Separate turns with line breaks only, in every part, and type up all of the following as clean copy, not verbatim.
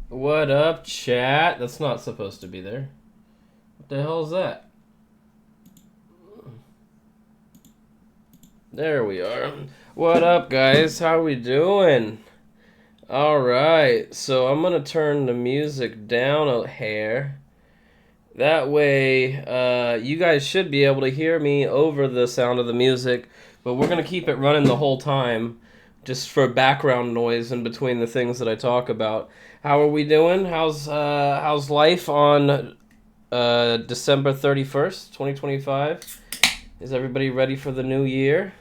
What up, chat? That's not supposed to be there. What the hell is that? There we are. What up, guys? How we doing? Alright, so I'm gonna turn the music down a hair. That way, you guys should be able to hear me over the sound of the music, but we're gonna keep it running the whole time, just for background noise in between the things that I talk about. How are we doing? How's life on December 31st, 2025? Is everybody ready for the new year?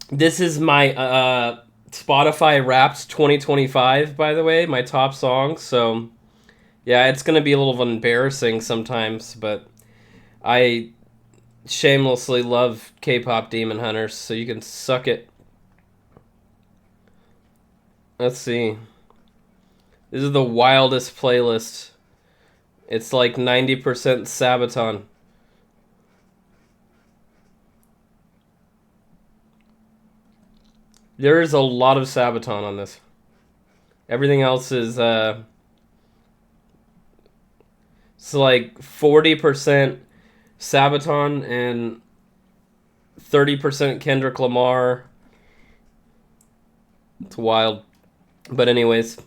This is my Spotify Wrapped 2025, by the way, my top songs. So, yeah, it's going to be a little embarrassing sometimes, but I shamelessly love K-pop Demon Hunters, so you can suck it. Let's see. This is the wildest playlist. It's like 90% Sabaton. There is a lot of Sabaton on this. Everything else is it's like 40% Sabaton and 30% Kendrick Lamar. It's wild. But anyways,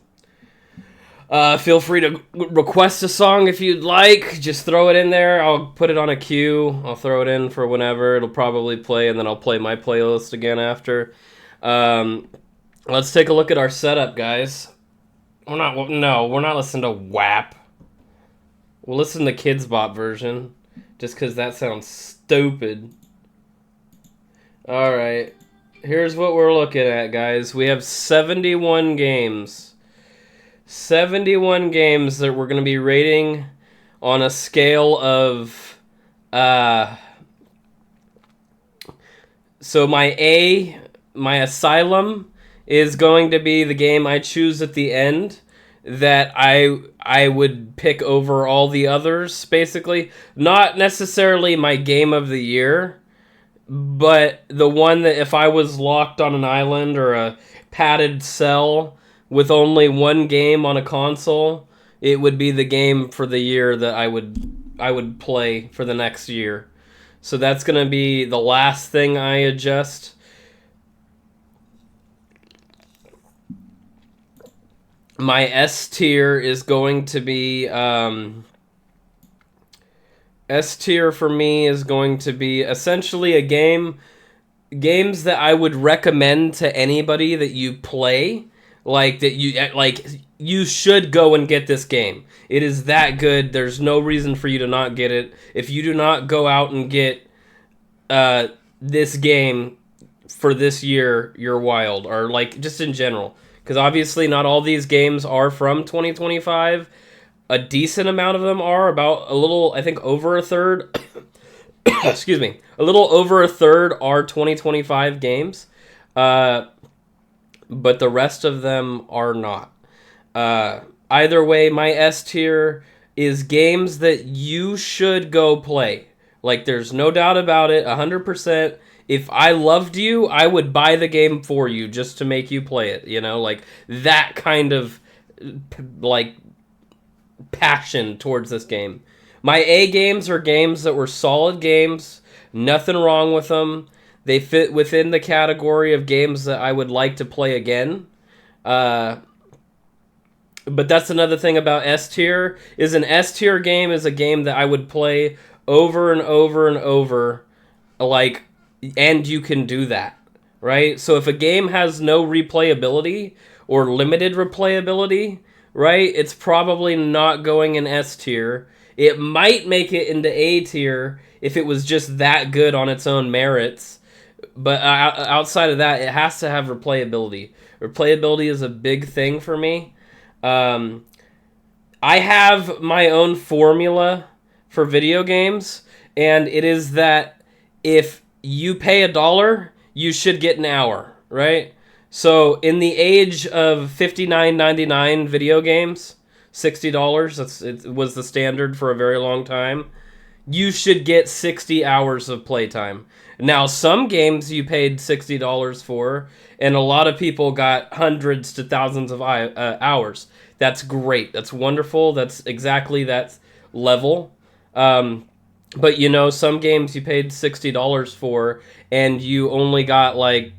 feel free to request a song if you'd like. Just throw it in there. I'll put it on a queue. I'll throw it in for whenever. It'll probably play, and then I'll play my playlist again after. Let's take a look at our setup, guys. We're not listening to WAP. We'll listen to Kids Bop version, just because that sounds stupid. Alright, here's what we're looking at, guys. We have 71 games. 71 games that we're going to be rating on a scale of... So my Asylum is going to be the game I choose at the end that I would pick over all the others, basically. Not necessarily my game of the year, but the one that if I was locked on an island or a padded cell with only one game on a console, it would be the game for the year that I would play for the next year. So that's going to be the last thing I adjust. My S tier is going to be S tier for me is going to be essentially games that I would recommend to anybody that you play, like you should go and get this game. It is that good. There's no reason for you to not get it. If you do not go out and get this game for this year, you're wild, or like just in general. Because obviously not all these games are from 2025. A decent amount of them are, about a little, I think over a third. Excuse me. A little over a third are 2025 games. But the rest of them are not. Either way, my S tier is games that you should go play. Like, there's no doubt about it, 100%. If I loved you, I would buy the game for you just to make you play it, you know? Like, that kind of, like, passion towards this game. My A games are games that were solid games, nothing wrong with them. They fit within the category of games that I would like to play again. But that's another thing about S tier, is an S tier game is a game that I would play over and over and over, like, and you can do that, right? So if a game has no replayability or limited replayability, right, it's probably not going in S tier. It might make it into A tier if it was just that good on its own merits, but outside of that, it has to have replayability. Replayability is a big thing for me. I have my own formula for video games, and it is that if you pay $1, you should get an hour, right? So in the age of $59.99 video games, $60, it was the standard for a very long time. you should get 60 hours of playtime. Now, some games you paid $60 for, and a lot of people got hundreds to thousands of hours. That's great. That's wonderful. That's exactly that level. But you know, some games you paid $60 for, and you only got like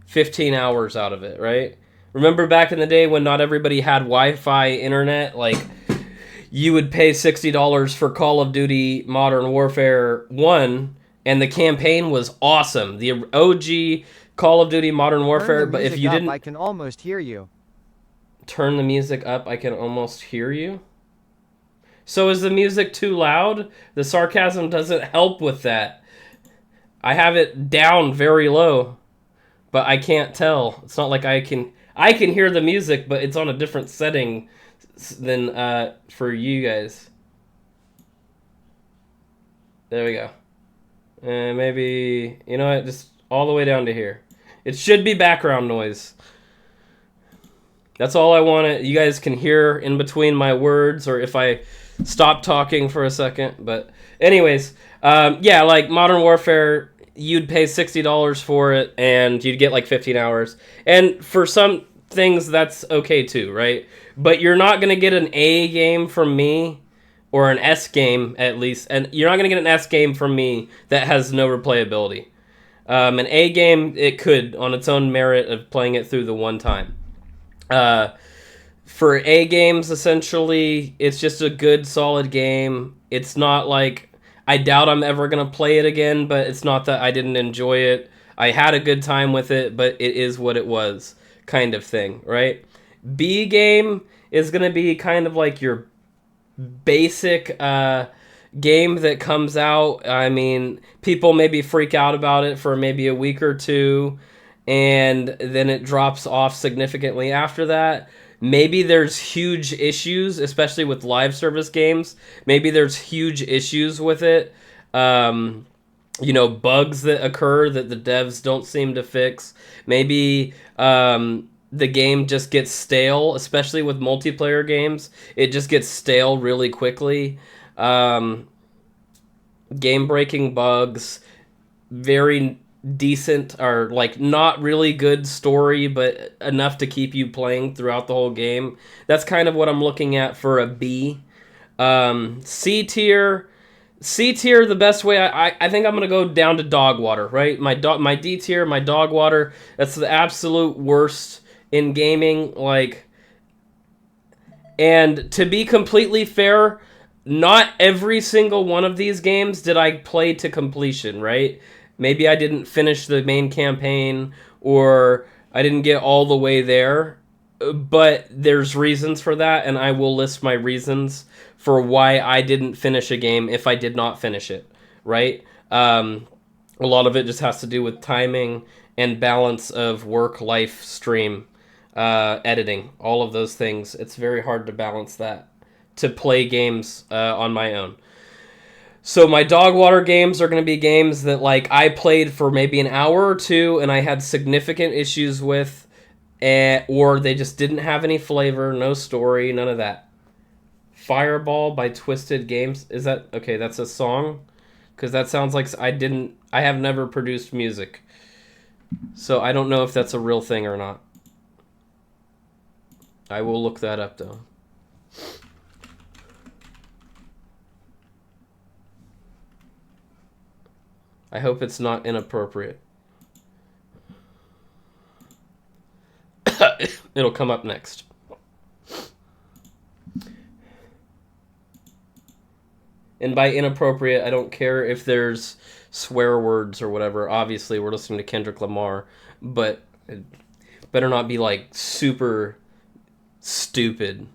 15 hours out of it, right? Remember back in the day when not everybody had Wi-Fi internet? Like, you would pay $60 for Call of Duty Modern Warfare 1, and the campaign was awesome. The OG Call of Duty Modern Warfare, but if you didn't...
I can almost hear you.
Turn the music up, I can almost hear you. So is the music too loud? The sarcasm doesn't help with that. I have it down very low, but I can't tell. It's not like I can hear the music, but it's on a different setting than for you guys. There we go. And maybe, you know what, just all the way down to here. It should be background noise. That's all I want. You guys can hear in between my words, or if I stop talking for a second. But anyways, yeah, like Modern Warfare, you'd pay $60 for it, and you'd get like 15 hours. And for some things, that's okay too, right? But you're not going to get an A game from me, or an S game at least, and you're not going to get an S game from me that has no replayability. An A game, it could, on its own merit of playing it through the one time. For A games, essentially, it's just a good, solid game. It's not like... I doubt I'm ever going to play it again, but it's not that I didn't enjoy it. I had a good time with it, but it is what it was, kind of thing, right? B game is going to be kind of like your basic game that comes out. I mean, people maybe freak out about it for maybe a week or two, and then it drops off significantly after that. Maybe there's huge issues, especially with live service games. Maybe there's huge issues with it. You know, bugs that occur that the devs don't seem to fix. Maybe the game just gets stale, especially with multiplayer games. It just gets stale really quickly. Game-breaking bugs, very decent, or like not really good story, but enough to keep you playing throughout the whole game. That's kind of what I'm looking at for a B. C tier. C tier, the best way, I think I'm gonna go down to dog water, right? My D tier, my dog water. That's the absolute worst in gaming. Like, and to be completely fair, not every single one of these games did I play to completion, right? Maybe I didn't finish the main campaign, or I didn't get all the way there, but there's reasons for that, and I will list my reasons for why I didn't finish a game if I did not finish it, right? A lot of it just has to do with timing and balance of work-life stream, editing, all of those things. It's very hard to balance that, to play games on my own. So my dog water games are going to be games that like I played for maybe an hour or two and I had significant issues with, or they just didn't have any flavor, no story, none of that. Fireball by Twisted Games. Is that okay? That's a song, because that sounds like I have never produced music, so I don't know if that's a real thing or not. I will look that up though. I hope it's not inappropriate. It'll come up next. And by inappropriate, I don't care if there's swear words or whatever. Obviously, we're listening to Kendrick Lamar, but it better not be like super stupid.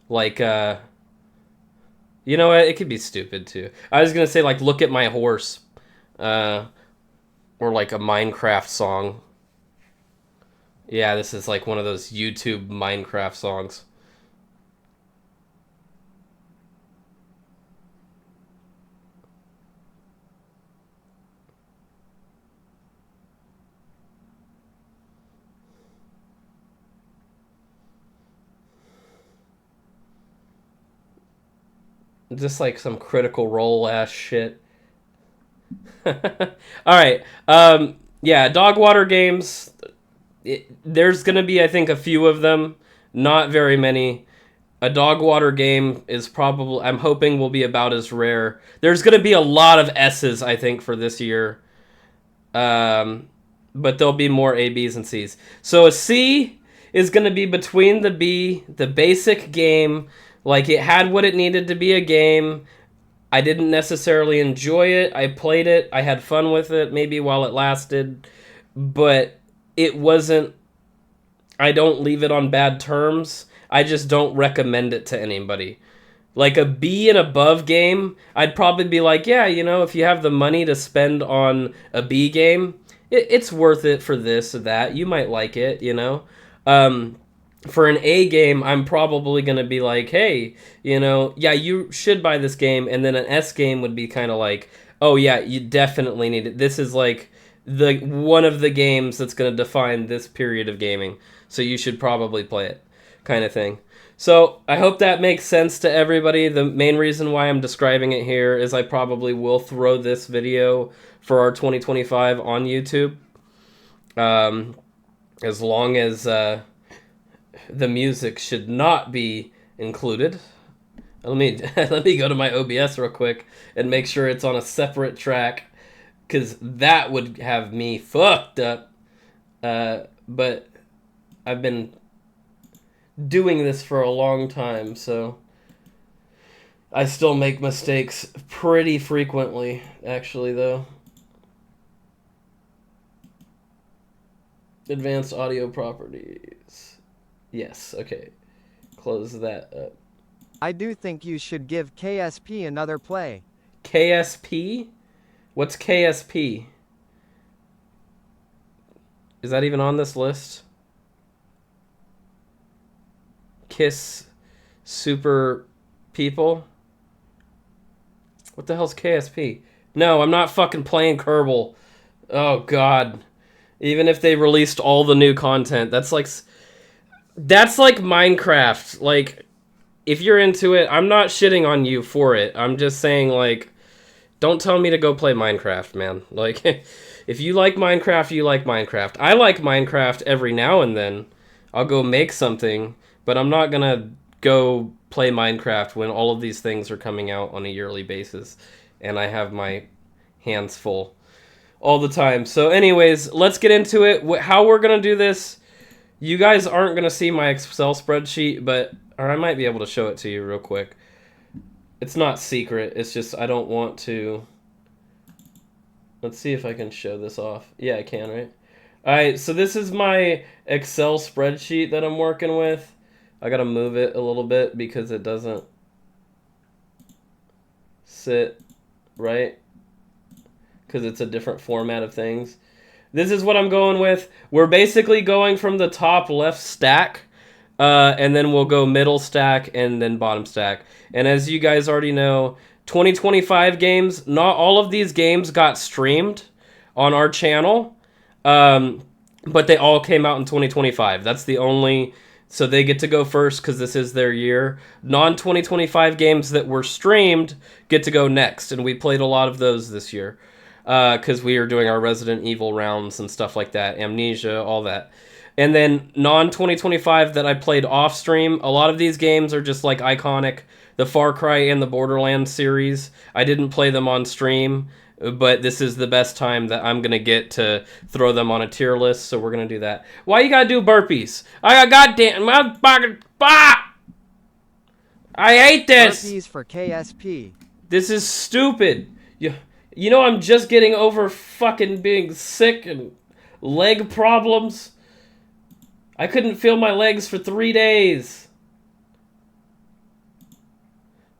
Like, you know what? It could be stupid too. I was gonna say like "Look at My Horse," or like a Minecraft song. Yeah, this is like one of those YouTube Minecraft songs. Just like some Critical Role ass shit. All right. Yeah, dog water games. There's gonna be, I think, a few of them. Not very many. A dog water game is probably, I'm hoping, will be about as rare. There's gonna be a lot of S's, I think, for this year. But there'll be more A, B's, and C's. So a C is gonna be between the B, the basic game. Like, it had what it needed to be a game. I didn't necessarily enjoy it. I played it. I had fun with it, maybe while it lasted. But it wasn't... I don't leave it on bad terms. I just don't recommend it to anybody. Like a B and above game, I'd probably be like, yeah, you know, if you have the money to spend on a B game, it's worth it for this or that. You might like it, you know? For an A game, I'm probably going to be like, hey, you know, yeah, you should buy this game. And then an S game would be kind of like, oh, yeah, you definitely need it. This is like the one of the games that's going to define this period of gaming. So you should probably play it, kind of thing. So I hope that makes sense to everybody. The main reason why I'm describing it here is I probably will throw this video for our 2025 on YouTube. As long as the music should not be included. Let me go to my OBS real quick and make sure it's on a separate track, because that would have me fucked up. But I've been doing this for a long time, so I still make mistakes pretty frequently, actually, though. Advanced audio properties. Yes, okay. Close that up.
I do think you should give KSP another play.
KSP? What's KSP? Is that even on this list? Kiss Super People? What the hell's KSP? No, I'm not fucking playing Kerbal. Oh, God. Even if they released all the new content, that's like Minecraft. Like, if you're into it, I'm not shitting on you for it. I'm just saying, like, don't tell me to go play Minecraft, man. Like, if you like Minecraft, you like Minecraft. I like Minecraft every now and then. I'll go make something, but I'm not gonna go play Minecraft when all of these things are coming out on a yearly basis, and I have my hands full all the time. So anyways, let's get into it. How we're gonna do this, you guys aren't gonna see my Excel spreadsheet, or I might be able to show it to you real quick. It's not secret, it's just I don't want to. Let's see if I can show this off. Yeah, I can, right? Alright, so this is my Excel spreadsheet that I'm working with. I gotta move it a little bit because it doesn't sit right, because it's a different format of things. This is what I'm going with. We're basically going from the top left stack, and then we'll go middle stack and then bottom stack. And as you guys already know, 2025 games, not all of these games got streamed on our channel, but they all came out in 2025. That's the only... So they get to go first because this is their year. Non-2025 games that were streamed get to go next, and we played a lot of those this year because we are doing our Resident Evil rounds and stuff like that, Amnesia, all that. And then non-2025 that I played off-stream, a lot of these games are just like iconic. The Far Cry and the Borderlands series, I didn't play them on stream, but this is the best time that I'm going to get to throw them on a tier list, so we're going to do that. Why you got to do burpees? I got goddamn... I hate this!
Burpees for KSP.
This is stupid. You know I'm just getting over fucking being sick and leg problems. I couldn't feel my legs for 3 days.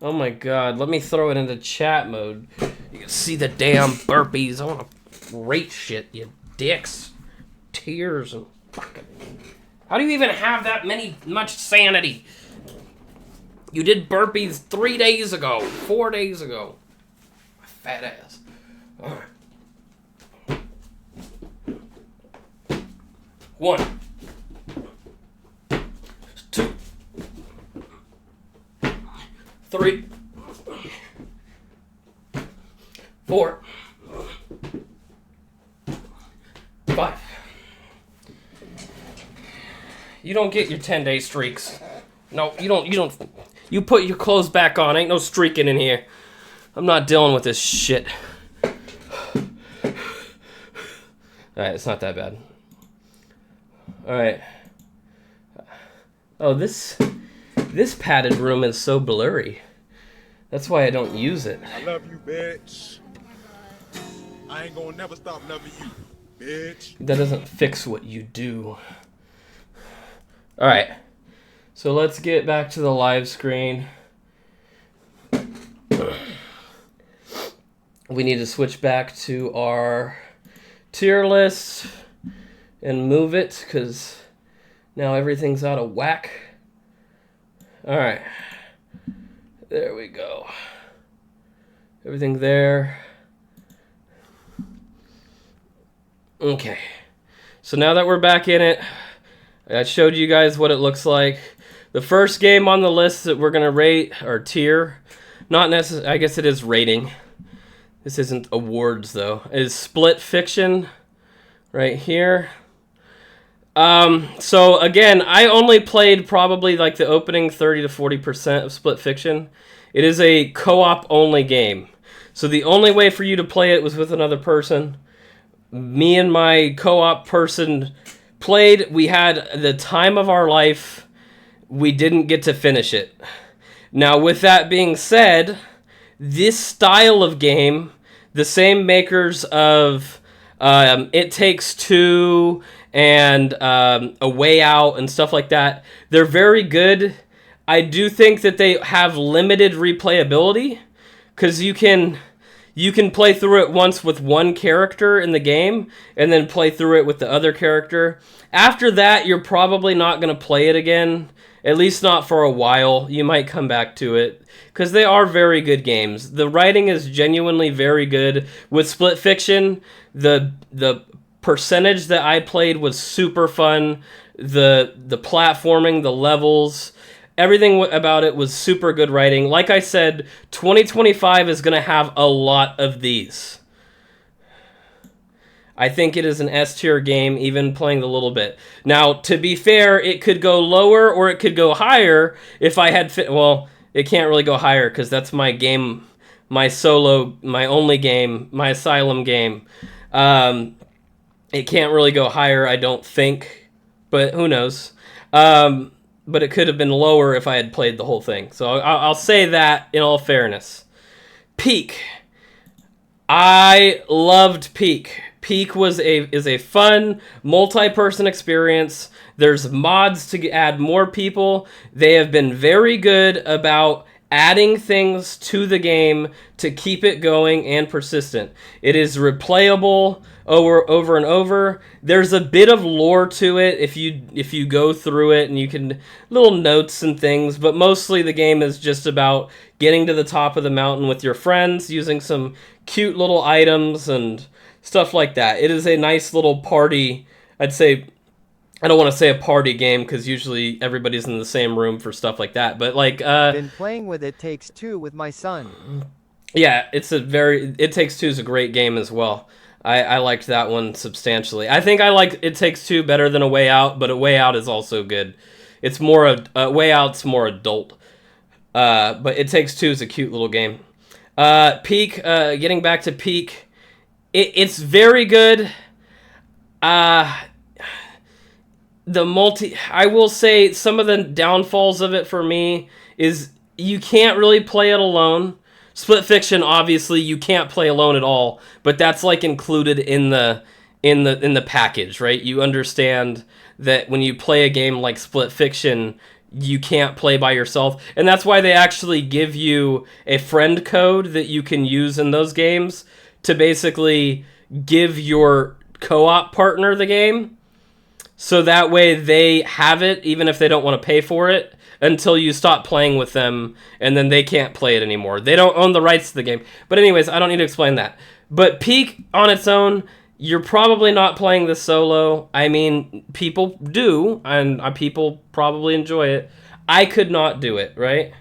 Oh my god, let me throw it into chat mode. You can see the damn burpees. I want to rate shit, you dicks. Tears and fucking... How do you even have that much sanity? You did burpees 3 days ago, 4 days ago. My fat ass. Alright. 1, 2, 3, 4, 5. You don't get your 10-day streaks. No, you don't. You put your clothes back on. Ain't no streaking in here. I'm not dealing with this shit. Alright, it's not that bad. Alright. Oh, this padded room is so blurry. That's why I don't use it.
I love you, bitch. I ain't gonna never stop loving you, bitch.
That doesn't fix what you do. Alright. So let's get back to the live screen. We need to switch back to our tier list and move it because now everything's out of whack. Alright. There we go. Everything there. Okay. So now that we're back in it, I showed you guys what it looks like. The first game on the list that we're going to rate, or tier, not necessarily, I guess it is rating. This isn't awards, though. It is Split Fiction right here. So, again, I only played probably like the opening 30 to 40% of Split Fiction. It is a co-op only game. So the only way for you to play it was with another person. Me and my co-op person played. We had the time of our life. We didn't get to finish it. Now, with that being said, this style of game, the same makers of It Takes Two and A Way Out and stuff like that, they're very good. I do think that they have limited replayability because you can play through it once with one character in the game and then play through it with the other character. After that, you're probably not going to play it again, at least not for a while. You might come back to it because they are very good games. The writing is genuinely very good. With Split Fiction, the percentage that I played was super fun. The platforming, the levels, everything about it was super good writing. Like I said, 2025 is going to have a lot of these. I think it is an S-tier game, even playing a little bit. Now, to be fair, it could go lower or it could go higher if I had... Well, it can't really go higher because that's my game, my solo, my only game, my Asylum game. It can't really go higher, I don't think, but who knows. But it could have been lower if I had played the whole thing. So I'll say that in all fairness. Peak. I loved Peak. Peak is a fun multi-person experience. There's mods to add more people. They have been very good about adding things to the game to keep it going and persistent. It is replayable over and over. There's a bit of lore to it if you go through it, and you can little notes and things, but mostly the game is just about getting to the top of the mountain with your friends, using some cute little items and stuff like that. It is a nice little party. I'd say, I don't want to say a party game because usually everybody's in the same room for stuff like that. But like,
Been playing with It Takes Two with my son.
Yeah, It Takes Two is a great game as well. I liked that one substantially. I think I like It Takes Two better than A Way Out, but A Way Out is also good. It's more A Way Out's more adult. But It Takes Two is a cute little game. Peak, getting back to Peak, it's very good. I will say some of the downfalls of it for me is you can't really play it alone. Split Fiction, obviously, you can't play alone at all, but that's like included in the package, right? You understand that when you play a game like Split Fiction, you can't play by yourself, and that's why they actually give you a friend code that you can use in those games to basically give your co-op partner the game. So that way they have it, even if they don't want to pay for it, until you stop playing with them, and then they can't play it anymore. They don't own the rights to the game. But anyways, I don't need to explain that. But Peak, on its own, you're probably not playing this solo. I mean, people do, and people probably enjoy it. I could not do it, right?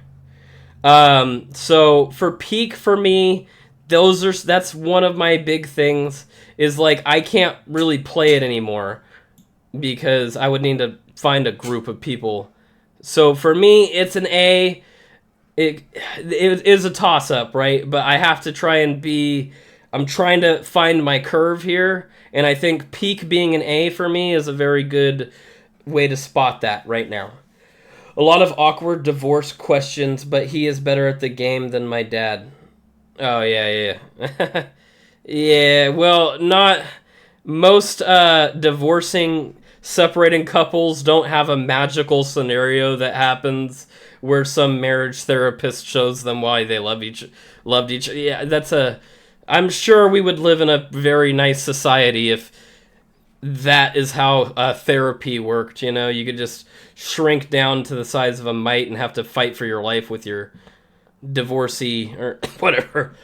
So for Peak, for me, that's one of my big things, is like I can't really play it anymore because I would need to find a group of people. So for me, it's an A. It is a toss up, right? But I have to try and be. I'm trying to find my curve here, and I think peak being an A for me is a very good way to spot that right now. A lot of awkward divorce questions, but he is better at the game than my dad. Oh yeah, yeah. Yeah, well, not most divorcing, separating couples don't have a magical scenario that happens where some marriage therapist shows them why they loved each. Yeah, that's a. I'm sure we would live in a very nice society if that is how therapy worked. You know, you could just shrink down to the size of a mite and have to fight for your life with your divorcee or whatever.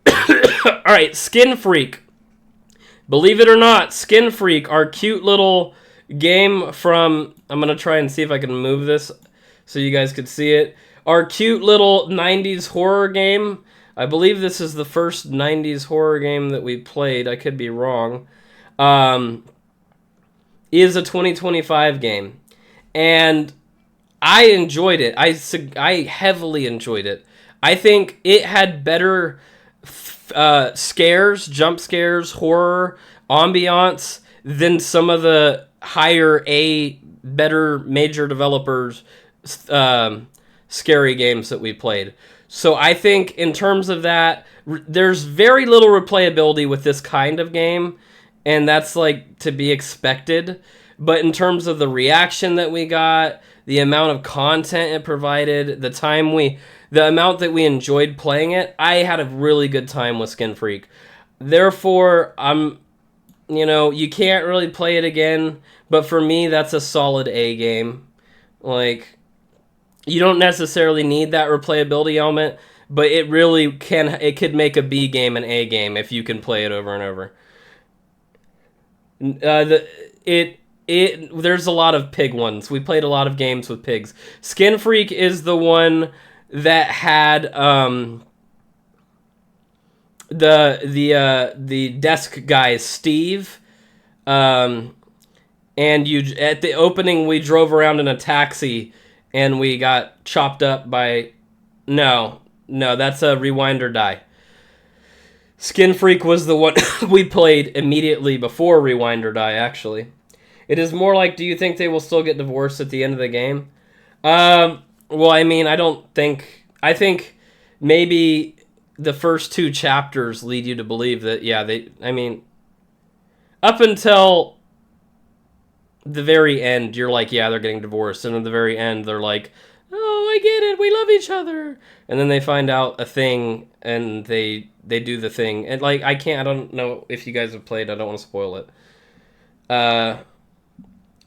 All right, Skin Freak. Believe it or not, Skin Freak, our cute little game from... I'm going to try and see if I can move this so you guys could see it. Our cute little 90s horror game. I believe this is the first 90s horror game that we played. I could be wrong. Is a 2025 game. And I enjoyed it. I heavily enjoyed it. I think it had better scares, jump scares, horror, ambiance than some of the higher A, better major developers scary games that we played. So I think in terms of that, there's very little replayability with this kind of game, and that's like to be expected. But in terms of the reaction that we got, the amount of content it provided, the amount that we enjoyed playing it, I had a really good time with Skin Freak. Therefore, you can't really play it again, but for me, that's a solid A game. Like, you don't necessarily need that replayability element, but it really it could make a B game an A game if you can play it over and over. There's a lot of pig ones. We played a lot of games with pigs. Skin Freak is the one that had the desk guy Steve, and you at the opening we drove around in a taxi and we got chopped up by no that's a Rewind or Die. Skin Freak was the one we played immediately before Rewind or Die, actually. It is more like, do you think they will still get divorced at the end of the game? Well, I mean, I think maybe the first 2 chapters lead you to believe that, up until the very end, you're like, yeah, they're getting divorced. And at the very end, they're like, oh, I get it, we love each other. And then they find out a thing, and they do the thing. And, like, I don't know if you guys have played, I don't want to spoil it.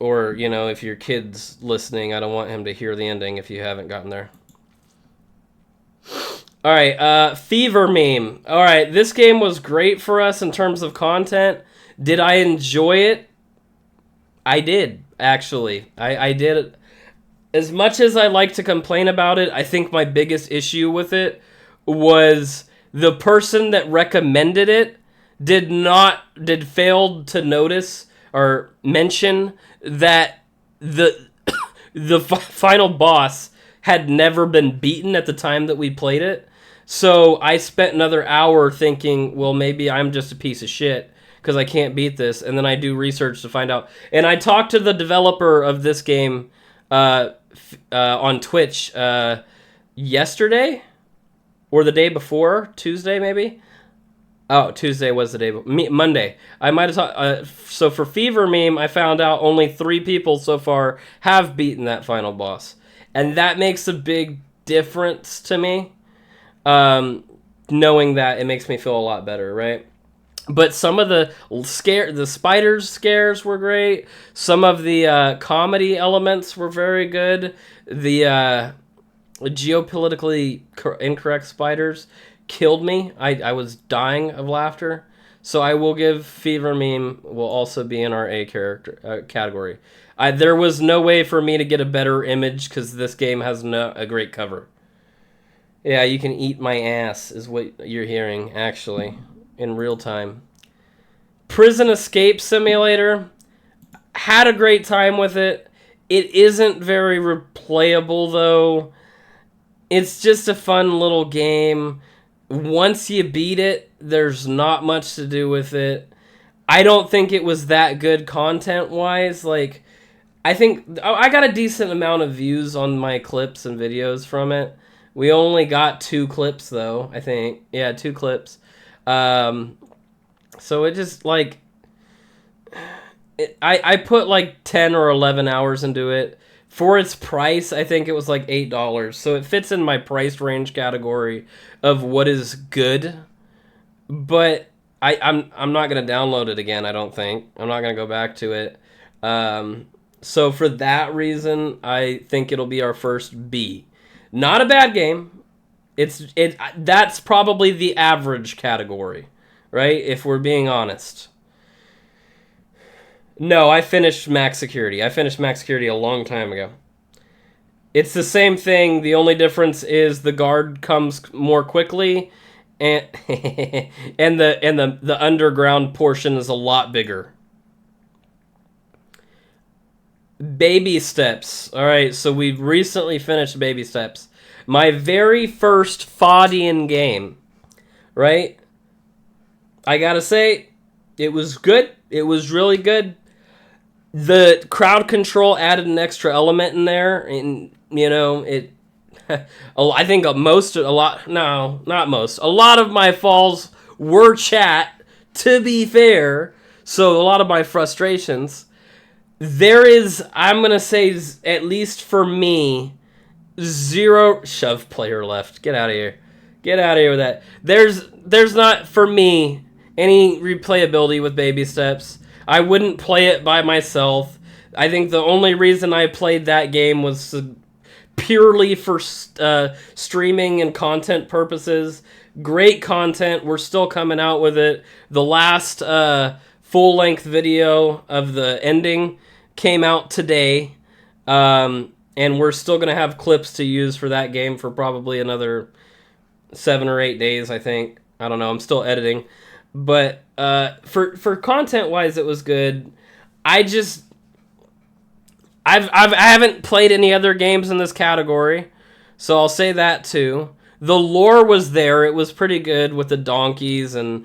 Or, if your kid's listening, I don't want him to hear the ending if you haven't gotten there. Alright, Fever Meme. Alright, this game was great for us in terms of content. Did I enjoy it? I did, actually. I did. As much as I like to complain about it, I think my biggest issue with it was the person that recommended it failed to notice or mention that the final boss had never been beaten at the time that we played it. So I spent another hour thinking, well, maybe I'm just a piece of shit because I can't beat this. And then I do research to find out. And I talked to the developer of this game on Twitch yesterday or the day before, Tuesday maybe. Oh, Tuesday was the day before. Monday. I might have talked. So for Fever Meme, I found out only 3 people so far have beaten that final boss, and that makes a big difference to me. Knowing that, it makes me feel a lot better, right? But some of the spiders scares were great. Some of the comedy elements were very good. The geopolitically incorrect spiders killed me. I was dying of laughter. So I will give Fever Meme will also be in our A category. There was no way for me to get a better image because this game has a great cover. Yeah, you can eat my ass is what you're hearing, actually, in real time. Prison Escape Simulator. Had a great time with it. It isn't very replayable, though. It's just a fun little game. Once you beat it, there's not much to do with it. I don't think it was that good content-wise. Like, I think I got a decent amount of views on my clips and videos from it. We only got 2 clips, though, I think. Yeah, 2 clips. So it just, like... I put, like, 10 or 11 hours into it. For its price, I think it was, like, $8. So it fits in my price range category of what is good. But I'm not going to download it again, I don't think. I'm not going to go back to it. So for that reason, I think it'll be our first B. Not a bad game. That's probably the average category, right? If we're being honest. No, I finished Max Security. I finished Max Security a long time ago. It's the same thing. The only difference is the guard comes more quickly, and and the underground portion is a lot bigger. Baby Steps. All right, so we've recently finished Baby Steps. My very first Fodian game, right? I gotta say, it was good. It was really good. The crowd control added an extra element in there, and you know it. I think a lot of my falls were chat. To be fair, so a lot of my frustrations. There is, I'm gonna say, at least for me, 0 shove player left. Get out of here. Get out of here with that. There's not, for me, any replayability with Baby Steps. I wouldn't play it by myself. I think the only reason I played that game was purely for streaming and content purposes. Great content. We're still coming out with it. The last full-length video of the ending came out today. And we're still going to have clips to use for that game for probably another 7 or 8 days, I think. I don't know. I'm still editing. But for content-wise, it was good. I haven't played any other games in this category, so I'll say that too. The lore was there. It was pretty good with the donkeys and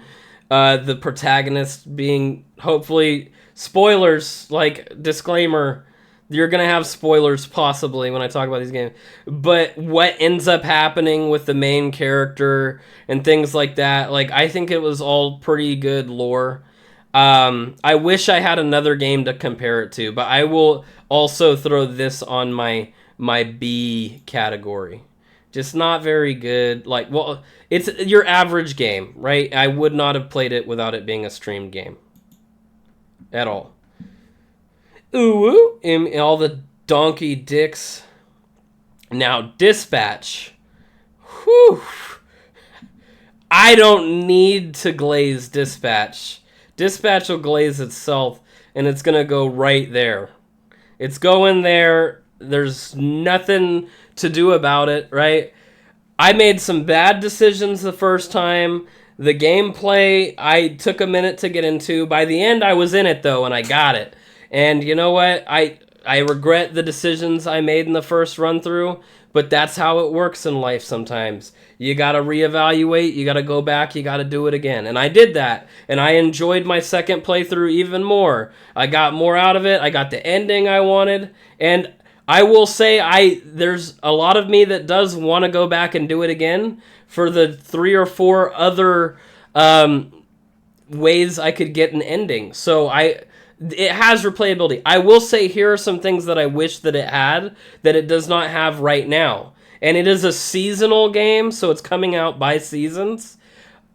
the protagonist being, hopefully, spoilers, like, disclaimer, you're going to have spoilers possibly when I talk about these games. But what ends up happening with the main character and things like that, like, I think it was all pretty good lore. I wish I had another game to compare it to, but I will also throw this on my B category. Just not very good. Like, well, it's your average game, right? I would not have played it without it being a streamed game. At all. Ooh, in all the donkey dicks. Now, Dispatch. Whew. I don't need to glaze Dispatch. Dispatch will glaze itself, and it's going to go right there. It's going there. There's nothing to do about it, right? I made some bad decisions the first time. The gameplay, I took a minute to get into. By the end, I was in it, though, and I got it. And you know what? I regret the decisions I made in the first run-through, but that's how it works in life sometimes. You got to reevaluate, you got to go back, you got to do it again. And I did that, and I enjoyed my second playthrough even more. I got more out of it, I got the ending I wanted, and I will say there's a lot of me that does want to go back and do it again for the 3 or 4 other ways I could get an ending. So it has replayability. I will say here are some things that I wish that it had that it does not have right now. And it is a seasonal game, so it's coming out by seasons.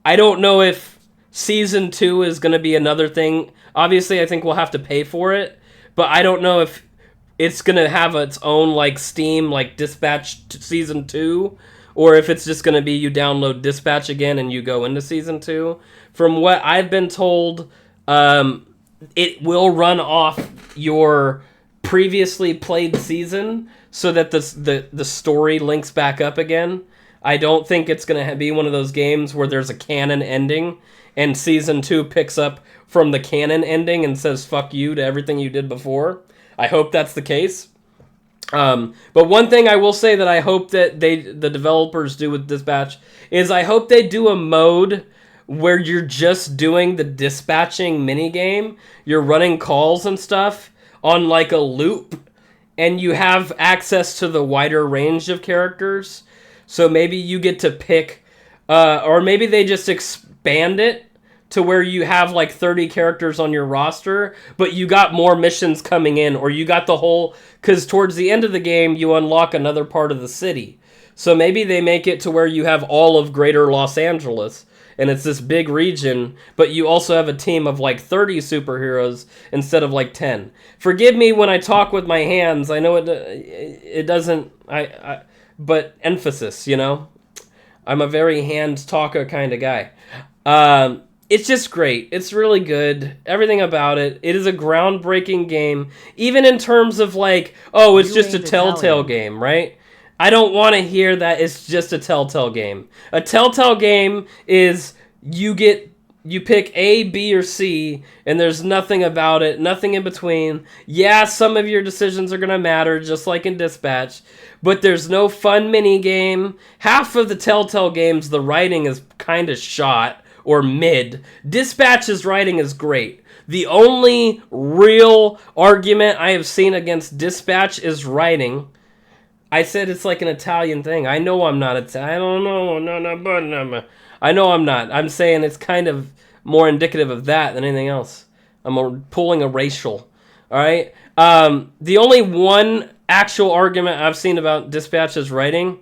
I don't know if Season 2 is going to be another thing. Obviously, I think we'll have to pay for it. But I don't know if it's going to have its own, like, Steam, like, Dispatch Season 2. Or if it's just going to be you download Dispatch again and you go into Season 2. From what I've been told, it will run off your previously played season so that the story links back up again. I don't think it's going to be one of those games where there's a canon ending and Season 2 picks up from the canon ending and says fuck you to everything you did before. I hope that's the case. But one thing I will say that I hope that the developers do with Dispatch is I hope they do a mode where you're just doing the dispatching minigame. You're running calls and stuff on like a loop, and you have access to the wider range of characters. So maybe you get to pick, or maybe they just expand it to where you have like 30 characters on your roster, but you got more missions coming in, or you got the whole, because towards the end of the game, you unlock another part of the city. So maybe they make it to where you have all of greater Los Angeles, and it's this big region, but you also have a team of like 30 superheroes instead of like 10. Forgive me when I talk with my hands. I know it doesn't, but emphasis, you know? I'm a very hand talker kind of guy. It's just great. It's really good. Everything about it. It is a groundbreaking game, even in terms of like, oh, it's just a Telltale game, right? I don't want to hear that it's just a Telltale game. A Telltale game is you pick A, B, or C, and there's nothing about it, nothing in between. Yeah, some of your decisions are going to matter, just like in Dispatch, but there's no fun mini game. Half of the Telltale games, the writing is kind of shot or mid. Dispatch's writing is great. The only real argument I have seen against Dispatch is writing. I said it's like an Italian thing. I know I'm not Italian. I don't know. No. I know I'm not. I'm saying it's kind of more indicative of that than anything else. I'm pulling a racial. All right? The only one actual argument I've seen about Dispatch's writing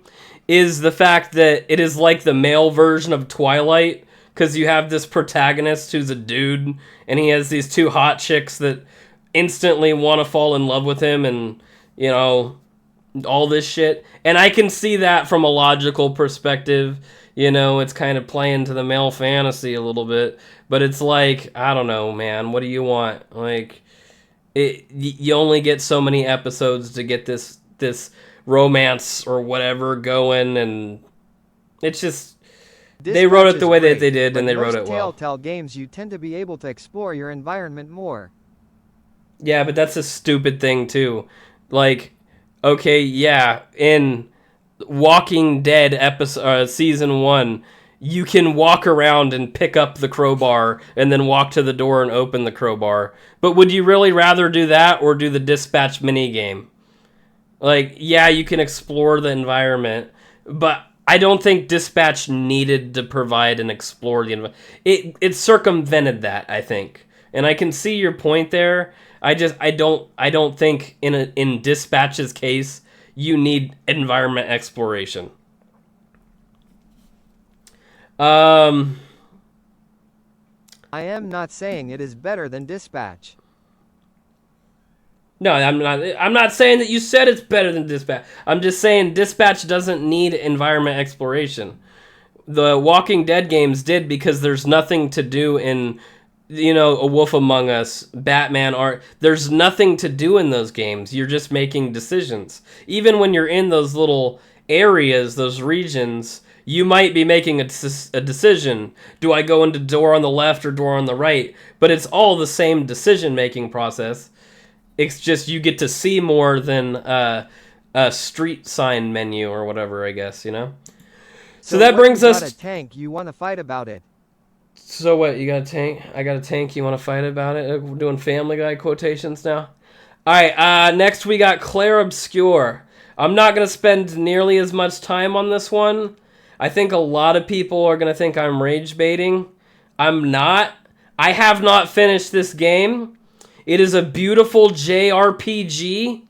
is the fact that it is like the male version of Twilight, because you have this protagonist who's a dude, and he has these two hot chicks that instantly want to fall in love with him, and, you know, all this shit. And I can see that from a logical perspective. You know, it's kind of playing to the male fantasy a little bit. But it's like, I don't know, man. What do you want? Like, you only get so many episodes to get this romance or whatever going, and it's just... They wrote it the way that they did, and they wrote it well.
Telltale games, you tend to be able to explore your environment more.
Yeah, but that's a stupid thing, too. Like, okay, yeah, in Walking Dead Season 1, you can walk around and pick up the crowbar and then walk to the door and open the crowbar. But would you really rather do that or do the Dispatch minigame? Like, yeah, you can explore the environment, but I don't think Dispatch needed to provide and explore the environment. It circumvented that, I think. And I can see your point there. I don't think in Dispatch's case you need environment exploration.
I am not saying it is better than Dispatch.
No, I'm not saying that you said it's better than Dispatch. I'm just saying Dispatch doesn't need environment exploration. The Walking Dead games did, because there's nothing to do in, you know, A Wolf Among Us, Batman art. There's nothing to do in those games. You're just making decisions. Even when you're in those little areas, those regions, you might be making a decision. Do I go into door on the left or door on the right? But it's all the same decision-making process. It's just you get to see more than a street sign menu or whatever, I guess, you know? So that brings us...
You got a tank, you want to fight about it.
So what, you got a tank? I got a tank, you want to fight about it? We're doing Family Guy quotations now? Alright, next we got Claire Obscure. I'm not going to spend nearly as much time on this one. I think a lot of people are going to think I'm rage baiting. I'm not. I have not finished this game. It is a beautiful JRPG,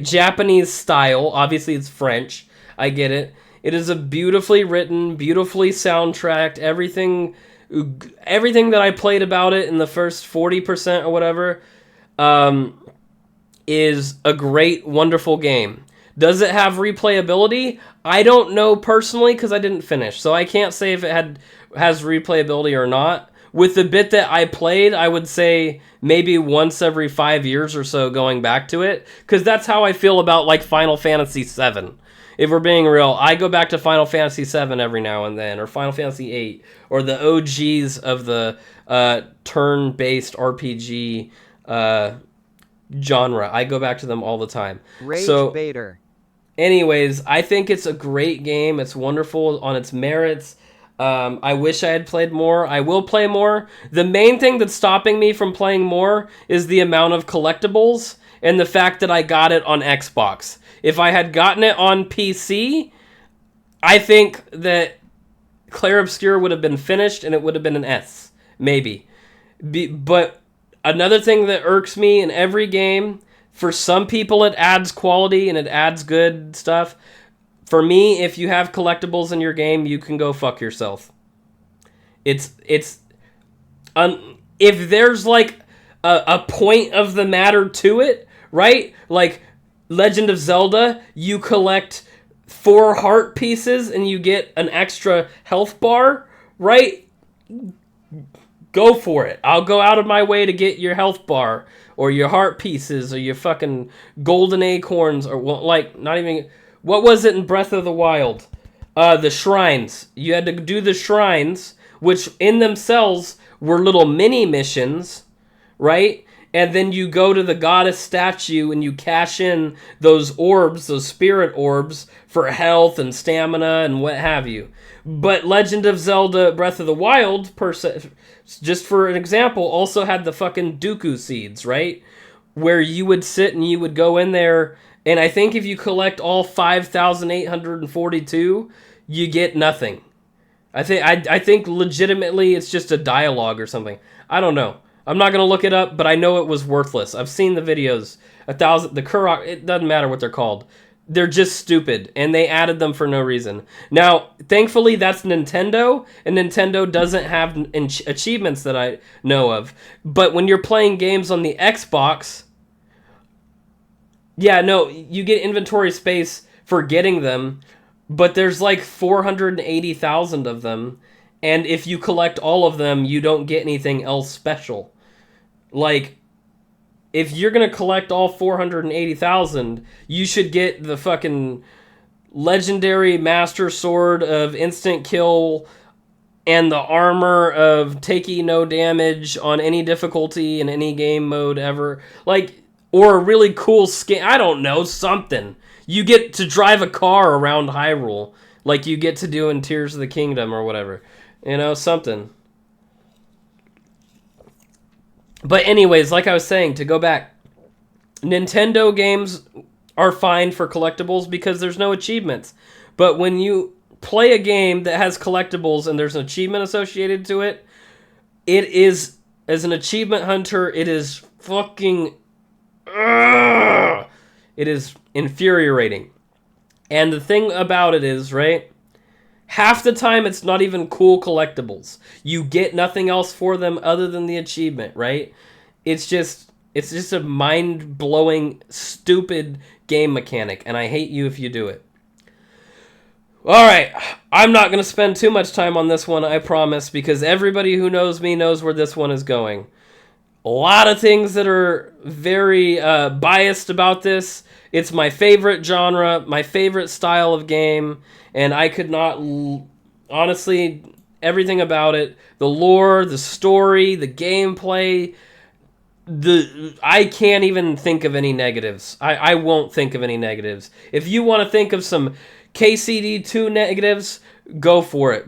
Japanese style. Obviously, it's French. I get it. It is a beautifully written, beautifully soundtracked. Everything that I played about it in the first 40% or whatever is a great, wonderful game. Does it have replayability? I don't know personally because I didn't finish, so I can't say if it has replayability or not. With the bit that I played, I would say maybe once every 5 years or so going back to it, because that's how I feel about like Final Fantasy VII. If we're being real, I go back to Final Fantasy VII every now and then, or Final Fantasy VIII, or the OGs of the turn-based RPG genre. I go back to them all the time.
Rage Baiter.
Anyways, I think it's a great game. It's wonderful on its merits. I wish I had played more. I will play more. The main thing that's stopping me from playing more is the amount of collectibles and the fact that I got it on Xbox. If I had gotten it on PC, I think that Clair Obscur would have been finished and it would have been an S. Maybe. But another thing that irks me in every game, for some people it adds quality and it adds good stuff. For me, if you have collectibles in your game, you can go fuck yourself. If there's like a point of the matter to it, right? Like Legend of Zelda, you collect 4 heart pieces and you get an extra health bar, right? Go for it. I'll go out of my way to get your health bar or your heart pieces or your fucking golden acorns or like not even... What was it in Breath of the Wild? The shrines. You had to do the shrines, which in themselves were little mini missions, right? And then you go to the goddess statue and you cash in those orbs, those spirit orbs, for health and stamina and what have you. But Legend of Zelda Breath of the Wild, just for an example, also had the fucking Dooku seeds, right? Where you would sit and you would go in there, and I think if you collect all 5,842, you get nothing. I think legitimately it's just a dialogue or something. I don't know. I'm not going to look it up, but I know it was worthless. I've seen the videos. The Kurok, it doesn't matter what they're called. They're just stupid, and they added them for no reason. Now, thankfully, that's Nintendo, and Nintendo doesn't have achievements that I know of. But when you're playing games on the Xbox, yeah, no, you get inventory space for getting them, but there's like 480,000 of them, and if you collect all of them, you don't get anything else special. Like, if you're going to collect all 480,000, you should get the fucking legendary Master Sword of instant kill and the armor of taking no damage on any difficulty in any game mode ever. Like, or a really cool skin. I don't know, something. You get to drive a car around Hyrule like you get to do in Tears of the Kingdom or whatever. You know, something. But anyways, like I was saying, to go back, Nintendo games are fine for collectibles because there's no achievements. But when you play a game that has collectibles and there's an achievement associated to it, it is, as an achievement hunter, it is fucking... it is infuriating. And the thing about it is, right, half the time it's not even cool collectibles. You get nothing else for them other than the achievement, right? It's just a mind-blowing, stupid game mechanic, and I hate you if you do it. Alright, I'm not going to spend too much time on this one, I promise, because everybody who knows me knows where this one is going. A lot of things that are very biased about this. It's my favorite genre, my favorite style of game, and I could not... Honestly, everything about it, the lore, the story, the gameplay... I can't even think of any negatives. I won't think of any negatives. If you want to think of some KCD2 negatives, go for it.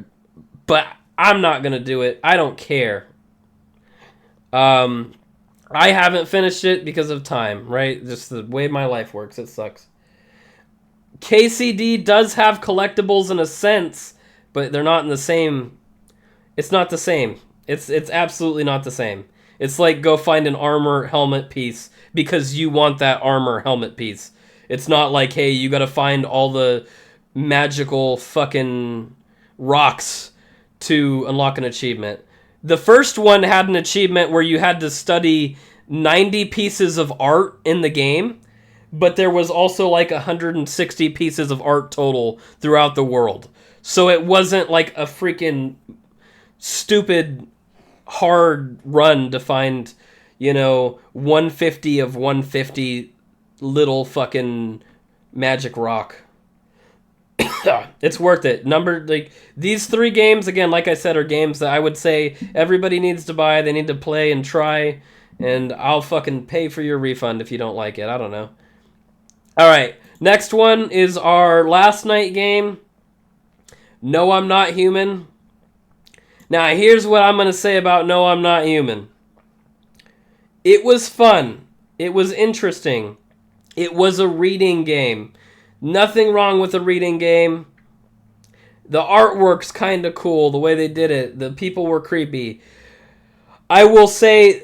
But I'm not going to do it. I don't care. I haven't finished it because of time, right? Just the way my life works. It sucks. KCD does have collectibles in a sense, but they're not in the same... It's not the same. It's absolutely not the same. It's like go find an armor helmet piece because you want that armor helmet piece. It's not like, hey, you gotta find all the magical fucking rocks to unlock an achievement. The first one had an achievement where you had to study 90 pieces of art in the game, but there was also like 160 pieces of art total throughout the world. So it wasn't like a freaking stupid... hard run to find, 150 of 150 little fucking magic rock. It's worth it. These 3 games, again, like I said, are games that I would say everybody needs to buy. They need to play and try, and I'll fucking pay for your refund if you don't like it. I don't know. All right, next one is our last night game. No, I'm Not Human. Now, here's what I'm going to say about No, I'm Not Human. It was fun. It was interesting. It was a reading game. Nothing wrong with a reading game. The artwork's kind of cool, the way they did it. The people were creepy. I will say,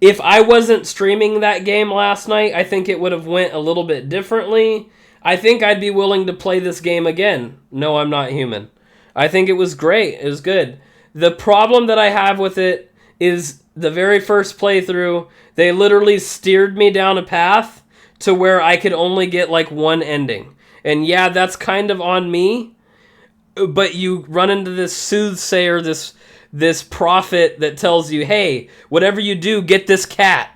if I wasn't streaming that game last night, I think it would have went a little bit differently. I think I'd be willing to play this game again. No, I'm Not Human. I think it was great. It was good. The problem that I have with it is the very first playthrough, they literally steered me down a path to where I could only get like one ending. And yeah, that's kind of on me. But you run into this soothsayer, this prophet that tells you, hey, whatever you do, get this cat.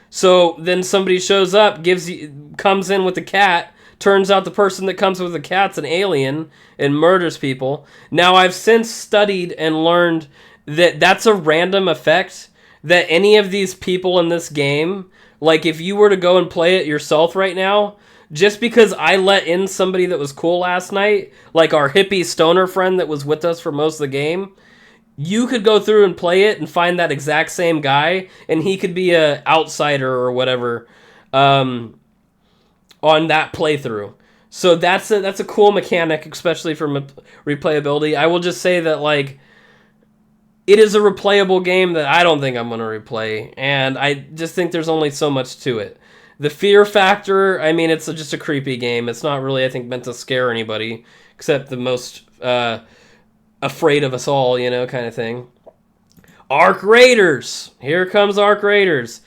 So then somebody shows up, comes in with the cat. Turns out the person that comes with the cat's an alien and murders people. Now, I've since studied and learned that that's a random effect, that any of these people in this game, like if you were to go and play it yourself right now, just because I let in somebody that was cool last night, like our hippie stoner friend that was with us for most of the game, you could go through and play it and find that exact same guy, and he could be a outsider or whatever, on that playthrough. So that's a cool mechanic, especially for replayability. I will just say that, like, it is a replayable game that I don't think I'm going to replay, and I just think there's only so much to it. The fear factor, I mean, it's just a creepy game. It's not really, I think, meant to scare anybody, except the most afraid of us all, kind of thing. Arc Raiders! Here comes Arc Raiders.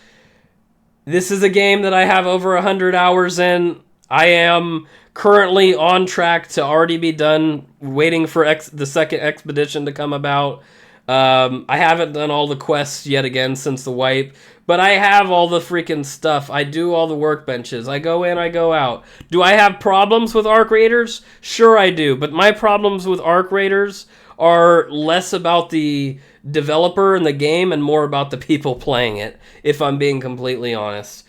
This is a game that I have over 100 hours in. I am currently on track to already be done, waiting for the second expedition to come about. I haven't done all the quests yet again since the wipe, but I have all the freaking stuff. I do all the workbenches. I go in, I go out. Do I have problems with Arc Raiders? Sure I do, but my problems with Arc Raiders are less about the developer and the game and more about the people playing it, if I'm being completely honest.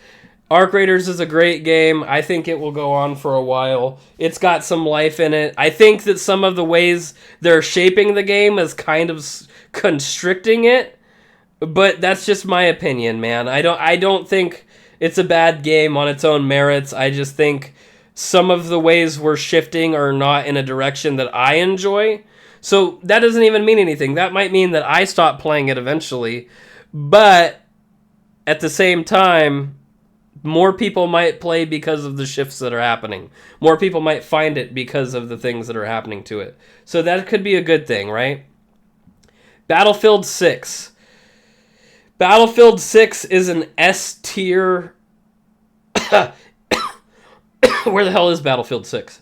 Arc Raiders is a great game. I think it will go on for a while. It's got some life in it. I think that some of the ways they're shaping the game is kind of constricting it, but that's just my opinion, man. I don't think it's a bad game on its own merits. I just think some of the ways we're shifting are not in a direction that I enjoy. So that doesn't even mean anything. That might mean that I stop playing it eventually. But at the same time, more people might play because of the shifts that are happening. More people might find it because of the things that are happening to it. So that could be a good thing, right? Battlefield 6. Battlefield 6 is an S tier. Where the hell is Battlefield 6?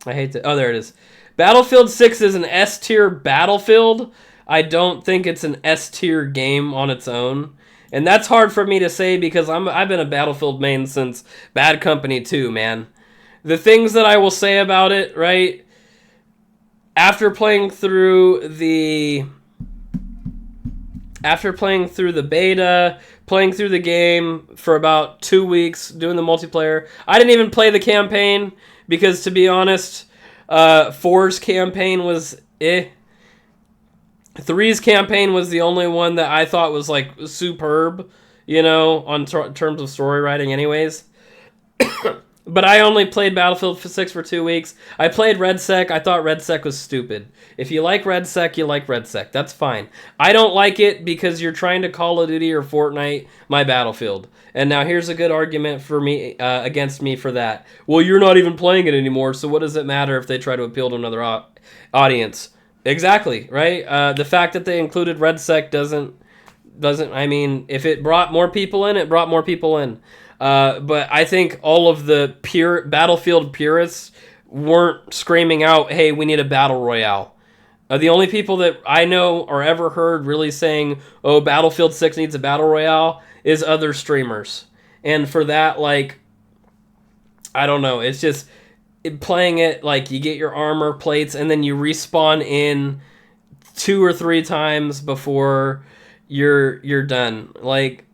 I hate that. Oh, there it is. Battlefield 6 is an S-tier Battlefield. I don't think it's an S-tier game on its own. And that's hard for me to say because I've been a Battlefield main since Bad Company 2, man. The things that I will say about it, right? After playing through the beta, playing through the game for about 2 weeks, doing the multiplayer, I didn't even play the campaign. Because, to be honest, 4's campaign was 3's campaign was the only one that I thought was, like, superb, on terms of story writing anyways. But I only played Battlefield 6 for 2 weeks. I played RedSec. I thought RedSec was stupid. If you like RedSec, you like RedSec. That's fine. I don't like it because you're trying to Call of Duty or Fortnite my Battlefield. And now here's a good argument for me against me for that. Well, you're not even playing it anymore, so what does it matter if they try to appeal to another audience? Exactly, right? The fact that they included RedSec doesn't. I mean, if it brought more people in, it brought more people in. But I think all of the pure Battlefield purists weren't screaming out, hey, we need a battle royale. The only people that I know or ever heard really saying, oh, Battlefield 6 needs a battle royale is other streamers. And for that, like, I don't know. It's just playing it like you get your armor plates and then you respawn in 2 or 3 times before you're done. Like,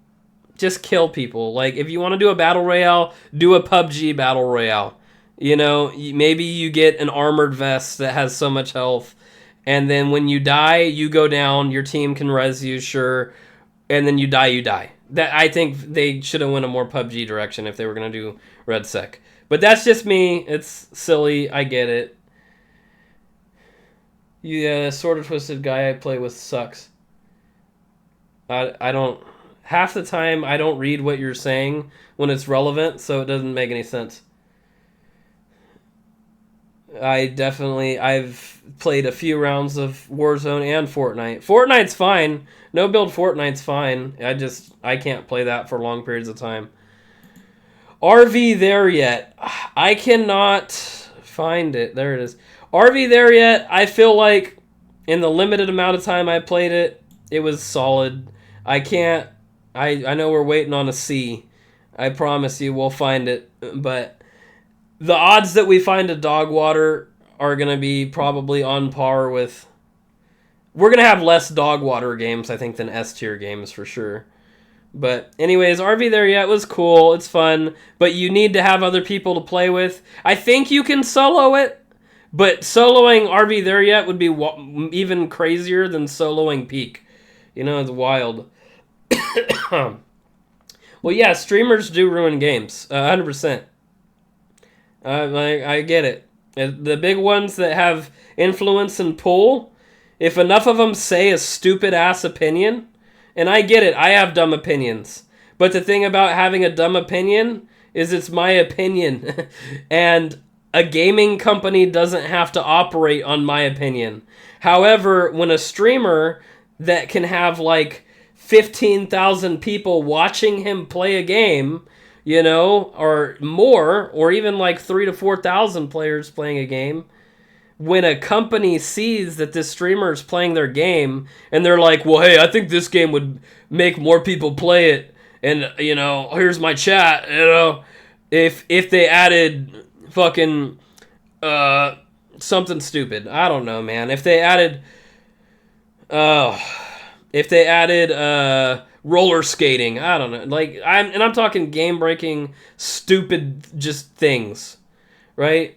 just kill people. Like, if you want to do a battle royale, do a PUBG battle royale. You know, maybe you get an armored vest that has so much health, and then when you die, you go down. Your team can res you, sure, and then you die. You die. That I think they should have went a more PUBG direction if they were gonna do Red Sec. But that's just me. It's silly. I get it. Yeah, sort of twisted guy I play with sucks. I don't. Half the time, I don't read what you're saying when it's relevant, so it doesn't make any sense. I've played a few rounds of Warzone and Fortnite. Fortnite's fine. No build Fortnite's fine. I can't play that for long periods of time. RV there yet? I cannot find it. There it is. RV there yet? I feel like in the limited amount of time I played it, it was solid. I know we're waiting on a C. I promise you we'll find it, but the odds that we find a dog water are going to be probably on par with... We're going to have less dog water games, I think, than S tier games for sure. But anyways, RV there yet was cool. It's fun, but you need to have other people to play with. I think you can solo it, but soloing RV there yet would be even crazier than soloing Peak. You know, it's wild. Well, yeah, streamers do ruin games, 100%. I get it. The big ones that have influence and pull, if enough of them say a stupid-ass opinion, and I get it, I have dumb opinions, but the thing about having a dumb opinion is it's my opinion, and a gaming company doesn't have to operate on my opinion. However, when a streamer that can have, like, 15,000 people watching him play a game, you know, or more, or even like 3,000 to 4,000 players playing a game, when a company sees that this streamer is playing their game, and they're like, well, hey, I think this game would make more people play it, and, you know, here's my chat, you know, if they added fucking, something stupid, I don't know, man, if they added, roller skating, I don't know. Like I'm talking game breaking, stupid, just things, right?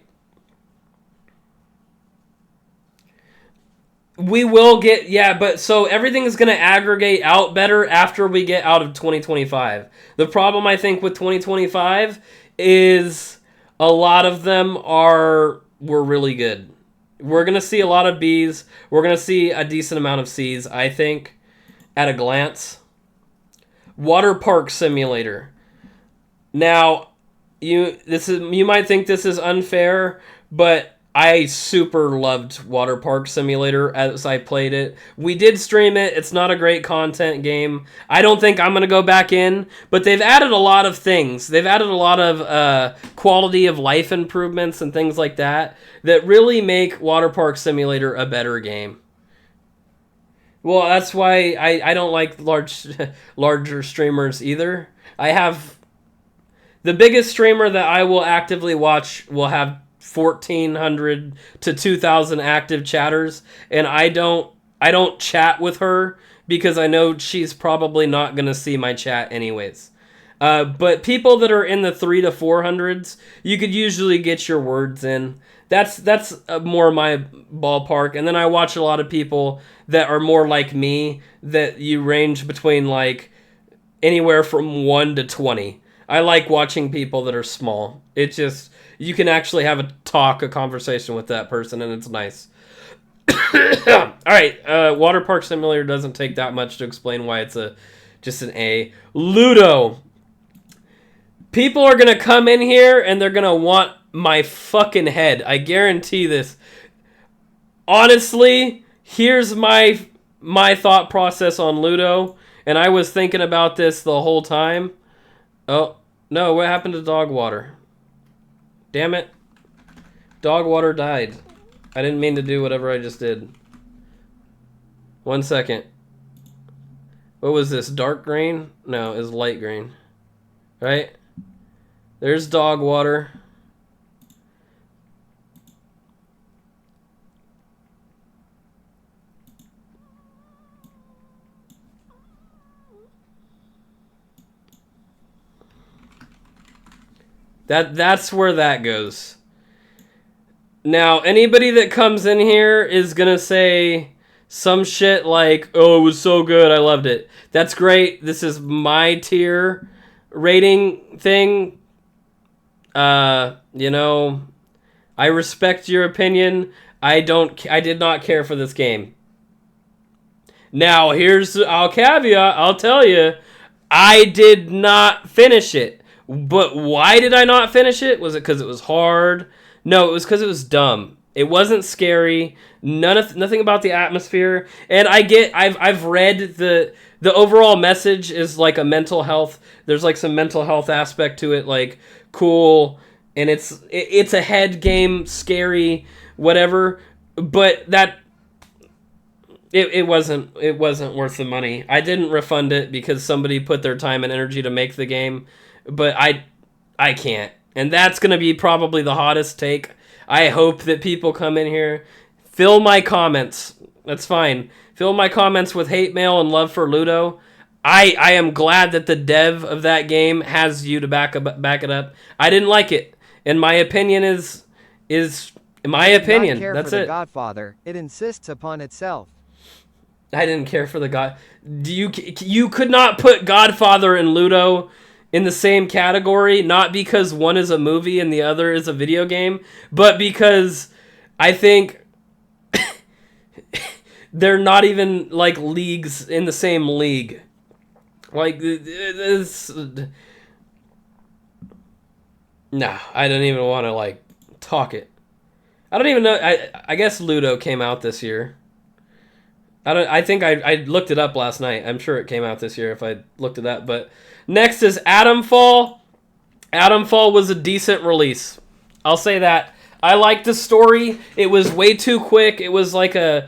We will get but so everything is gonna aggregate out better after we get out of 2025. The problem I think with 2025 is a lot of them were really good. We're gonna see a lot of Bs. We're gonna see a decent amount of Cs, I think, at a glance. Water Park Simulator. Now, you might think this is unfair, but I super loved Water Park Simulator as I played it. We did stream it. It's not a great content game. I don't think I'm going to go back in, but they've added a lot of things. They've added a lot of quality of life improvements and things like that really make Water Park Simulator a better game. Well, that's why I don't like larger streamers either. I have... The biggest streamer that I will actively watch will have 1,400 to 2,000 active chatters, and I don't chat with her because I know she's probably not going to see my chat anyways. But people that are in the 300 to 400s, you could usually get your words in. That's more my ballpark. And then I watch a lot of people that are more like me, that you range between like anywhere from 1 to 20. I like watching people that are small. It just, you can actually have a conversation with that person, and it's nice. All right, Water Park Simulator doesn't take that much to explain why it's just an A. Ludo. People are going to come in here, and they're going to want my fucking head. I guarantee this. Honestly, here's my thought process on Ludo, and I was thinking about this the whole time. Oh, no, what happened to dog water? Damn it. Dog water died. I didn't mean to do whatever I just did. 1 second. What was this? Dark green? No, it's light green. Right? There's dog water. That's where that goes. Now, anybody that comes in here is gonna say some shit like, "Oh, it was so good, I loved it." That's great. This is my tier rating thing. You know, I respect your opinion. I did not care for this game. Now, I'll caveat, I'll tell you, I did not finish it. But why did I not finish it? Was it because it was hard? No, it was because it was dumb. It wasn't scary. Nothing about the atmosphere. And I've read the overall message is like a mental health. There's like some mental health aspect to it, like cool, and it's a head game, scary, whatever. But that it wasn't worth the money. I didn't refund it because somebody put their time and energy to make the game, but I can't. And that's going to be probably the hottest take. I hope that people come in here, fill my comments. That's fine. Fill my comments with hate mail and love for Ludo. I am glad that the dev of that game has you to back it up. I didn't like it. And my opinion is my opinion.
Not care
That's
for
it.
The Godfather. It insists upon itself.
I didn't care for the God. You could not put Godfather and Ludo in the same category, not because one is a movie and the other is a video game, but because I think they're not even like leagues in the same league. Like this. No, I don't even want to like talk it. I don't even know. I guess Ludo came out this year. I think I looked it up last night. I'm sure it came out this year if I looked it up. But next is Atomfall. Atomfall was a decent release. I'll say that. I liked the story. It was way too quick. It was like a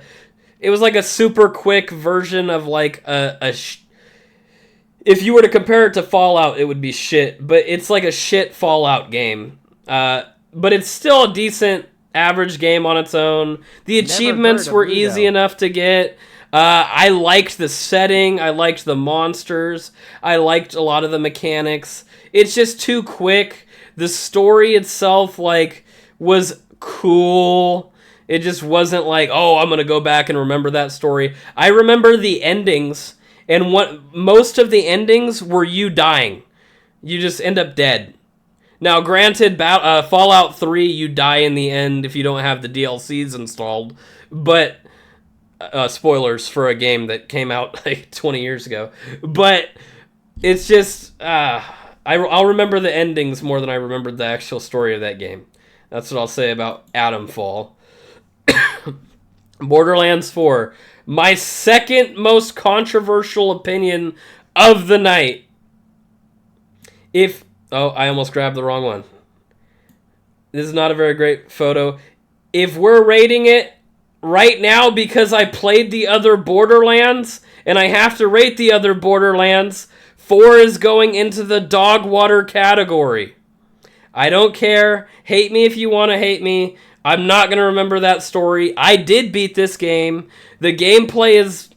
super quick version of like if you were to compare it to Fallout, it would be shit. But it's like a shit Fallout game. But it's still a decent average game on its own. The achievements were easy enough to get. I liked the setting. I liked the monsters. I liked a lot of the mechanics. It's just too quick. The story itself, like, was cool. It just wasn't like, oh, I'm gonna go back and remember that story. I remember the endings, and most of the endings were you dying. You just end up dead. Now, granted, Fallout 3, you die in the end if you don't have the DLCs installed, but spoilers for a game that came out like 20 years ago. But it's just, I'll remember the endings more than I remembered the actual story of that game. That's what I'll say about Atomfall. Borderlands 4, my second most controversial opinion of the night. Oh, I almost grabbed the wrong one. This is not a very great photo. If we're rating it right now because I played the other Borderlands and I have to rate the other Borderlands, 4 is going into the dog water category. I don't care. Hate me if you want to hate me. I'm not going to remember that story. I did beat this game. The gameplay is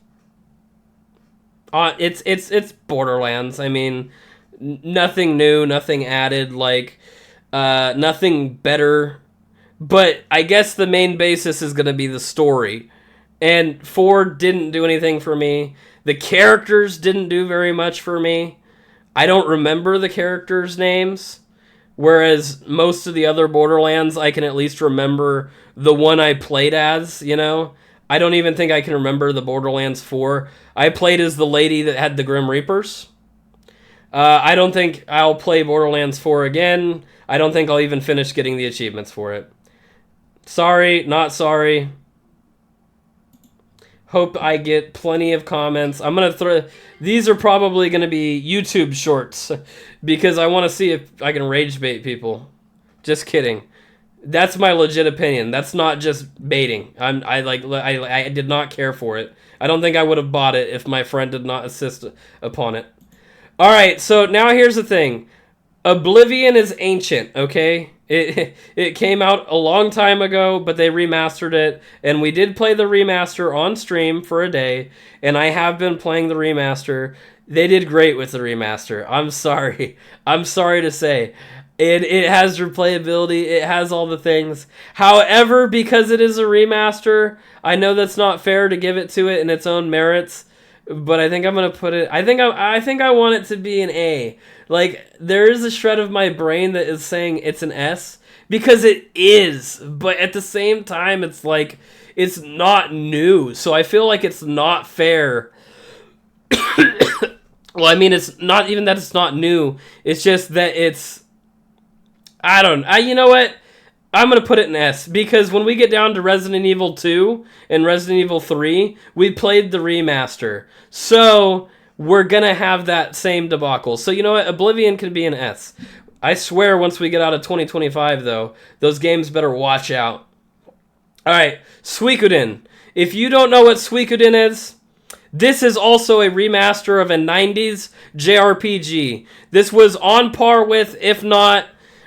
it's Borderlands. I mean, nothing new, nothing added, like nothing better. But I guess the main basis is going to be the story. And 4 didn't do anything for me. The characters didn't do very much for me. I don't remember the characters' names. Whereas most of the other Borderlands, I can at least remember the one I played as, you know? I don't even think I can remember the Borderlands 4. I played as the lady that had the Grim Reapers. I don't think I'll play Borderlands 4 again. I don't think I'll even finish getting the achievements for it. Sorry, not sorry. Hope I get plenty of comments. I'm going to throw... These are probably going to be YouTube shorts because I want to see if I can rage bait people. Just kidding. That's my legit opinion. That's not just baiting. I did not care for it. I don't think I would have bought it if my friend did not insist upon it. All right, so now here's the thing. Oblivion is ancient, okay? It came out a long time ago, but they remastered it, and we did play the remaster on stream for a day, and I have been playing the remaster. They did great with the remaster. I'm sorry. I'm sorry to say. It has replayability. It has all the things. However, because it is a remaster, I know that's not fair to give it to it in its own merits. But I think I'm gonna put it. I think I want it to be an A. Like there is a shred of my brain that is saying it's an S because it is. But at the same time, it's like it's not new. So I feel like it's not fair. Well, I mean, it's not even that it's not new. It's just that it's. You know what? I'm going to put it in S because when we get down to Resident Evil 2 and Resident Evil 3, we played the remaster. So we're going to have that same debacle. So you know what? Oblivion can be an S. I swear once we get out of 2025, though, those games better watch out. All right, Suikoden. If you don't know what Suikoden is, this is also a remaster of a 90s JRPG. This was on par with, if not...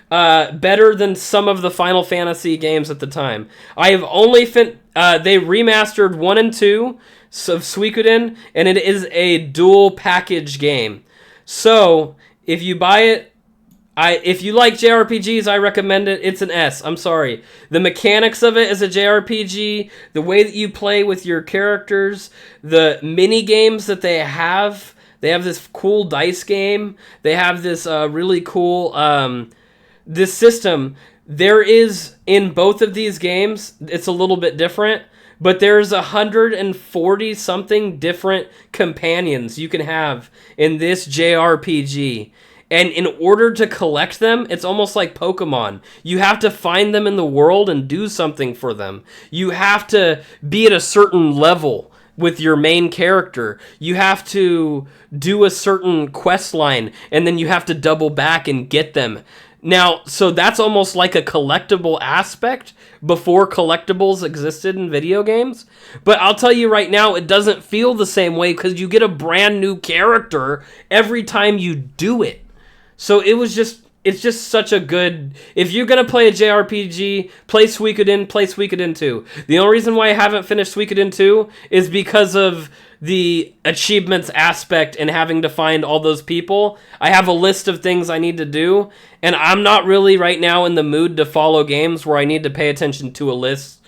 better than some of the Final Fantasy games at the time. I have only they remastered 1 and 2 of Suikoden, and it is a dual package game. So if you buy it, if you like JRPGs, I recommend it. It's an S. I'm sorry. The mechanics of it is a JRPG. The way that you play with your characters, the mini games that they have this cool dice game. They have this really cool. This system, there is, in both of these games, it's a little bit different, but there's 140 something different companions you can have in this JRPG. And in order to collect them, it's almost like Pokemon. You have to find them in the world and do something for them. You have to be at a certain level with your main character. You have to do a certain quest line, and then you have to double back and get them. Now, so that's almost like a collectible aspect before collectibles existed in video games. But I'll tell you right now, it doesn't feel the same way because you get a brand new character every time you do it. So it's just such a good... If you're going to play a JRPG, play Suikoden 2. The only reason why I haven't finished Suikoden 2 is because of the achievements aspect and having to find all those people. I have a list of things I need to do, and I'm not really right now in the mood to follow games where I need to pay attention to a list.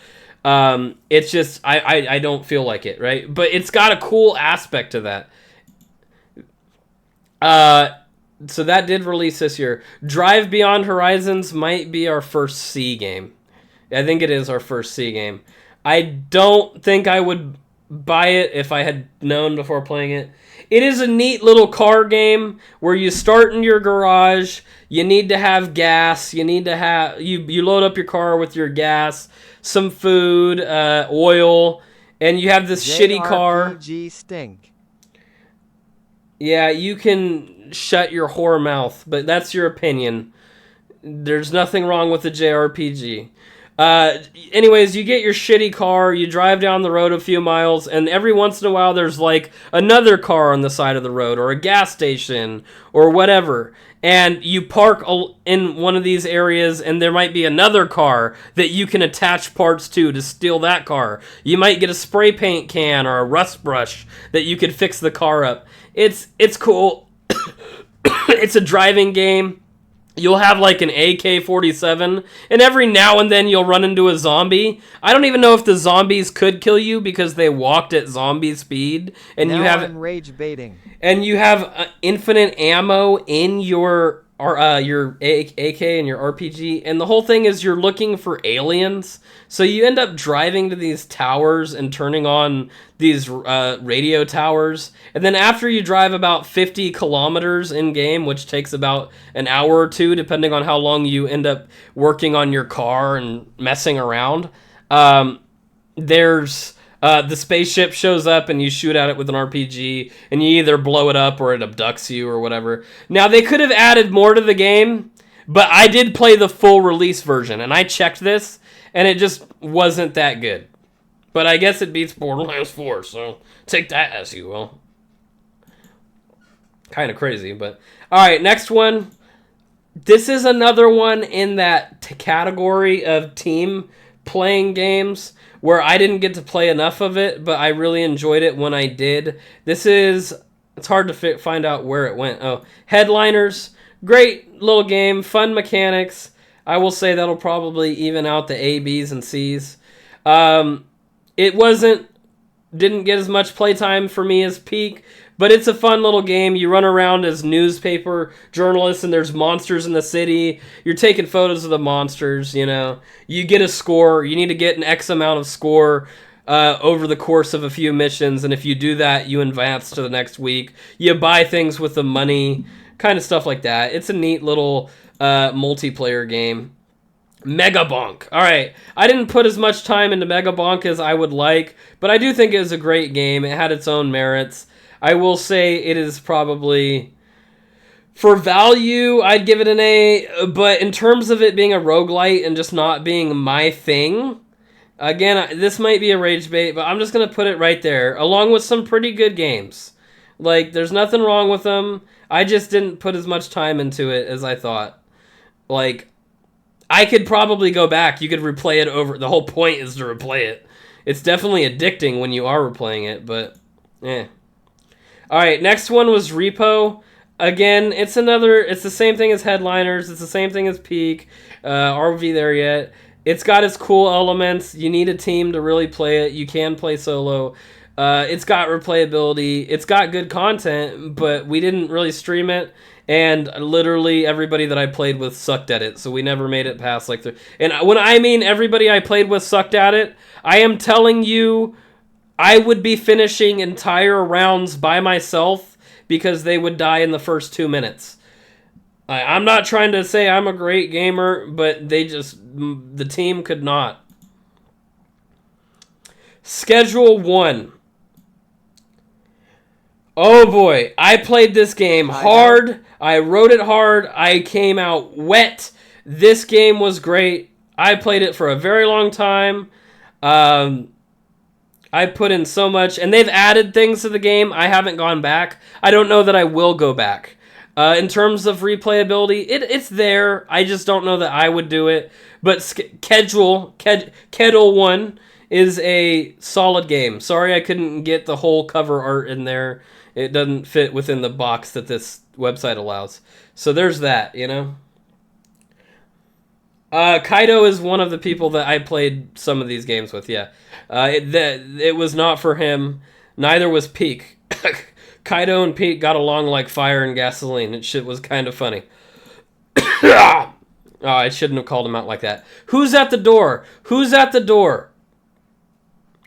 It's just, I don't feel like it, right? But it's got a cool aspect to that. So that did release this year. Drive Beyond Horizons might be our first C game. I think it is our first C game. I don't think I would buy it if I had known before playing it. It is a neat little car game where you start in your garage. You need to have gas. You need to have... You load up your car with your gas, some food, oil, and you have this shitty car.
JRPG stink.
Yeah, you can shut your whore mouth, but that's your opinion. There's nothing wrong with the JRPG. Anyways, you get your shitty car, you drive down the road a few miles, and every once in a while there's like another car on the side of the road, or a gas station, or whatever. And you park in one of these areas, and there might be another car that you can attach parts to steal that car. You might get a spray paint can or a rust brush that you could fix the car up. It's cool. It's a driving game. You'll have like an AK-47, and every now and then you'll run into a zombie. I don't even know if the zombies could kill you because they walked at zombie speed. And
now
you have
I'm rage baiting.
And you have infinite ammo in your AK and your RPG, and the whole thing is you're looking for aliens. So you end up driving to these towers and turning on these radio towers, and then after you drive about 50 kilometers in game, which takes about an hour or two depending on how long you end up working on your car and messing around, there's the spaceship shows up and you shoot at it with an RPG, and you either blow it up or it abducts you or whatever. Now, they could have added more to the game, but I did play the full release version, and I checked this, and it just wasn't that good. But I guess it beats Borderlands 4, so take that as you will. Kind of crazy, but... Alright, next one. This is another one in that category of team playing games where I didn't get to play enough of it, but I really enjoyed it when I did. This is... It's hard to find out where it went. Oh, Headliners. great little game, fun mechanics. I will say that'll probably even out the A, B's, and C's. It didn't get as much playtime for me as Peak, but it's a fun little game. You run around as newspaper journalists, and there's monsters in the city. You're taking photos of the monsters, you know. You get a score. You need to get an X amount of score over the course of a few missions, and if you do that, you advance to the next week. You buy things with the money, kind of stuff like that. It's a neat little multiplayer game. Megabonk. All right, I didn't put as much time into Megabonk as I would like, but I do think it was a great game. It had its own merits. I will say it is probably, for value, I'd give it an A, but in terms of it being a roguelite and just not being my thing, again, this might be a rage bait, but I'm just going to put it right there, along with some pretty good games. Like, there's nothing wrong with them. I just didn't put as much time into it as I thought. Like, I could probably go back. You could replay it over. The whole point is to replay it. It's definitely addicting when you are replaying it, but eh. All right, next one was Repo. Again, it's the same thing as Headliners. It's the same thing as Peak. RV there yet. It's got its cool elements. You need a team to really play it. You can play solo. It's got replayability. It's got good content, but we didn't really stream it. And literally everybody that I played with sucked at it, so we never made it past like the. And when I mean everybody I played with sucked at it, I am telling you, I would be finishing entire rounds by myself because they would die in the first 2 minutes. I'm not trying to say I'm a great gamer, but the team could not. Schedule 1. Oh boy, I played this game hard. I wrote it hard. I came out wet. This game was great. I played it for a very long time. I put in so much, and they've added things to the game. I haven't gone back. I don't know that I will go back. In terms of replayability, it's there. I just don't know that I would do it. But Schedule 1 is a solid game. Sorry I couldn't get the whole cover art in there. It doesn't fit within the box that this website allows. So there's that, you know. Kaido is one of the people that I played some of these games with, yeah. It was not for him. Neither was Peak. Kaido and Peak got along like fire and gasoline. It shit was kind of funny. Oh, I shouldn't have called him out like that. Who's at the door? Who's at the door?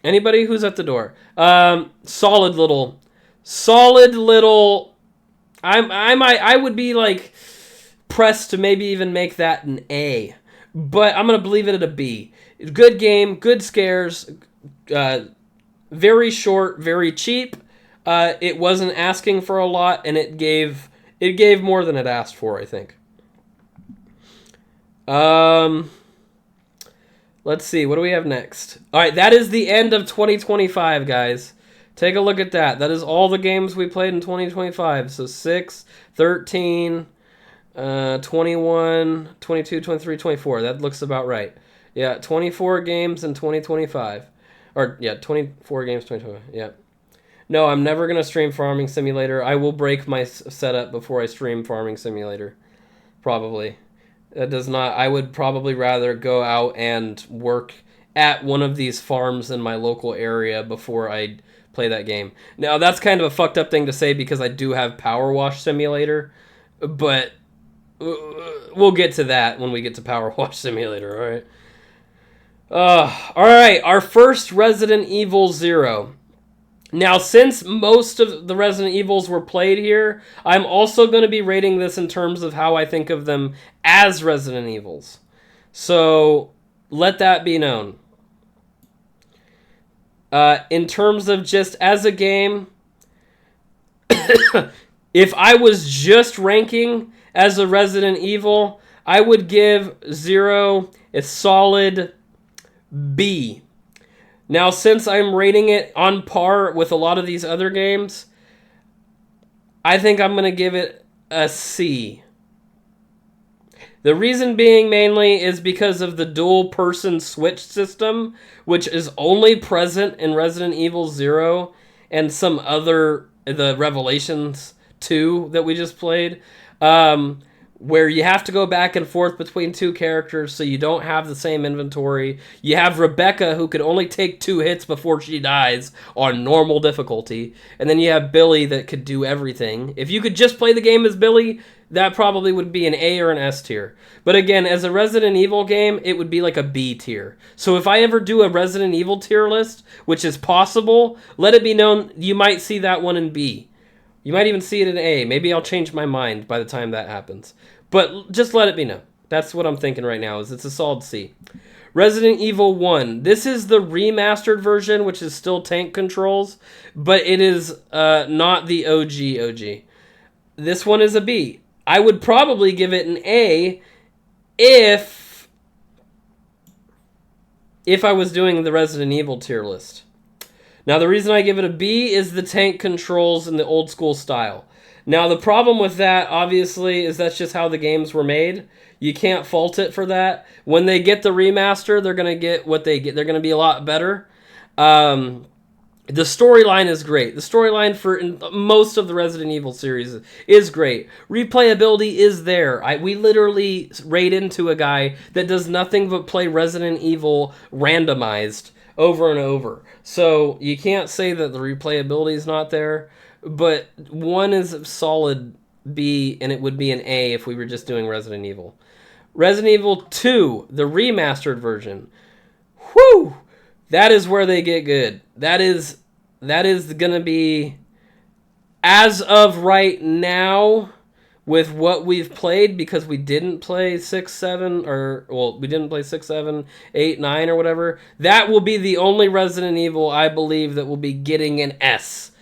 Anybody? Who's at the door? Solid little. I would be like pressed to maybe even make that an A, but I'm gonna believe it at a B. Good game, good scares, very short, very cheap. It wasn't asking for a lot, and it gave more than it asked for, I think. Let's see, what do we have next? All right, that is the end of 2025, guys. Take a look at that. That is all the games we played in 2025. So 6, 13, 21, 22, 23, 24. That looks about right. Yeah, 24 games in 2025. Or, yeah, 24 games, 2025. Yeah. No, I'm never going to stream Farming Simulator. I will break my setup before I stream Farming Simulator. Probably. That does not... I would probably rather go out and work at one of these farms in my local area before I play that game. Now, that's kind of a fucked up thing to say because I do have Power Wash Simulator, but we'll get to that when we get to Power Wash Simulator, all right? All right, our first Resident Evil 0. Now, since most of the Resident Evils were played here, I'm also going to be rating this in terms of how I think of them as Resident Evils. So, let that be known. In terms of just as a game, if I was just ranking as a Resident Evil, I would give 0 a solid B. Now, since I'm rating it on par with a lot of these other games, I think I'm going to give it a C. The reason being mainly is because of the dual-person switch system, which is only present in Resident Evil 0 and some other, the Revelations 2 that we just played. where you have to go back and forth between two characters so you don't have the same inventory. You have Rebecca, who could only take 2 hits before she dies on normal difficulty. And then you have Billy that could do everything. If you could just play the game as Billy, that probably would be an A or an S tier. But again, as a Resident Evil game, it would be like a B tier. So if I ever do a Resident Evil tier list, which is possible, let it be known you might see that one in B. You might even see it in A. Maybe I'll change my mind by the time that happens. But just let it be known. That's what I'm thinking right now, is it's a solid C. Resident Evil 1. This is the remastered version, which is still tank controls, but it is not the OG. This one is a B. I would probably give it an A if I was doing the Resident Evil tier list. Now, the reason I give it a B is the tank controls in the old school style. Now, the problem with that, obviously, is that's just how the games were made. You can't fault it for that. When they get the remaster, they're going to get what they get. They're going to be a lot better. The storyline is great. The storyline for most of the Resident Evil series is great. Replayability is there. We literally raid into a guy that does nothing but play Resident Evil randomized over and over. So you can't say that the replayability is not there, but 1 is a solid B, and it would be an A if we were just doing Resident Evil. Resident Evil 2, the remastered version. Whew! That is where they get good. That is going to be, as of right now, with what we've played, because we didn't play 6, 7, we didn't play 6, 7, 8, 9, or whatever. That will be the only Resident Evil, I believe, that will be getting an S.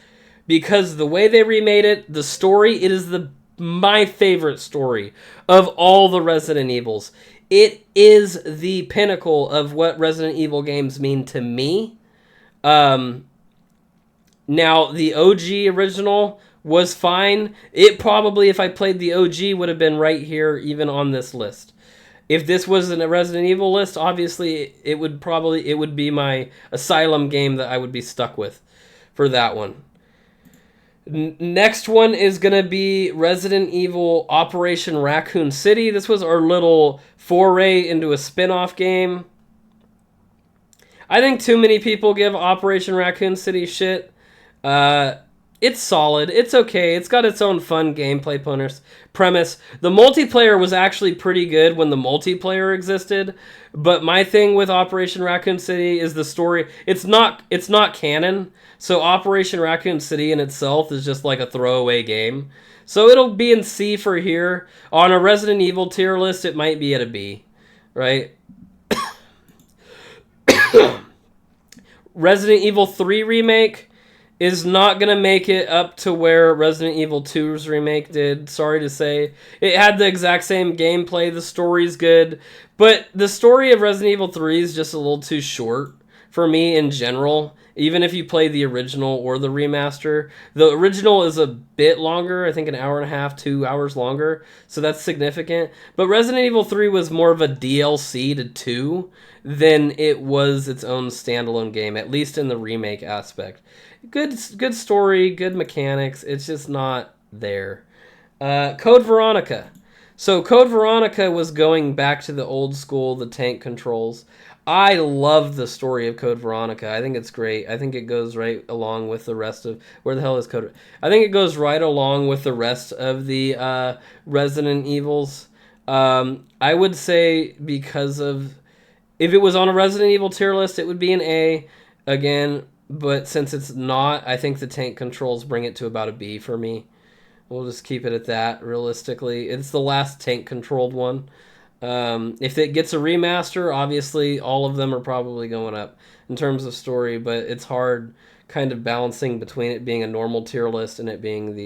Because the way they remade it, the story, it is my favorite story of all the Resident Evils. It is the pinnacle of what Resident Evil games mean to me. Now, the OG original was fine. It probably, if I played the OG, would have been right here, even on this list. If this was a Resident Evil list, obviously, it would be my Asylum game that I would be stuck with for that one. Next one is going to be Resident Evil Operation Raccoon City. This was our little foray into a spin-off game. I think too many people give Operation Raccoon City shit. It's solid. It's okay. It's got its own fun gameplay premise. The multiplayer was actually pretty good when the multiplayer existed. But my thing with Operation Raccoon City is the story. It's not canon. So Operation Raccoon City in itself is just like a throwaway game. So it'll be in C for here. On a Resident Evil tier list, it might be at a B. Right? Resident Evil 3 Remake is not going to make it up to where Resident Evil 2's remake did. Sorry to say. It had the exact same gameplay. The story's good. But the story of Resident Evil 3 is just a little too short for me in general. Even if you play the original or the remaster. The original is a bit longer. I think an hour and a half, 2 hours longer. So that's significant. But Resident Evil 3 was more of a DLC to 2 than it was its own standalone game. At least in the remake aspect. Good story, good mechanics. It's just not there. Code Veronica. So Code Veronica was going back to the old school, the tank controls. I love the story of Code Veronica. I think it's great. I think it goes right along with the rest of... Where the hell is Code... I think it goes right along with the rest of the Resident Evils. I would say because of... If it was on a Resident Evil tier list, it would be an A. Again... But since it's not, I think the tank controls bring it to about a B for me. We'll just keep it at that, realistically. It's the last tank-controlled one. If it gets a remaster, obviously all of them are probably going up in terms of story, but it's hard kind of balancing between it being a normal tier list and it being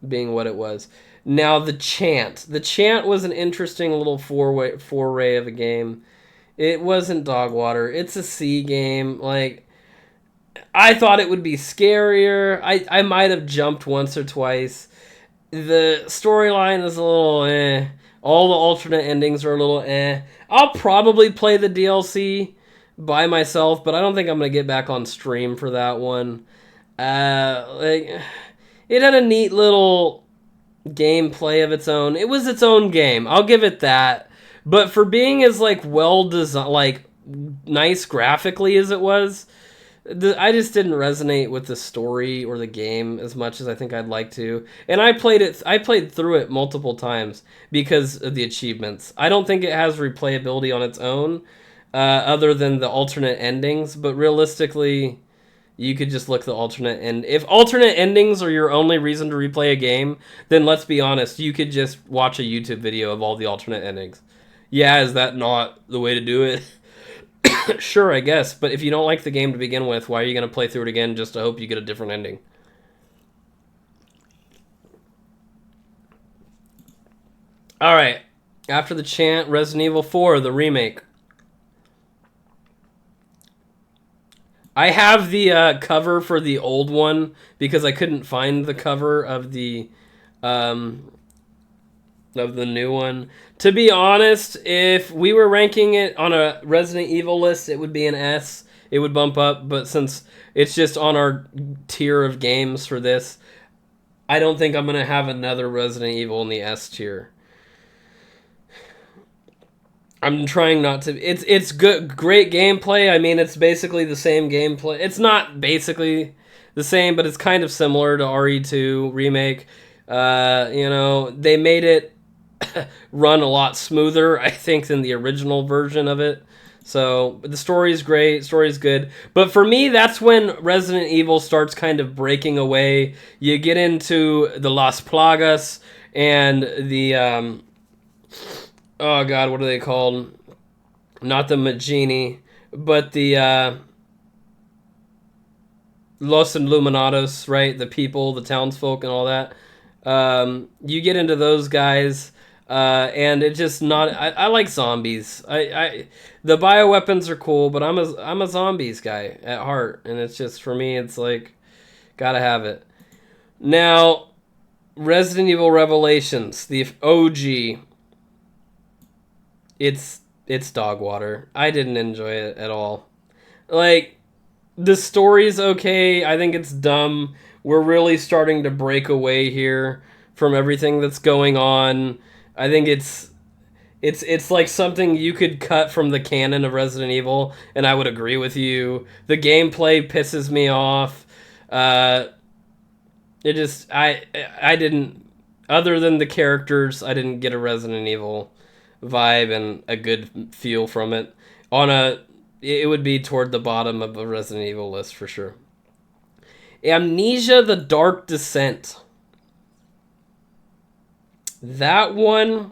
being what it was. Now, the Chant. The Chant was an interesting little foray of a game. It wasn't dog water. It's a C game. Like, I thought it would be scarier. I might have jumped once or twice. The storyline is a little eh. All the alternate endings are a little eh. I'll probably play the DLC by myself, but I don't think I'm going to get back on stream for that one. It had a neat little gameplay of its own. It was its own game. I'll give it that. But for being as like well designed, like nice graphically as it was, I just didn't resonate with the story or the game as much as I think I'd like to. And I played through it multiple times because of the achievements. I don't think it has replayability on its own, other than the alternate endings. But realistically, you could just look at the alternate, and if alternate endings are your only reason to replay a game, then let's be honest, you could just watch a YouTube video of all the alternate endings. Yeah, is that not the way to do it? Sure, I guess, but if you don't like the game to begin with, why are you going to play through it again just to hope you get a different ending? Alright, after the chant, Resident Evil 4, the remake. I have the cover for the old one because I couldn't find the cover of the new one. To be honest, if we were ranking it on a Resident Evil list, it would be an S. It would bump up, but since it's just on our tier of games for this, I don't think I'm going to have another Resident Evil in the S tier. I'm trying not to. It's good, great gameplay. I mean, it's basically the same gameplay. It's not basically the same, but it's kind of similar to RE2 remake. You know, they made it run a lot smoother, I think, than the original version of it. So the story's great, story's good. But for me, that's when Resident Evil starts kind of breaking away. You get into the Las Plagas and the oh god, what are they called? Not the Magini, but the Los Illuminados, right? The people, the townsfolk, and all that. You get into those guys, and it just not. I like zombies. The bioweapons are cool, but I'm a zombies guy at heart, and it's just for me. It's like gotta have it. Now, Resident Evil Revelations, the OG. It's dog water. I didn't enjoy it at all. Like, the story's okay. I think it's dumb. We're really starting to break away here from everything that's going on. I think it's like something you could cut from the canon of Resident Evil, and I would agree with you. The gameplay pisses me off. It just I didn't, other than the characters, I didn't get a Resident Evil vibe and a good feel from it. It would be toward the bottom of a Resident Evil list for sure. Amnesia: The Dark Descent. That one,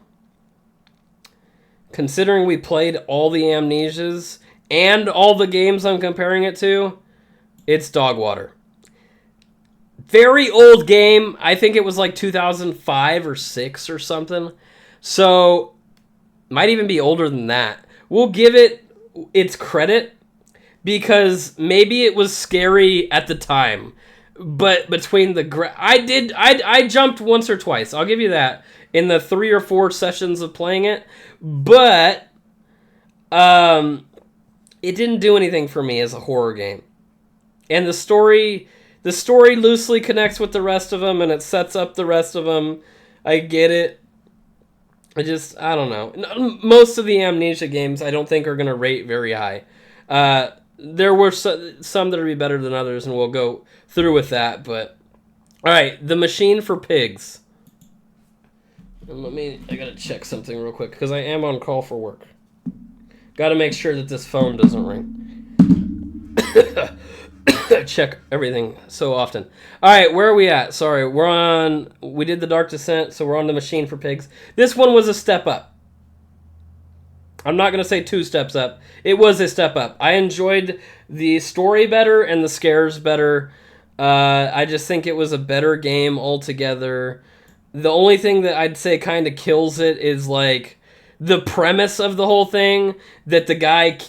considering we played all the Amnesias and all the games I'm comparing it to, it's dog water. Very old game. I think it was like 2005 or 6 or something. So might even be older than that. We'll give it its credit because maybe it was scary at the time, but between the I jumped once or twice. I'll give you that in the 3 or 4 sessions of playing it, but it didn't do anything for me as a horror game. And the story loosely connects with the rest of them, and it sets up the rest of them. I get it. I don't know. Most of the Amnesia games I don't think are going to rate very high. There were some that would be better than others, and we'll go through with that. But all right, The Machine for Pigs. And I got to check something real quick because I am on call for work. Got to make sure that this phone doesn't ring. Check everything so often. All right, where are we at? Sorry, we did The Dark Descent, so we're on The Machine for Pigs. This one was a step up. I'm not going to say 2 steps up. It was a step up. I enjoyed the story better and the scares better. I just think it was a better game altogether. The only thing that I'd say kind of kills it is like the premise of the whole thing, that the guy...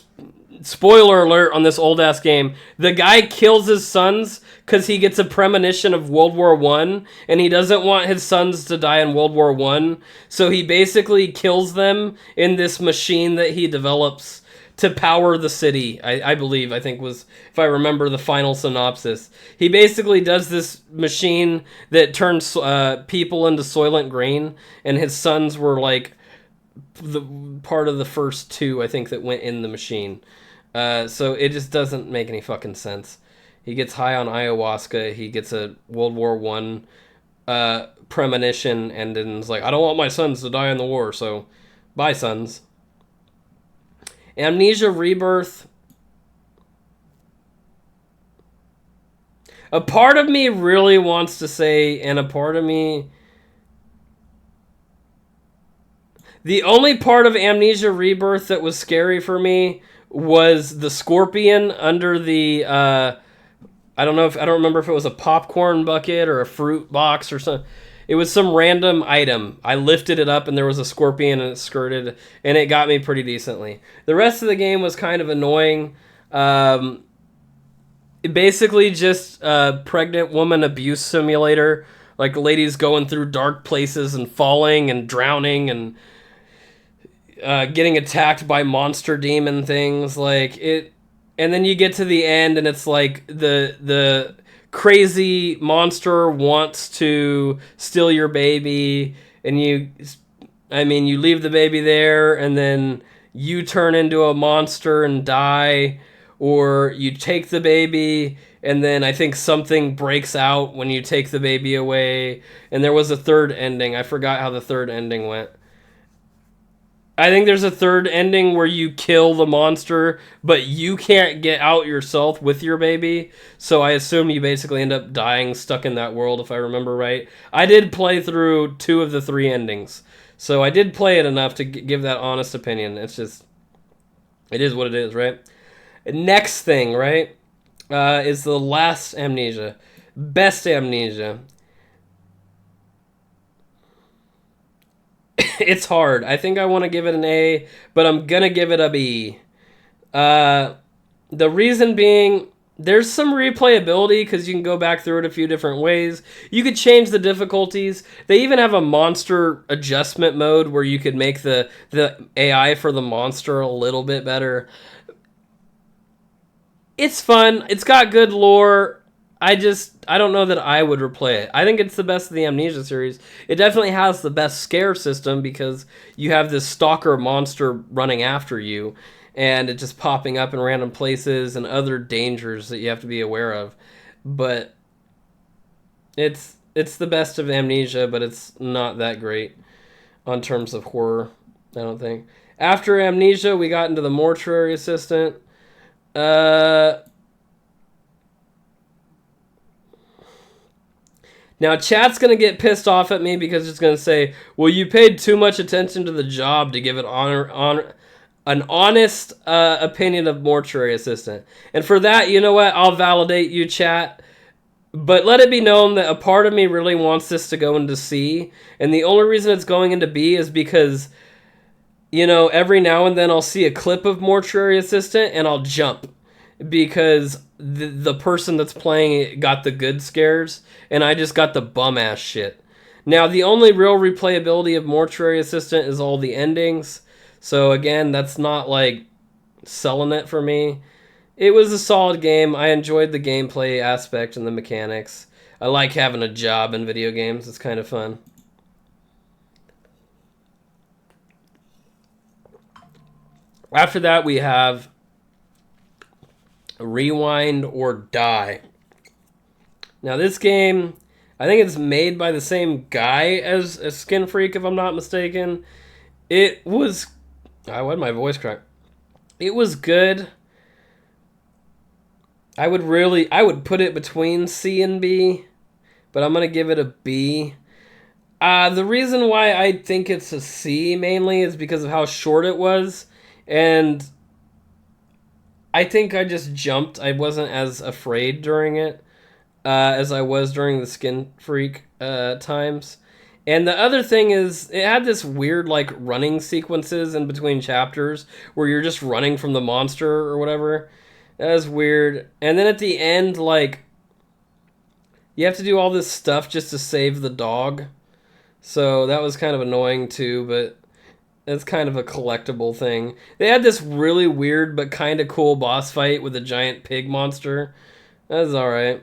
Spoiler alert on this old-ass game. The guy kills his sons because he gets a premonition of World War I, and he doesn't want his sons to die in World War I, so he basically kills them in this machine that he develops to power the city. I believe, I think was, if I remember the final synopsis. He basically does this machine that turns people into Soylent Green, and his sons were like the part of the first two, I think, that went in the machine. So it just doesn't make any fucking sense. He gets high on ayahuasca. He gets a World War One premonition, and then is like, I don't want my sons to die in the war, so bye, sons. Amnesia Rebirth. A part of me really wants to say, and a part of me... The only part of Amnesia Rebirth that was scary for me was the scorpion under the... I don't remember if it was a popcorn bucket or a fruit box or something. It was some random item. I lifted it up and there was a scorpion and it skirted, and it got me pretty decently. The rest of the game was kind of annoying. Basically just a pregnant woman abuse simulator. Like, ladies going through dark places and falling and drowning and getting attacked by monster demon things. Like, it... And then you get to the end and it's like the crazy monster wants to steal your baby, and you leave the baby there, and then you turn into a monster and die, or you take the baby and then I think something breaks out when you take the baby away. And there was a third ending. I forgot how the third ending went. I think there's a third ending where you kill the monster, but you can't get out yourself with your baby. So I assume you basically end up dying stuck in that world, if I remember right. I did play through 2 of the 3 endings. So I did play it enough to give that honest opinion. It's just... It is what it is, right? Next thing, right, is the last Amnesia. Best Amnesia. It's hard. I think I want to give it an A, but I'm going to give it a B. The reason being, there's some replayability because you can go back through it a few different ways. You could change the difficulties. They even have a monster adjustment mode where you could make the AI for the monster a little bit better. It's fun. It's got good lore. I don't know that I would replay it. I think it's the best of the Amnesia series. It definitely has the best scare system because you have this stalker monster running after you, and it just popping up in random places and other dangers that you have to be aware of. But it's the best of Amnesia, but it's not that great on terms of horror, I don't think. After Amnesia, we got into the Mortuary Assistant. Now, chat's going to get pissed off at me because it's going to say, well, you paid too much attention to the job to give it an honest opinion of Mortuary Assistant. And for that, you know what? I'll validate you, chat. But let it be known that a part of me really wants this to go into C. And the only reason it's going into B is because, you know, every now and then I'll see a clip of Mortuary Assistant and I'll jump. Because the person that's playing it got the good scares, and I just got the bum-ass shit. Now, the only real replayability of Mortuary Assistant is all the endings. So, again, that's not, like, selling it for me. It was a solid game. I enjoyed the gameplay aspect and the mechanics. I like having a job in video games. It's kind of fun. After that, we have Rewind or Die. Now, this game, I think it's made by the same guy as Skin Freak, if I'm not mistaken. It was... why did my voice crack? It was good. I would put it between C and B, but I'm going to give it a B. The reason why I think it's a C, mainly, is because of how short it was, and I think I just jumped. I wasn't as afraid during it as I was during the Skin Freak times. And the other thing is, it had this weird, like, running sequences in between chapters where you're just running from the monster or whatever. That was weird. And then at the end, like, you have to do all this stuff just to save the dog. So that was kind of annoying too, but It's kind of a collectible thing. They had this really weird but kind of cool boss fight with a giant pig monster. That was alright.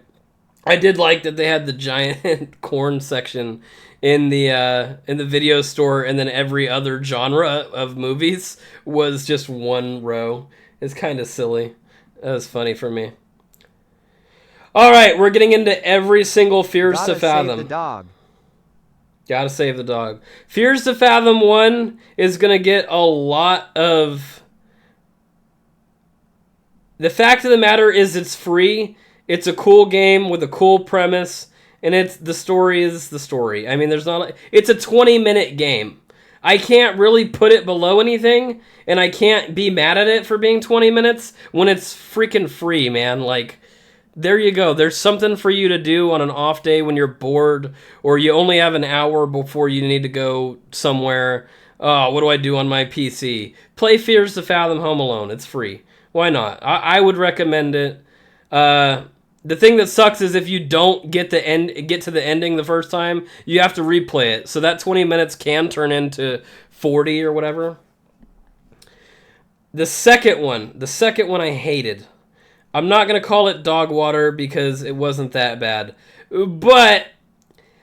I did like that they had the giant corn section in the video store, and then every other genre of movies was just one row. It's kind of silly. That was funny for me. All right, we're getting into every single Fears to
Gotta
Fathom.
save the dog.
Gotta save the dog. Fears to Fathom 1 is gonna get a lot of... The fact of the matter is it's free. It's a cool game with a cool premise, and the story is the story. I mean, it's a 20-minute game. I can't really put it below anything, and I can't be mad at it for being 20 minutes when it's freaking free, man. Like, there you go. There's something for you to do on an off day when you're bored, or you only have an hour before you need to go somewhere. Oh, what do I do on my PC? Play Fears to Fathom Home Alone. It's free. Why not? I would recommend it. The thing that sucks is if you don't get to the ending the first time, you have to replay it. So that 20 minutes can turn into 40 or whatever. The second one I hated. I'm not going to call it dog water because it wasn't that bad. But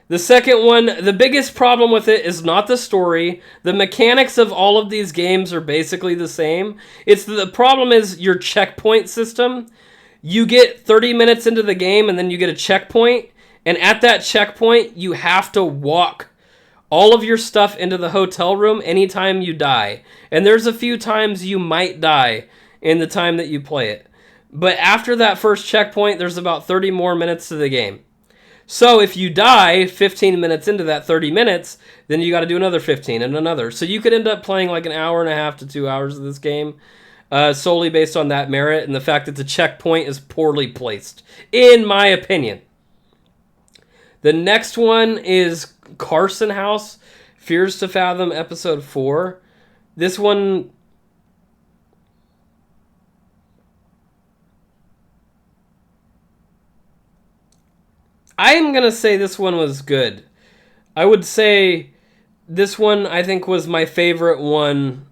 the second one, the biggest problem with it is not the story. The mechanics of all of these games are basically the same. The problem is your checkpoint system. You get 30 minutes into the game and then you get a checkpoint. And at that checkpoint, you have to walk all of your stuff into the hotel room anytime you die. And there's a few times you might die in the time that you play it. But after that first checkpoint, there's about 30 more minutes to the game. So if you die 15 minutes into that 30 minutes, then you got to do another 15 and another. So you could end up playing like an hour and a half to 2 hours of this game solely based on that merit and the fact that the checkpoint is poorly placed, in my opinion. The next one is Carson House, Fears to Fathom, Episode 4. This one... I'm going to say this one was good. I would say this one, I think, was my favorite one.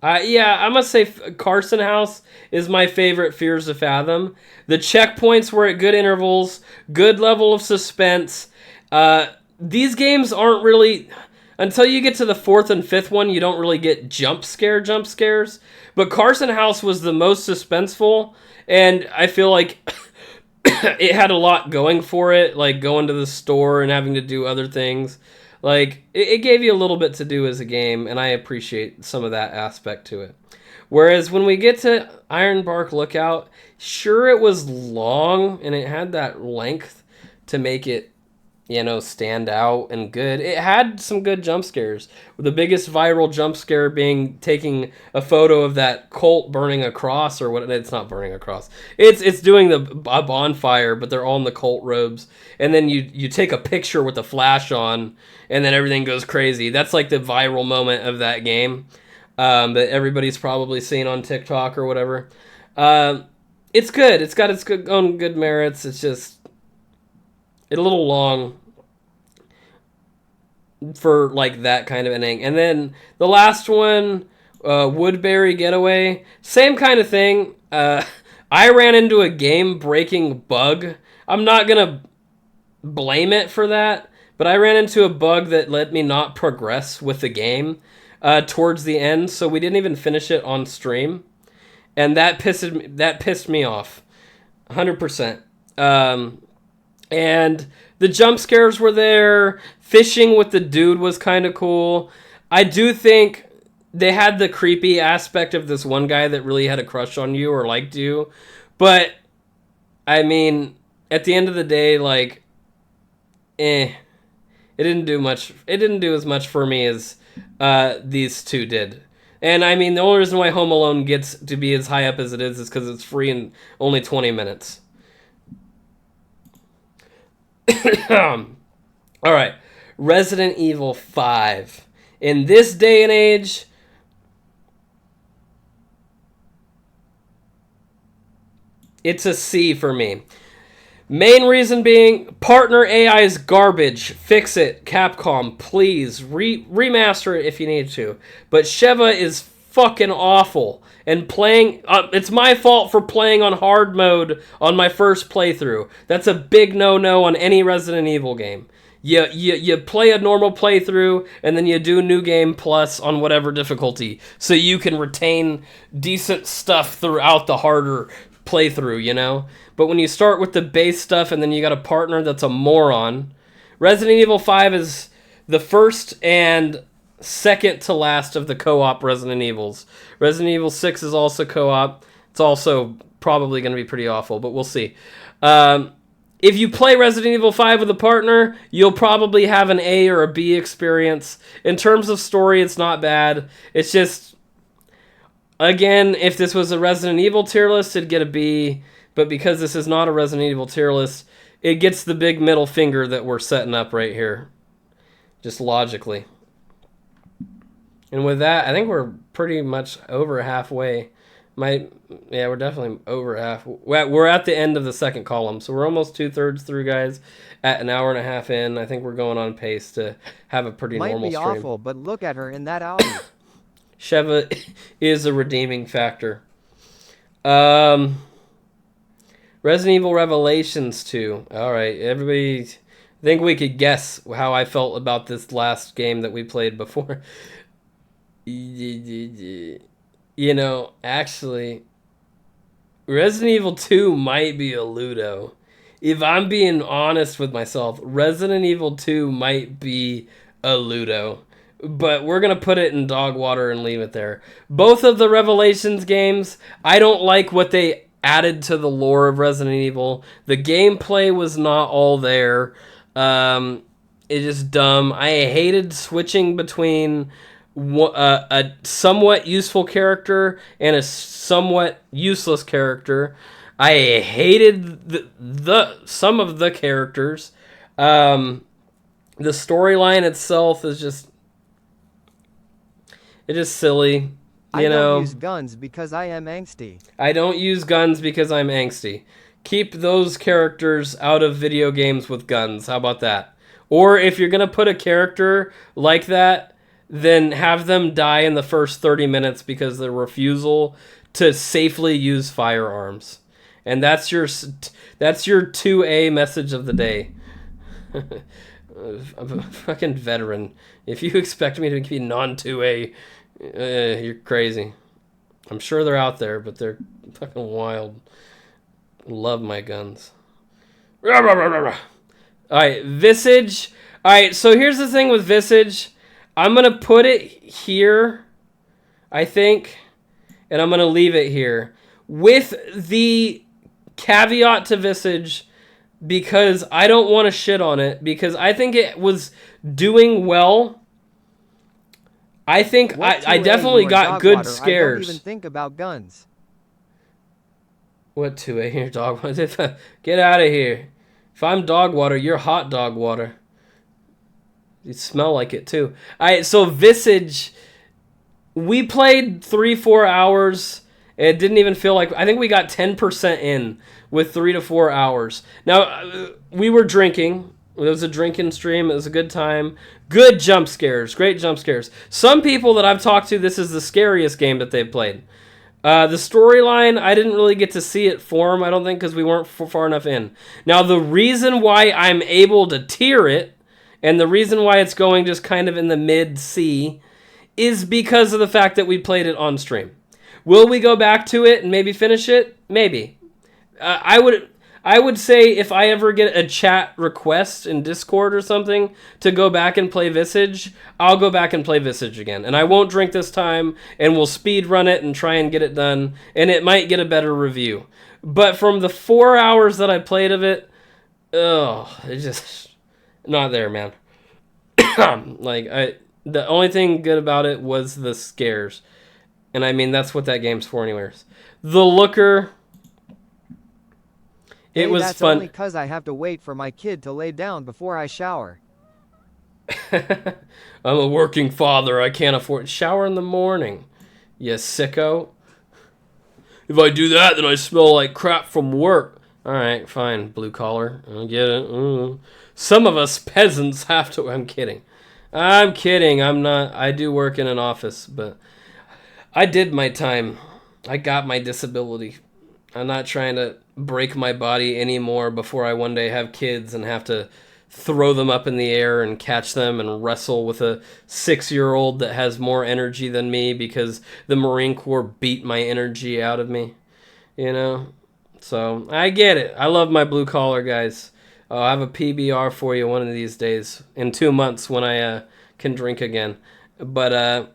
I must say Carson House is my favorite Fears to Fathom. The checkpoints were at good intervals, good level of suspense. These games aren't really... Until you get to the fourth and fifth one, you don't really get jump scares. But Carson House was the most suspenseful, and I feel like... it had a lot going for it, like going to the store and having to do other things. Like, it gave you a little bit to do as a game, and I appreciate some of that aspect to it. Whereas when we get to Ironbark Lookout, sure, it was long, and it had that length to make it, stand out and good. It had some good jump scares. The biggest viral jump scare being taking a photo of that cult burning a cross, or what? It's not burning a cross. It's doing a bonfire, but they're all in the cult robes. And then you take a picture with the flash on, and then everything goes crazy. That's like the viral moment of that game that everybody's probably seen on TikTok or whatever. It's good. It's got its own good merits. It's just... it's a little long for like that kind of ending. And then the last one, Woodbury Getaway, same kind of thing. I ran into a game-breaking bug. I'm not gonna blame it for that, but I ran into a bug that let me not progress with the game towards the end, so we didn't even finish it on stream, and that pissed me off, 100%. And the jump scares were there. Fishing with the dude was kind of cool. I do think they had the creepy aspect of this one guy that really had a crush on you or liked you. But, I mean, at the end of the day, like, it didn't do much. It didn't do as much for me as these two did. And, I mean, the only reason why Home Alone gets to be as high up as it is because it's free in only 20 minutes. All right, Resident Evil 5. In this day and age, it's a C for me. Main reason being, partner AI is garbage. Fix it, Capcom, please. Remaster it if you need to. But Sheva is fucking awful. And playing... it's my fault for playing on hard mode on my first playthrough. That's a big no-no on any Resident Evil game. You play a normal playthrough, and then you do New Game Plus on whatever difficulty, so you can retain decent stuff throughout the harder playthrough, you know? But when you start with the base stuff, and then you got a partner that's a moron... Resident Evil 5 is the first and second to last of the co-op Resident Evils. Resident Evil 6 is also co-op. It's also probably going to be pretty awful, but we'll see. If you play Resident Evil 5 with a partner, you'll probably have an A or a B experience. In terms of story, it's not bad. It's just, again, if this was a Resident Evil tier list, it'd get a B. But because this is not a Resident Evil tier list, it gets the big middle finger that we're setting up right here. Just logically. And with that, I think we're pretty much over halfway. Yeah, we're definitely over half. We're at the end of the second column, so we're almost 2/3 through, guys. At an hour and a half in, I think we're going on pace to have a pretty normal stream.
Might be awful, but look at her in that outfit.
Sheva is a redeeming factor. Resident Evil Revelations 2. All right, everybody. I think we could guess how I felt about this last game that we played before. You know, actually, Resident Evil 2 might be a Ludo. If I'm being honest with myself, Resident Evil 2 might be a Ludo. But we're going to put it in dog water and leave it there. Both of the Revelations games, I don't like what they added to the lore of Resident Evil. The gameplay was not all there. It's just dumb. I hated switching between a somewhat useful character and a somewhat useless character. I hated some of the characters. The storyline itself is just silly.
I don't use guns because I am angsty.
I don't use guns because I'm angsty. Keep those characters out of video games with guns. How about that? Or if you're gonna put a character like that, then have them die in the first 30 minutes because of their refusal to safely use firearms. And that's your 2A message of the day. I'm a fucking veteran. If you expect me to be non-2A, you're crazy. I'm sure they're out there, but they're fucking wild. Love my guns. Alright, Visage. Alright, so here's the thing with Visage. I'm going to put it here, I think, and I'm going to leave it here. With the caveat to Visage, because I don't want to shit on it, because I think it was doing well. I think I definitely got good scares.
I don't even think about guns.
What 2A here, dog water? Get out of here. If I'm dog water, you're hot dog water. You smell like it too. Alright, so Visage, we played 3-4 hours. It didn't even feel like... I think we got 10% in with 3 to 4 hours. Now, we were drinking. It was a drinking stream. It was a good time. Good jump scares. Great jump scares. Some people that I've talked to, this is the scariest game that they've played. The storyline, I didn't really get to see it form, I don't think, because we weren't far enough in. Now, the reason why I'm able to tier it, and the reason why it's going just kind of in the mid-C, is because of the fact that we played it on stream. Will we go back to it and maybe finish it? Maybe. I would say if I ever get a chat request in Discord or something to go back and play Visage, I'll go back and play Visage again. And I won't drink this time, and we'll speed run it and try and get it done, and it might get a better review. But from the 4 hours that I played of it, it's just not there, man. The only thing good about it was the scares. And I mean, that's what that game's for anyways. The Looker... It was
that's
fun.
Only because I have to wait for my kid to lay down before I shower.
I'm a working father. I can't afford... Shower in the morning, you sicko. If I do that, then I smell like crap from work. All right, fine. Blue collar. I get it. Some of us peasants have to. I'm kidding. I'm kidding. I'm not. I do work in an office, but I did my time. I got my disability. I'm not trying to break my body anymore before I one day have kids and have to throw them up in the air and catch them and wrestle with a 6-year-old that has more energy than me because the Marine Corps beat my energy out of me. You know? So, I get it. I love my blue collar guys. I'll have a PBR for you one of these days. In 2 months when I can drink again. But,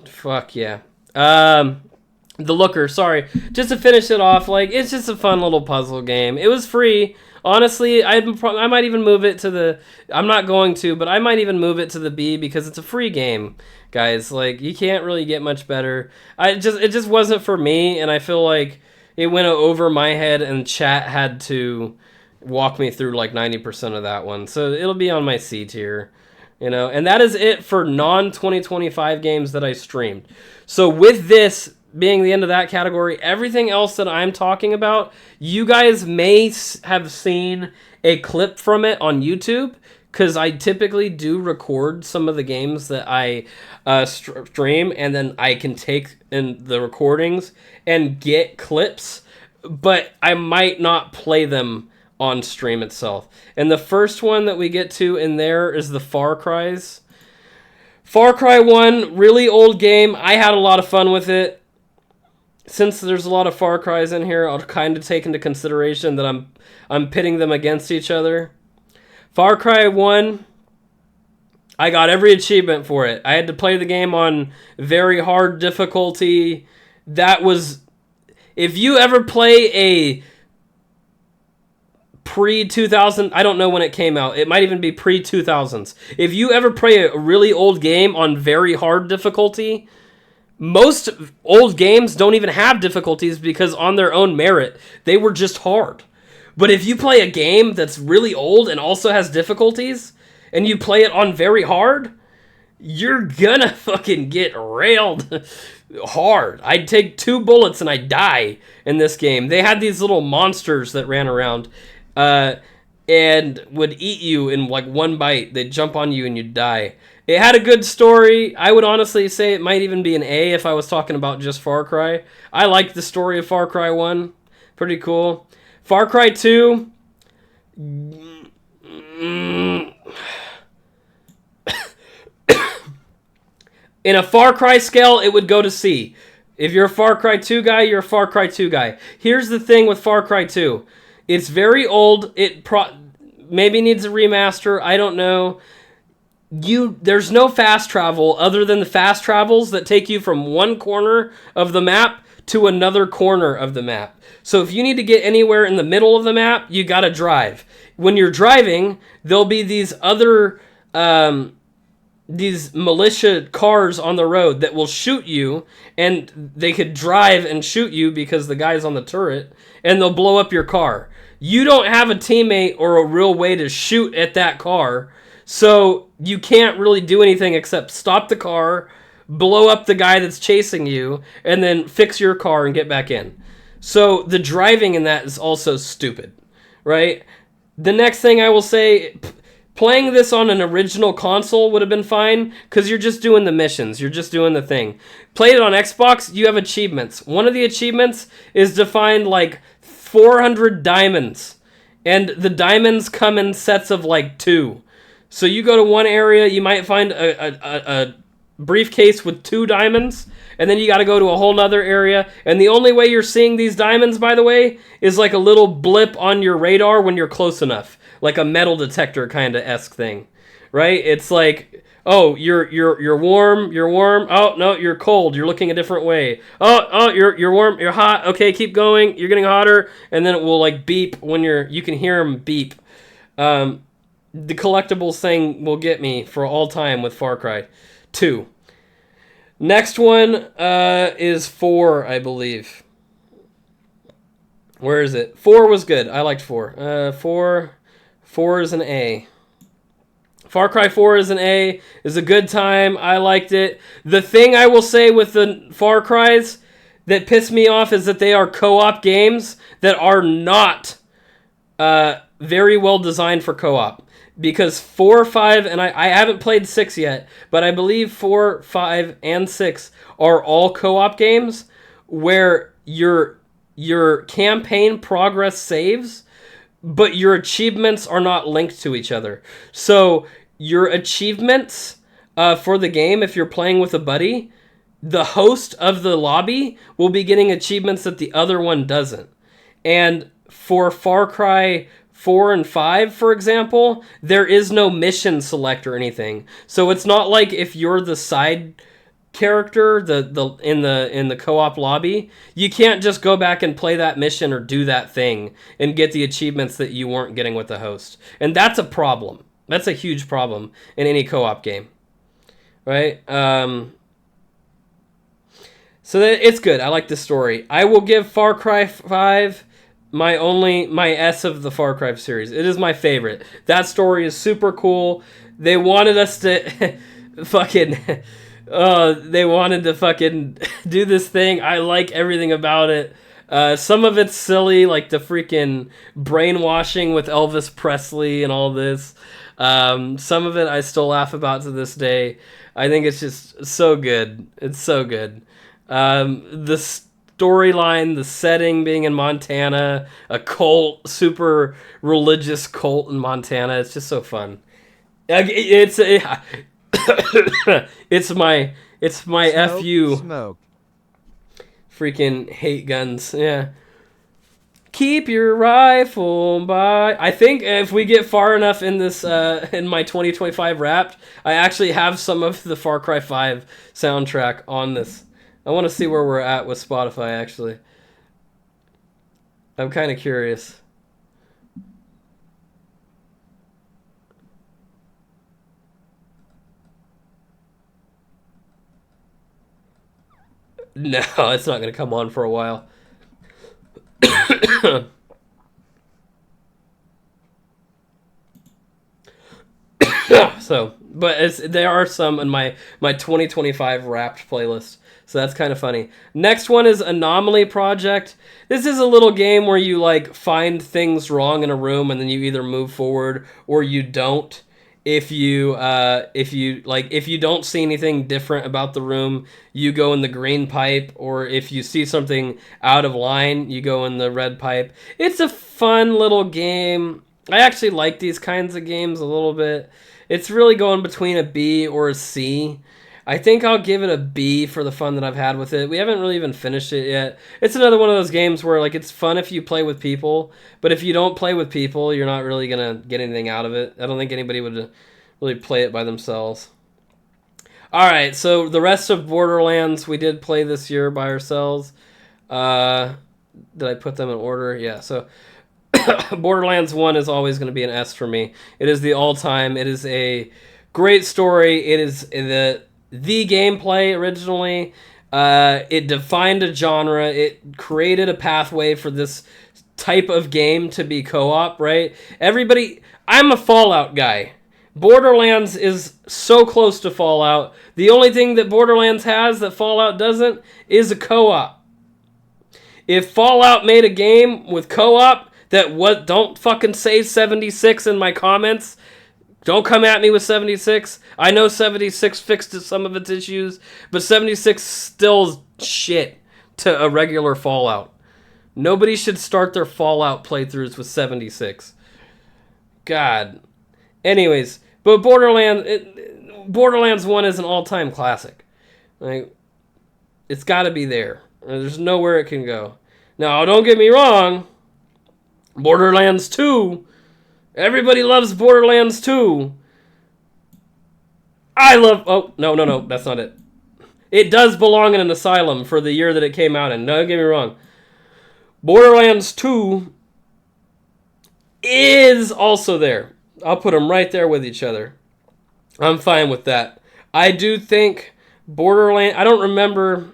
fuck yeah. The Looker, sorry. Just to finish it off, like, it's just a fun little puzzle game. It was free. Honestly, I might even move it to the... I'm not going to, but I might even move it to the B because it's a free game, guys. Like, you can't really get much better. It just wasn't for me, and I feel like it went over my head, and chat had to walk me through, like, 90% of that one. So it'll be on my C tier. You know, and that is it for non-2025 games that I streamed. So with this being the end of that category, everything else that I'm talking about, you guys may have seen a clip from it on YouTube, because I typically do record some of the games that I stream, and then I can take in the recordings and get clips, but I might not play them on stream itself. And the first one that we get to in there is the Far Cry's. Far Cry 1, really old game. I had a lot of fun with it. Since there's a lot of Far Cry's in here, I'll kind of take into consideration that I'm pitting them against each other. Far Cry 1, I got every achievement for it. I had to play the game on very hard difficulty. That was... If you ever play a pre-2000... I don't know when it came out. It might even be pre-2000s. If you ever play a really old game on very hard difficulty... Most old games don't even have difficulties because on their own merit, they were just hard. But if you play a game that's really old and also has difficulties, and you play it on very hard, you're gonna fucking get railed hard. I'd take 2 bullets and I'd die in this game. They had these little monsters that ran around and would eat you in like one bite. They'd jump on you and you'd die. It had a good story. I would honestly say it might even be an A if I was talking about just Far Cry. I liked the story of Far Cry 1. Pretty cool. Far Cry 2. In a Far Cry scale, it would go to C. If you're a Far Cry 2 guy, you're a Far Cry 2 guy. Here's the thing with Far Cry 2. It's very old. It maybe needs a remaster. I don't know. There's no fast travel other than the fast travels that take you from one corner of the map to another corner of the map. So if you need to get anywhere in the middle of the map, you gotta drive. When you're driving, there'll be these other these militia cars on the road that will shoot you, and they could drive and shoot you because the guy's on the turret, and they'll blow up your car. You don't have a teammate or a real way to shoot at that car, so you can't really do anything except stop the car, blow up the guy that's chasing you, and then fix your car and get back in. So the driving in that is also stupid, right? The next thing I will say, playing this on an original console would have been fine because you're just doing the missions. You're just doing the thing. Play it on Xbox, you have achievements. One of the achievements is to find like 400 diamonds, and the diamonds come in sets of like 2. So you go to one area, you might find a briefcase with 2 diamonds, and then you got to go to a whole nother area. And the only way you're seeing these diamonds, by the way, is like a little blip on your radar when you're close enough, like a metal detector kind of esque thing, right? It's like, oh, you're warm, you're warm. Oh no, you're cold. You're looking a different way. Oh, you're warm, you're hot. Okay, keep going. You're getting hotter, and then it will like beep when you can hear them beep. The collectibles thing will get me for all time with Far Cry 2. Next one is 4, I believe. Where is it? 4 was good. I liked 4. 4 is an A. Far Cry 4 is an A. Is a good time. I liked it. The thing I will say with the Far Cries, that piss me off is that they are co-op games that are not very well designed for co-op. Because 4, 5, and I haven't played 6 yet, but I believe 4, 5, and 6 are all co-op games where your campaign progress saves, but your achievements are not linked to each other. So your achievements for the game, if you're playing with a buddy, the host of the lobby will be getting achievements that the other one doesn't. And for Far Cry 4 and 5, for example, there is no mission select or anything. So it's not like if you're the side character in the co-op lobby, you can't just go back and play that mission or do that thing and get the achievements that you weren't getting with the host. And that's a problem. That's a huge problem in any co-op game. Right? So it's good. I like the story. I will give Far Cry 5 my S of the Far Cry series. It is my favorite. That story is super cool. They wanted us to fucking they wanted to fucking do this thing. I like everything about it. Some of it's silly, like the freaking brainwashing with Elvis Presley and all this. Some of it I still laugh about to this day. I think it's just so good. It's so good. The storyline, the setting being in Montana, a cult, super religious cult in Montana. It's just so fun. It's my
Smoke,
FU.
Smoke.
Freaking hate guns. Yeah. Keep your rifle by. I think if we get far enough in this, in my 2025 Wrapped, I actually have some of the Far Cry 5 soundtrack on this. I want to see where we're at with Spotify, actually. I'm kind of curious. No, it's not going to come on for a while. So, but there are some in my 2025 Wrapped playlist. So that's kind of funny. Next one is Anomaly Project. This is a little game where you like find things wrong in a room and then you either move forward or you don't. If you don't see anything different about the room, you go in the green pipe, or if you see something out of line, you go in the red pipe. It's a fun little game. I actually like these kinds of games a little bit. It's really going between a B or a C. I think I'll give it a B for the fun that I've had with it. We haven't really even finished it yet. It's another one of those games where like it's fun if you play with people, but if you don't play with people, you're not really going to get anything out of it. I don't think anybody would really play it by themselves. All right, so the rest of Borderlands we did play this year by ourselves. Did I put them in order? Yeah, so Borderlands 1 is always going to be an S for me. It is the all-time. It is a great story. It is the gameplay originally. It defined a genre. It created a pathway for this type of game to be co-op, right? I'm a Fallout guy. Borderlands is so close to Fallout. The only thing that Borderlands has that Fallout doesn't is a co-op. If Fallout made a game with co-op don't fucking say 76 in my comments. Don't come at me with 76. I know 76 fixed some of its issues, but 76 still is shit to a regular Fallout. Nobody should start their Fallout playthroughs with 76. God. Anyways, but Borderlands 1 is an all-time classic. Like, it's got to be there. There's nowhere it can go. Now, don't get me wrong. Borderlands 2... Everybody loves Borderlands 2. Oh, no, that's not it. It does belong in an asylum for the year that it came out in. Don't get me wrong. Borderlands 2 is also there. I'll put them right there with each other. I'm fine with that. I do think Borderlands... I don't remember...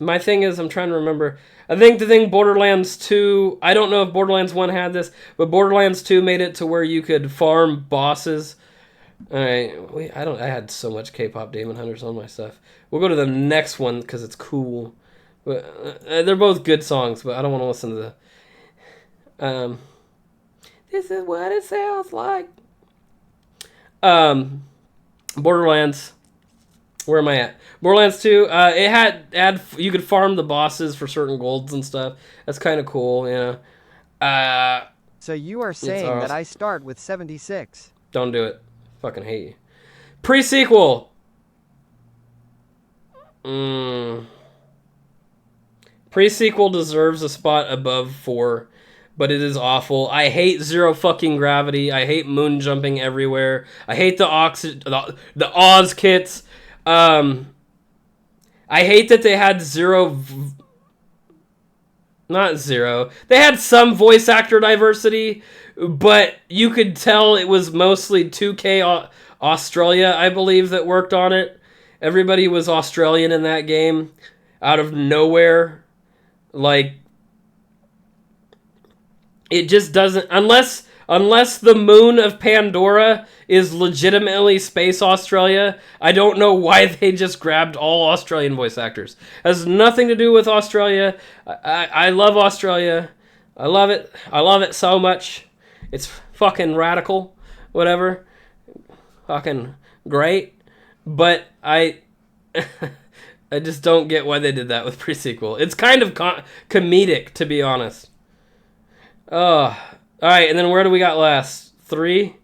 My thing is, I'm trying to remember... I think the thing Borderlands 2, I don't know if Borderlands 1 had this, but Borderlands 2 made it to where you could farm bosses All right, I had so much K-pop Demon Hunters on my stuff. We'll go to the next one because it's cool. But they're both good songs, but I don't want to listen to the. This is what it sounds like. Borderlands. Where am I at? Borderlands 2. It had you could farm the bosses for certain golds and stuff. That's kind of cool,
So you are saying
awesome.
that I start with 76.
Don't do it. Fucking hate you. Pre-sequel. Pre-sequel deserves a spot above 4, but it is awful. I hate zero fucking gravity. I hate moon jumping everywhere. I hate the Oz kits. I hate that they had not zero. They had some voice actor diversity, but you could tell it was mostly 2K Australia, I believe, that worked on it. Everybody was Australian in that game out of nowhere. Like, it just doesn't, unless the moon of Pandora is legitimately Space Australia. I don't know why they just grabbed all Australian voice actors. It has nothing to do with Australia. I love Australia. I love it. I love it so much. It's fucking radical. Whatever. Fucking great. But I just don't get why they did that with pre-sequel. It's kind of comedic, to be honest. All right, and then where do we got last? 3?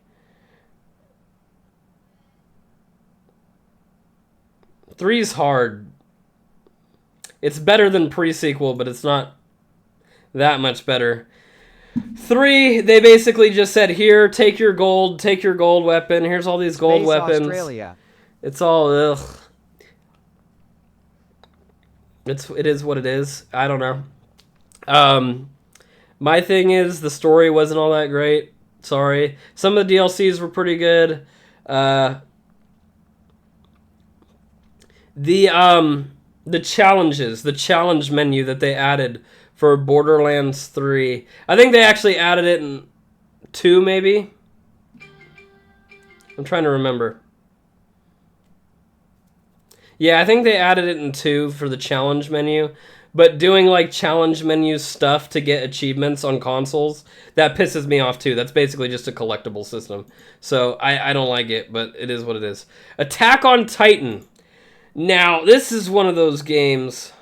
Three's hard. It's better than pre-sequel, but it's not that much better. 3, they basically just said, here, take your gold weapon. Here's all these gold
Space
weapons.
Australia.
It's all, ugh. It is what it is. I don't know. My thing is, the story wasn't all that great. Sorry. Some of the DLCs were pretty good. The challenges, the challenge menu that they added for Borderlands 3. I think they actually added it in 2, maybe? I'm trying to remember. Yeah, I think they added it in 2 for the challenge menu. But doing, like, challenge menu stuff to get achievements on consoles, that pisses me off, too. That's basically just a collectible system. So, I don't like it, but it is what it is. Attack on Titan. Now, this is one of those games...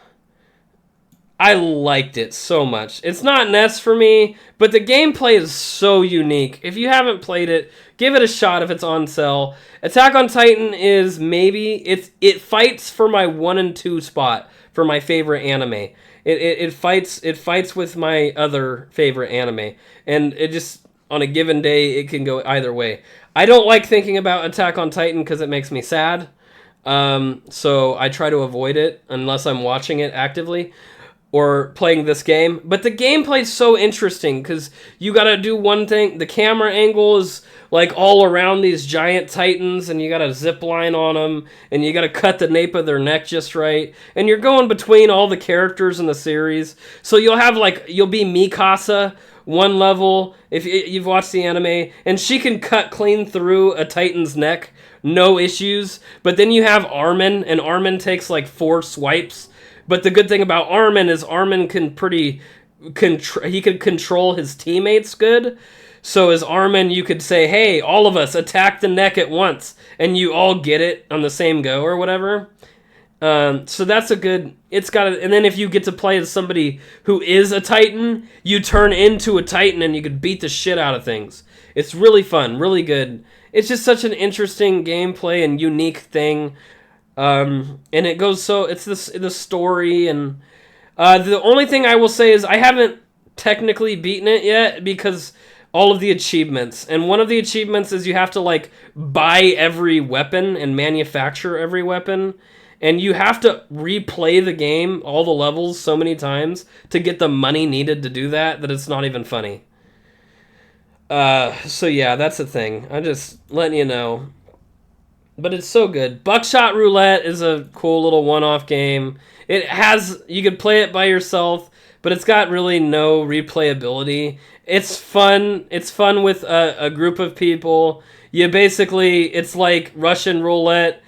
I liked it so much. It's not NES for me, but the gameplay is so unique. If you haven't played it, give it a shot if it's on sale. Attack on Titan is maybe... It fights for my 1 and 2 spot for my favorite anime. It fights with my other favorite anime. And it just, on a given day, it can go either way. I don't like thinking about Attack on Titan because it makes me sad. So I try to avoid it unless I'm watching it actively or playing this game. But the gameplay's so interesting because you gotta do one thing. The camera angle is like all around these giant titans, and you gotta zip line on them, and you gotta cut the nape of their neck just right. And you're going between all the characters in the series. So you'll be Mikasa one level, if you've watched the anime, and she can cut clean through a titan's neck, no issues. But then you have Armin, and Armin takes like 4 swipes. But the good thing about Armin is Armin can he can control his teammates good. So as Armin, you could say, hey, all of us attack the neck at once, and you all get it on the same go or whatever. So that's a good... And then if you get to play as somebody who is a Titan, you turn into a Titan and you could beat the shit out of things. It's really fun, really good. It's just such an interesting gameplay and unique thing. And it goes so... It's the story, and... the only thing I will say is I haven't technically beaten it yet because all of the achievements. And one of the achievements is you have to, like, buy every weapon and manufacture every weapon. And you have to replay the game, all the levels, so many times to get the money needed to do that it's not even funny. So yeah, that's the thing. I'm just letting you know. But it's so good. Buckshot Roulette is a cool little one-off game. You could play it by yourself, but it's got really no replayability. It's fun. It's fun with a group of people. You basically, it's like Russian roulette,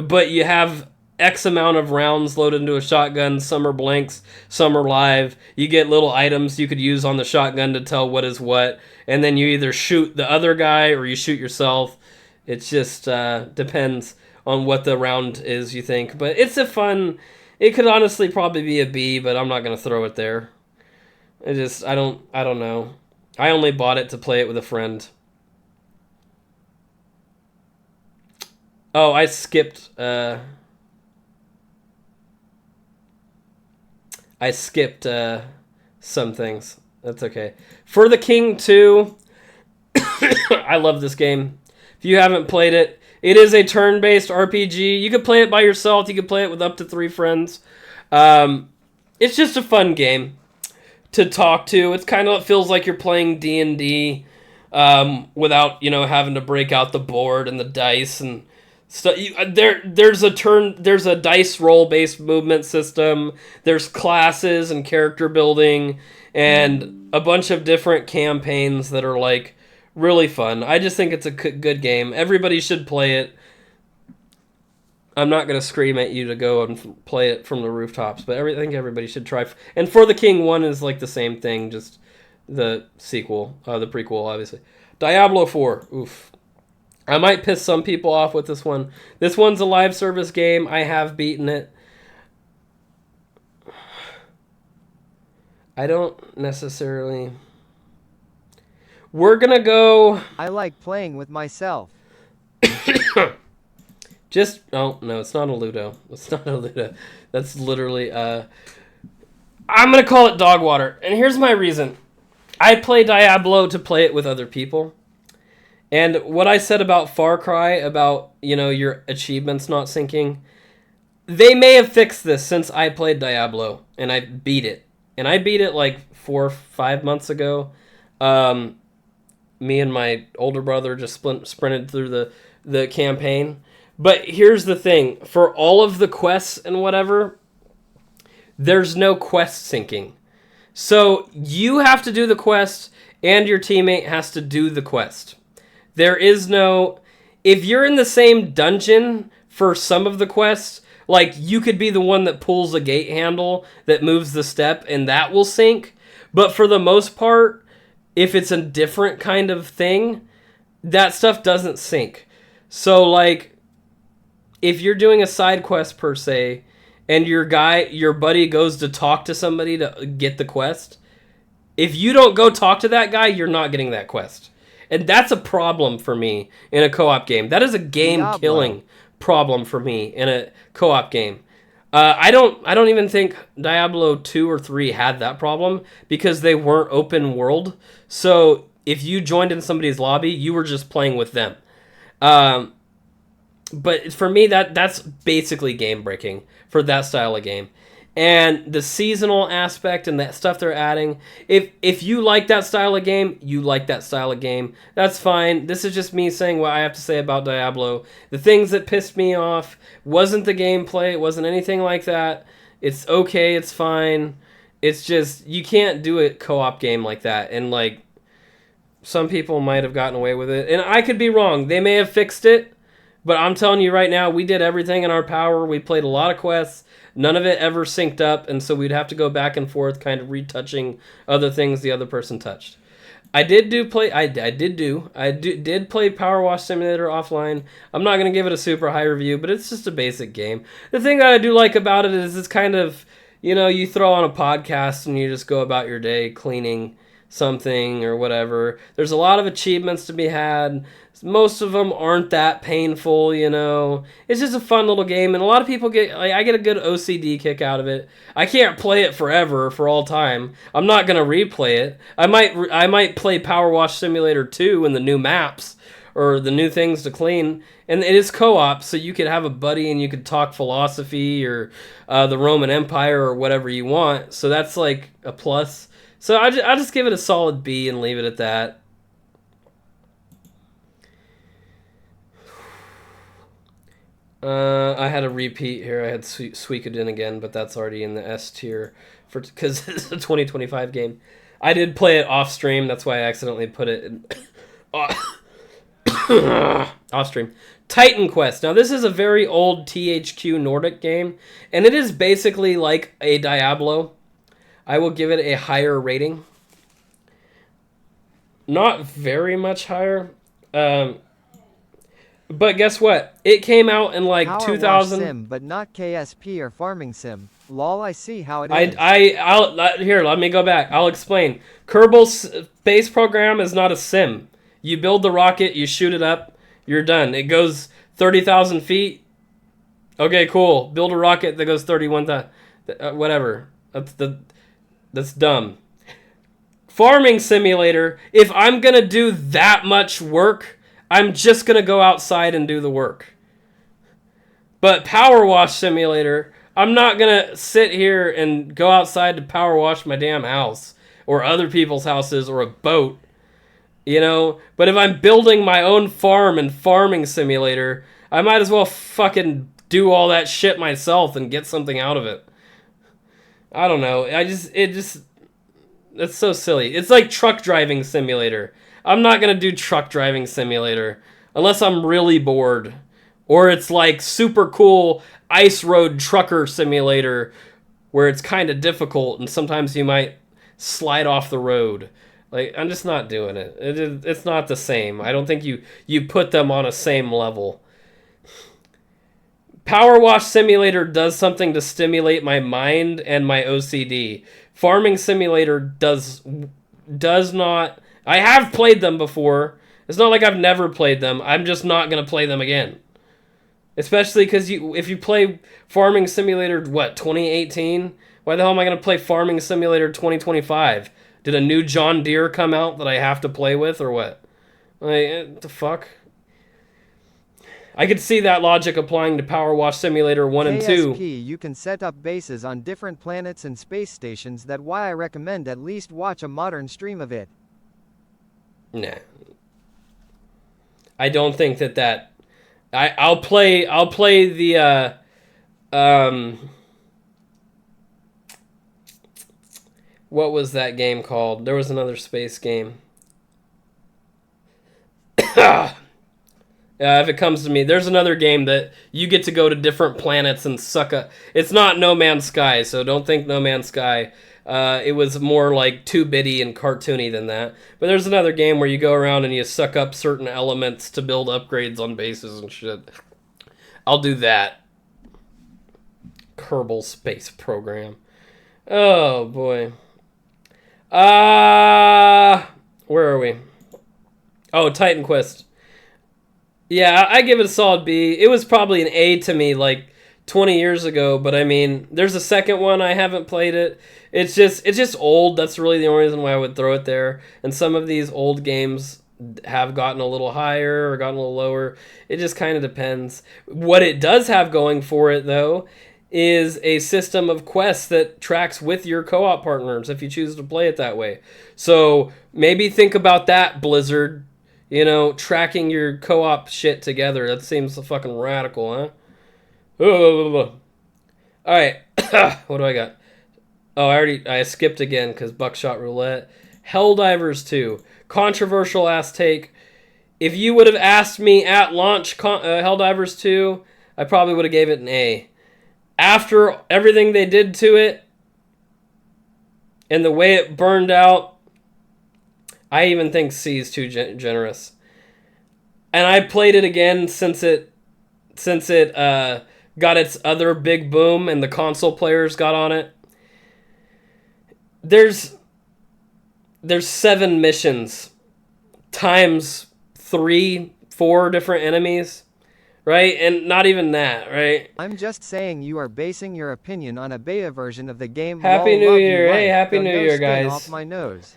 but you have X amount of rounds loaded into a shotgun. Some are blanks, some are live. You get little items you could use on the shotgun to tell what is what, and then you either shoot the other guy or you shoot yourself. It just depends on what the round is, you think. But it's a fun... It could honestly probably be a B, but I'm not going to throw it there. I don't know. I only bought it to play it with a friend. Oh, I skipped... some things. That's okay. For the King 2, I love this game. If you haven't played it, it is a turn-based RPG. You can play it by yourself. You can play it with up to 3 friends. It's just a fun game to talk to. It's kind of, it feels like you're playing D&D without, having to break out the board and the dice and stuff. There's a dice roll-based movement system. There's classes and character building and a bunch of different campaigns that are like really fun. I just think it's a good game. Everybody should play it. I'm not going to scream at you to go and play it from the rooftops, but I think everybody should try. And For the King 1 is like the same thing, just the sequel, the prequel, obviously. Diablo 4, oof. I might piss some people off with this one. This one's a live service game. I have beaten it. I don't necessarily... We're going to go...
I like playing with myself.
Oh, no, it's not a Ludo. It's not a Ludo. That's literally, I'm going to call it dog water. And here's my reason. I play Diablo to play it with other people. And what I said about Far Cry, about, your achievements not syncing, they may have fixed this since I played Diablo and I beat it. And I beat it like 4 or 5 months ago. Me and my older brother just sprinted through the campaign. But here's the thing. For all of the quests and whatever, there's no quest syncing. So you have to do the quest and your teammate has to do the quest. There is no... If you're in the same dungeon for some of the quests, like you could be the one that pulls a gate handle that moves the step and that will sync. But for the most part, if it's a different kind of thing, that stuff doesn't sync. So like... If you're doing a side quest per se, and your buddy goes to talk to somebody to get the quest, if you don't go talk to that guy, you're not getting that quest. And that's a problem for me in a co-op game. That is a game-killing problem for me in a co-op game. I don't even think Diablo 2 or 3 had that problem because they weren't open world. So if you joined in somebody's lobby, you were just playing with them. But for me, that's basically game breaking for that style of game. And the seasonal aspect and that stuff they're adding, if you like that style of game, you like that style of game. That's fine. This is just me saying what I have to say about Diablo. The things that pissed me off wasn't the gameplay. It wasn't anything like that. It's okay. It's fine. It's just, you can't do a co-op game like that. And like, some people might have gotten away with it. And I could be wrong. They may have fixed it. But I'm telling you right now, we did everything in our power. We played a lot of quests. None of it ever synced up, and so we'd have to go back and forth, kind of retouching other things the other person touched. I did play Power Wash Simulator offline. I'm not going to give it a super high review, but it's just a basic game. The thing that I do like about it is it's kind of, you throw on a podcast and you just go about your day cleaning something or whatever. There's a lot of achievements to be had. Most of them aren't that painful, It's just a fun little game, and a lot of people I get a good OCD kick out of it. I can't play it forever, for all time. I'm not gonna replay it. I might play Power Wash Simulator 2 and the new maps or the new things to clean. And it is co-op, so you could have a buddy and you could talk philosophy or the Roman Empire or whatever you want. So that's like a plus. So I'll just give it a solid B and leave it at that. I had a repeat here. I had Suikoden again, but that's already in the S tier because it's a 2025 game. I did play it off stream. That's why I accidentally put it in, Off stream. Titan Quest. Now, this is a very old THQ Nordic game, and it is basically like a Diablo. I will give it a higher rating. Not very much higher. But guess what? It came out in like
Power
2000.
Wash sim, but not KSP or farming sim. Lol, I see how it is.
Here, let me go back. I'll explain. Kerbal Space Program is not a sim. You build the rocket, you shoot it up, you're done. It goes 30,000 feet. Okay, cool. Build a rocket that goes 31,000. Whatever. That's dumb. Farming simulator. If I'm gonna do that much work, I'm just gonna go outside and do the work. But Power Wash Simulator, I'm not gonna sit here and go outside to power wash my damn house or other people's houses or a boat, you know. But if I'm building my own farm and farming simulator, I might as well fucking do all that shit myself and get something out of it. I don't know. It's so silly. It's like truck driving simulator. I'm not gonna do truck driving simulator unless I'm really bored. Or it's like super cool ice road trucker simulator where it's kind of difficult and sometimes you might slide off the road. Like, I'm just not doing it. It's not the same. I don't think you put them on a same level. Power Wash Simulator does something to stimulate my mind and my OCD. Farming Simulator does not. I have played them before. It's not like I've never played them. I'm just not going to play them again. Especially because if you play Farming Simulator, 2018? Why the hell am I going to play Farming Simulator 2025? Did a new John Deere come out that I have to play with, or what? Like, the fuck? I could see that logic applying to Power Wash Simulator 1 and 2.
KSP, you can set up bases on different planets and space stations. That's why I recommend at least watch a modern stream of it.
Nah. I don't think that... I'll play the what was that game called? There was another space game. If it comes to me, there's another game that you get to go to different planets and suck up. It's not No Man's Sky, so don't think No Man's Sky. It was more like 2-bitty and cartoony than that. But there's another game where you go around and you suck up certain elements to build upgrades on bases and shit. I'll do that. Kerbal Space Program. Oh, boy. Where are we? Oh, Titan Quest. Yeah, I give it a solid B. It was probably an A to me like 20 years ago, but I mean, there's a second one. I haven't played it. It's just old. That's really the only reason why I would throw it there. And some of these old games have gotten a little higher or gotten a little lower. It just kind of depends. What it does have going for it, though, is a system of quests that tracks with your co-op partners if you choose to play it that way. So maybe think about that, Blizzard. You know, tracking your co-op shit together. That seems fucking radical, huh? Alright. What do I got? Oh, I skipped again because Buckshot Roulette. Helldivers 2. Controversial ass take. If you would have asked me at launch Helldivers 2, I probably would have gave it an A. After everything they did to it and the way it burned out, I even think C is too generous. And I played it again since it got its other big boom and the console players got on it. There's 7 missions times 3-4 different enemies, right? And not even that, right?
I'm just saying you are basing your opinion on a beta version of the game.
Happy New Year. Hey, Happy New Year, guys.
Off my nose.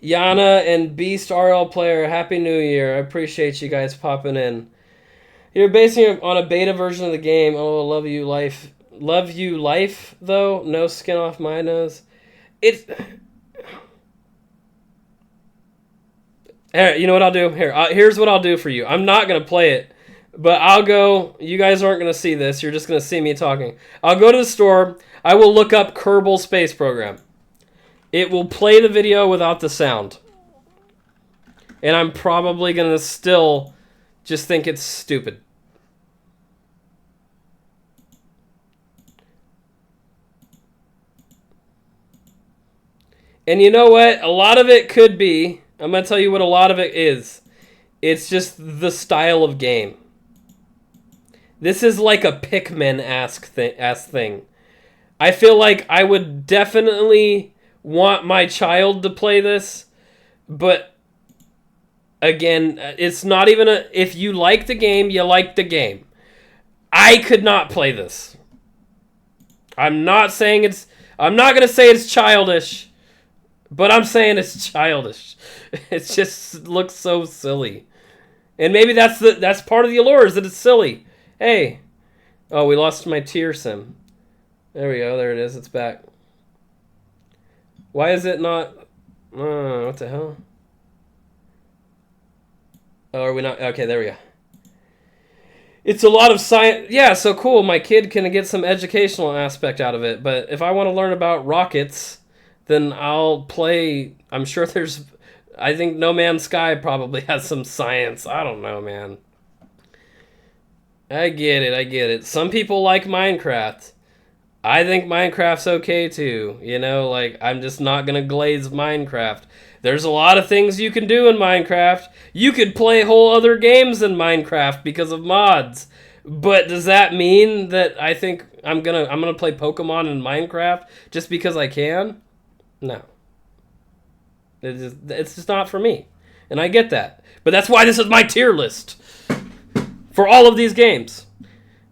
Yana and Beast RL Player, Happy New Year. I appreciate you guys popping in. You're basing it on a beta version of the game. Oh, love you life. Love you life, though? No skin off my nose. It's... Here, you know what I'll do? Here's what I'll do for you. I'm not going to play it, but I'll go... You guys aren't going to see this. You're just going to see me talking. I'll go to the store. I will look up Kerbal Space Program. It will play the video without the sound. And I'm probably going to still just think it's stupid. And you know what? A lot of it could be, I'm going to tell you what a lot of it is. It's just the style of game. This is like a Pikmin-esque thing. I feel like I would definitely want my child to play this, but again, it's not even a... If you like the game, you like the game. I could not play this. I'm not saying it's... I'm not going to say it's childish, but I'm saying it's childish. It just looks so silly. And maybe that's part of the allure, is that it's silly. Hey. Oh, we lost my tier sim. There we go. There it is. It's back. Why is it not... what the hell? Oh, are we not... Okay, there we go. It's a lot of science... Yeah, so cool. My kid can get some educational aspect out of it. But if I want to learn about rockets, then I'll play... I'm sure there's... I think No Man's Sky probably has some science. I don't know, man. I get it. Some people like Minecraft. I think Minecraft's okay too. You know, like, I'm just not gonna glaze Minecraft. There's a lot of things you can do in Minecraft. You could play whole other games in Minecraft because of mods. But does that mean that I think I'm gonna play Pokemon in Minecraft just because I can? No. It's just not for me. And I get that. But that's why this is my tier list. For all of these games.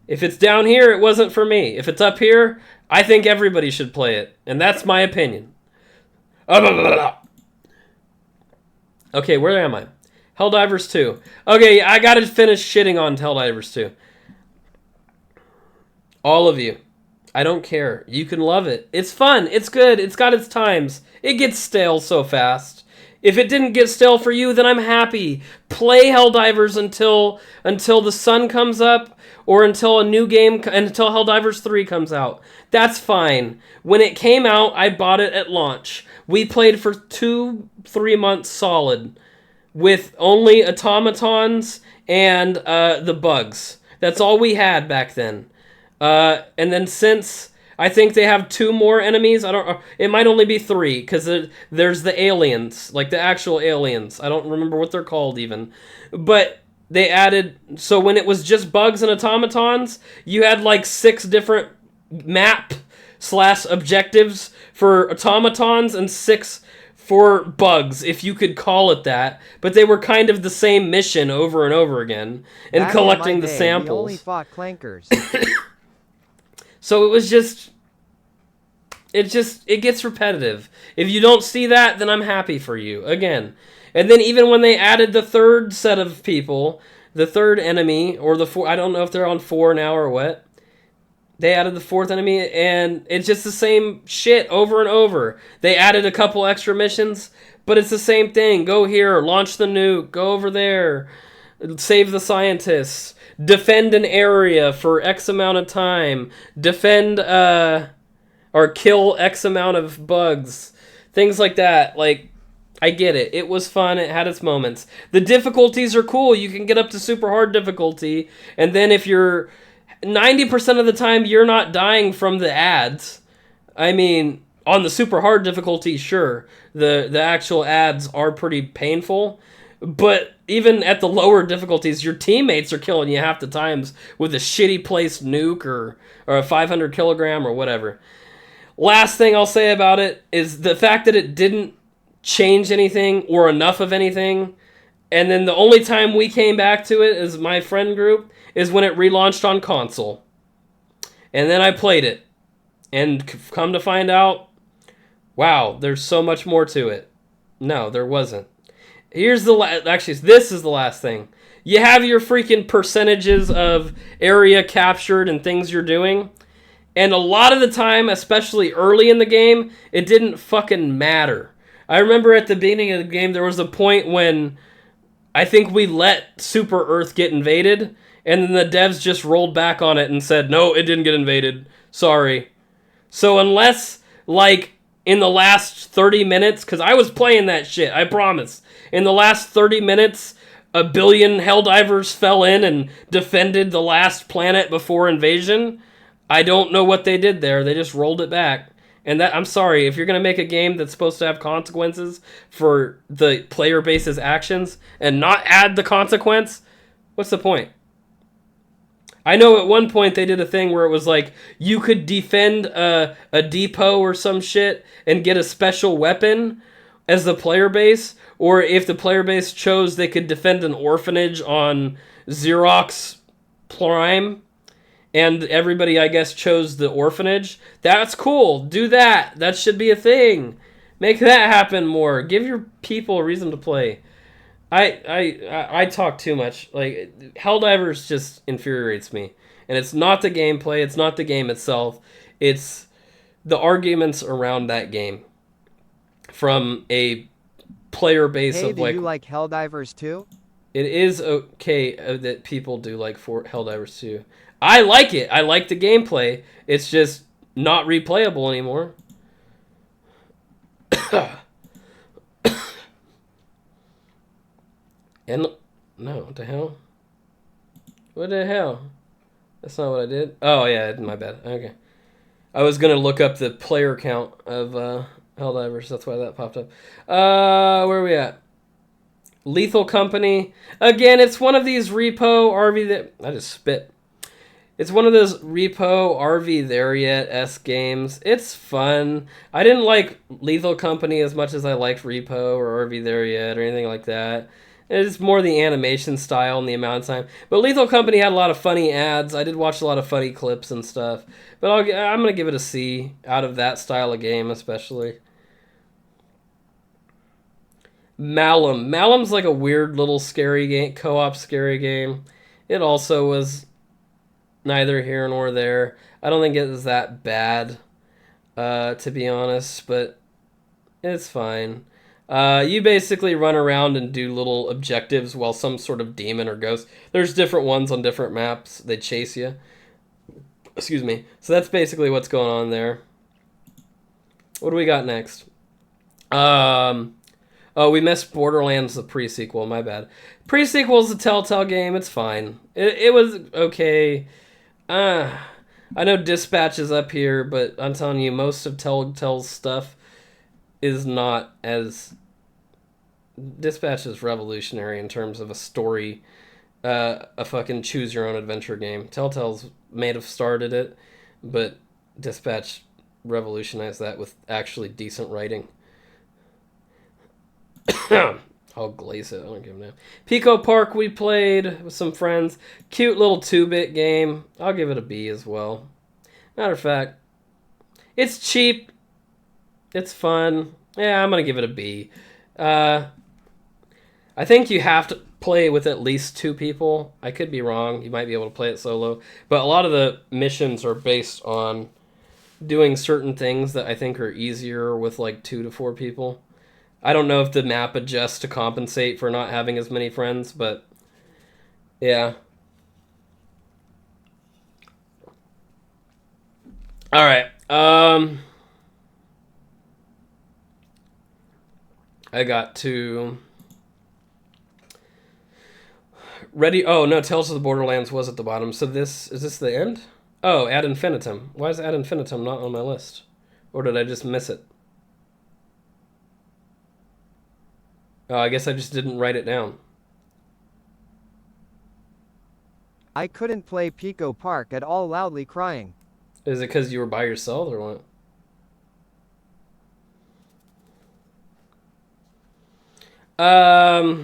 If it's down here, it wasn't for me. If it's up here, I think everybody should play it. And that's my opinion. Okay, where am I? Helldivers 2. Okay, I gotta finish shitting on Helldivers 2. All of you. I don't care. You can love it. It's fun. It's good. It's got its times. It gets stale so fast. If it didn't get stale for you, then I'm happy. Play Helldivers until the sun comes up, or until a new game, until Helldivers 3 comes out. That's fine. When it came out, I bought it at launch. We played for 2-3 months solid with only automatons and the bugs. That's all we had back then. And then since... I think they have 2 more enemies. I don't... It might only be 3, because there's the aliens. Like, the actual aliens. I don't remember what they're called, even. But they added... So when it was just bugs and automatons, you had, like, 6 different map/objectives for automatons and 6 for bugs, if you could call it that. But they were kind of the same mission over and over again. And
Back
collecting
in my
the
day,
samples.
We only fought clankers.
So it was just... It gets repetitive. If you don't see that, then I'm happy for you. Again. And then even when they added the third set of people, the third enemy, or the 4... I don't know if they're on 4 now or what. They added the 4th enemy, and it's just the same shit over and over. They added a couple extra missions, but it's the same thing. Go here, launch the nuke, go over there, save the scientists, defend an area for X amount of time, defend, or kill X amount of bugs, things like that. Like, I get it. It was fun. It had its moments. The difficulties are cool. You can get up to super hard difficulty, and then if you're 90% of the time you're not dying from the ads. I mean, on the super hard difficulty, sure, the actual ads are pretty painful, but even at the lower difficulties, your teammates are killing you half the times with a shitty placed nuke or a 500 kilogram or whatever. Last thing I'll say about it is the fact that it didn't change anything or enough of anything. And then the only time we came back to it as my friend group is when it relaunched on console. And then I played it. And come to find out, wow, there's so much more to it. No, there wasn't. Here's the actually, this is the last thing. You have your freaking percentages of area captured and things you're doing. And a lot of the time, especially early in the game, it didn't fucking matter. I remember at the beginning of the game, there was a point when I think we let Super Earth get invaded, and then the devs just rolled back on it and said, no, it didn't get invaded. Sorry. So unless, like, in the last 30 minutes, because I was playing that shit, I promise. In the last 30 minutes, a billion Helldivers fell in and defended the last planet before invasion. I don't know what they did there. They just rolled it back. And that, I'm sorry, if you're going to make a game that's supposed to have consequences for the player base's actions and not add the consequence, what's the point? I know at one point they did a thing where it was like you could defend a depot or some shit and get a special weapon as the player base, or if the player base chose, they could defend an orphanage on Xerox Prime, and everybody, I guess, chose the orphanage. That's cool. Do that. That should be a thing. Make that happen more. Give your people a reason to play. I talk too much. Like, Helldivers just infuriates me. And it's not the gameplay, it's not the game itself. It's the arguments around that game. From a player base
Hey,
of
do
like...
you like Helldivers too?
It is okay that people do like Helldivers too. I like it. I like the gameplay. It's just not replayable anymore. And no, what the hell? What the hell? That's not what I did. Oh yeah, my bad. Okay. I was gonna look up the player count of Helldivers. That's why that popped up. Where are we at? Lethal Company. Again, it's one of these repo RV that I just spit. It's one of those repo RV there yet games. It's fun. I didn't like Lethal Company as much as I liked Repo or RV there yet or anything like that. It's more the animation style and the amount of time. But Lethal Company had a lot of funny ads. I did watch a lot of funny clips and stuff. But I'm going to give it a C out of that style of game especially. Malum. Malum's like a weird little scary game, co-op scary game. It also was neither here nor there. I don't think it is that bad, to be honest, but it's fine. You basically run around and do little objectives while some sort of demon or ghost. There's different ones on different maps. They chase you. Excuse me. So that's basically what's going on there. What do we got next? Oh, we missed Borderlands, the pre-sequel. My bad. Pre-sequel is a Telltale game. It's fine. It was okay. I know Dispatch is up here, but I'm telling you, most of Telltale's stuff is not as... Dispatch is revolutionary in terms of a story, a fucking choose-your-own-adventure game. Telltale's may have started it, but Dispatch revolutionized that with actually decent writing. I'll glaze it. I don't give a damn. Pico Park we played with some friends. Cute little 2-bit game. I'll give it a B as well. Matter of fact, it's cheap. It's fun. Yeah, I'm going to give it a B. I think you have to play with at least 2 people. I could be wrong. You might be able to play it solo. But a lot of the missions are based on doing certain things that I think are easier with like 2 to 4 people. I don't know if the map adjusts to compensate for not having as many friends, but yeah. All right. I got to ready. Oh no, Tales of the Borderlands was at the bottom. So is this the end? Oh, Ad Infinitum. Why is Ad Infinitum not on my list? Or did I just miss it? Oh, I guess I just didn't write it down.
I couldn't play Pico Park at all, loudly crying.
Is it because you were by yourself or what? All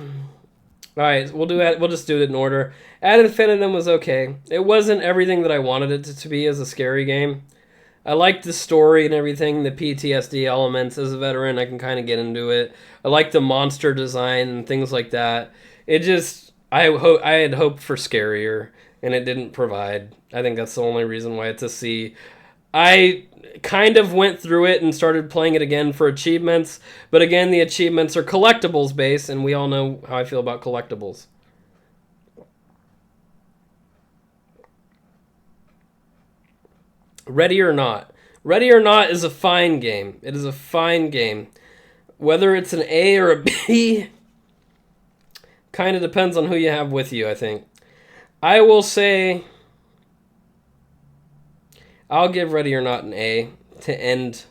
right, we'll just do it in order. Ad Infinitum was okay. It wasn't everything that I wanted it to be as a scary game. I liked the story and everything, the PTSD elements. As a veteran, I can kind of get into it. I like the monster design and things like that. It just, I had hoped for scarier, and it didn't provide. I think that's the only reason why it's a C. I kind of went through it and started playing it again for achievements, but again, the achievements are collectibles based, and we all know how I feel about collectibles. Ready or Not. Ready or Not is a fine game. It is a fine game. Whether it's an A or a B, Kind of depends on who you have with you, I think. I will say I'll give Ready or Not an A to end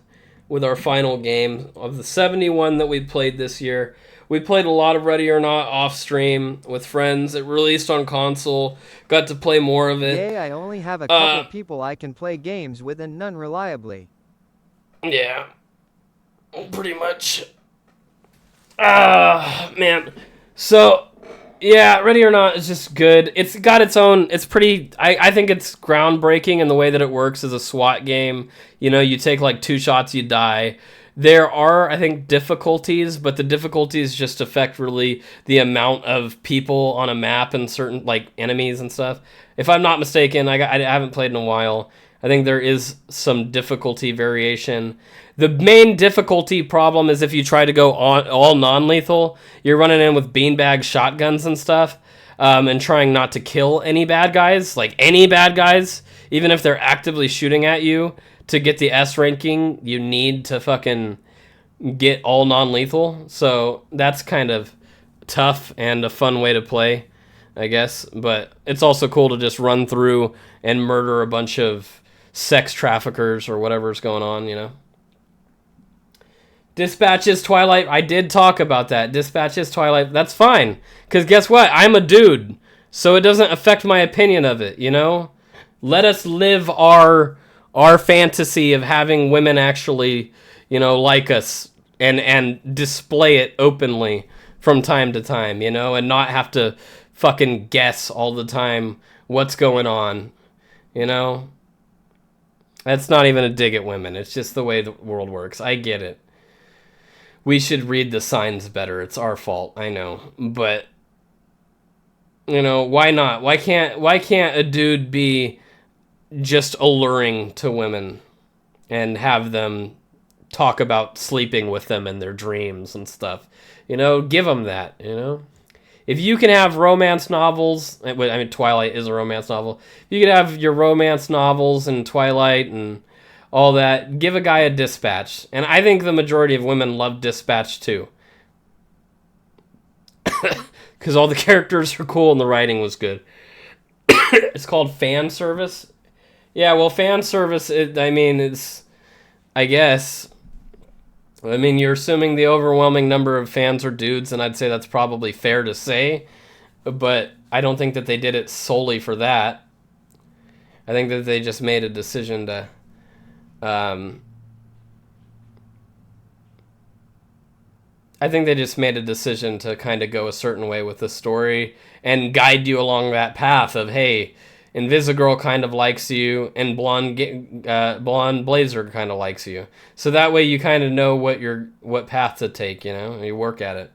with our final game of the 71 that we played this year. We played a lot of Ready or Not off stream with friends. It released on console. Got to play more of it.
Yay, I only have a couple people I can play games with and none reliably.
Yeah. Pretty much. Man. So, yeah, Ready or Not is just good. It's got its own... It's pretty... I think it's groundbreaking in the way that it works as a SWAT game. You know, you take like 2 shots, you die. There are, I think, difficulties, but the difficulties just affect really the amount of people on a map and certain, like, enemies and stuff. If I'm not mistaken, I haven't played in a while. I think there is some difficulty variation. The main difficulty problem is if you try to go all non-lethal, you're running in with beanbag shotguns and stuff, and trying not to kill any bad guys, like any bad guys, even if they're actively shooting at you. To get the S ranking, you need to fucking get all non-lethal. So that's kind of tough and a fun way to play, I guess. But it's also cool to just run through and murder a bunch of sex traffickers or whatever's going on, you know. Dispatches Twilight, I did talk about that. Dispatches Twilight, that's fine. Because guess what? I'm a dude. So it doesn't affect my opinion of it, you know? Let us live our fantasy of having women actually, you know, like us and display it openly from time to time, you know, and not have to fucking guess all the time what's going on, you know? That's not even a dig at women. It's just the way the world works. I get it. We should read the signs better. It's our fault, I know. But, you know, why not? Why can't a dude be just alluring to women and have them talk about sleeping with them in their dreams and stuff? You know, give them that, you know? If you can have romance novels, I mean, Twilight is a romance novel. If you could have your romance novels and Twilight and all that, give a guy a Dispatch. And I think the majority of women love Dispatch too. Because all the characters are cool and the writing was good. It's called fan service. Yeah, well, fan service, it's, I guess, you're assuming the overwhelming number of fans are dudes, and I'd say that's probably fair to say, but I don't think that they did it solely for that. I think that they just made a decision to, kind of go a certain way with the story and guide you along that path of, hey, Invisigirl kind of likes you, and Blonde Blazer kind of likes you. So that way you kind of know what path to take, you know? And you work at it.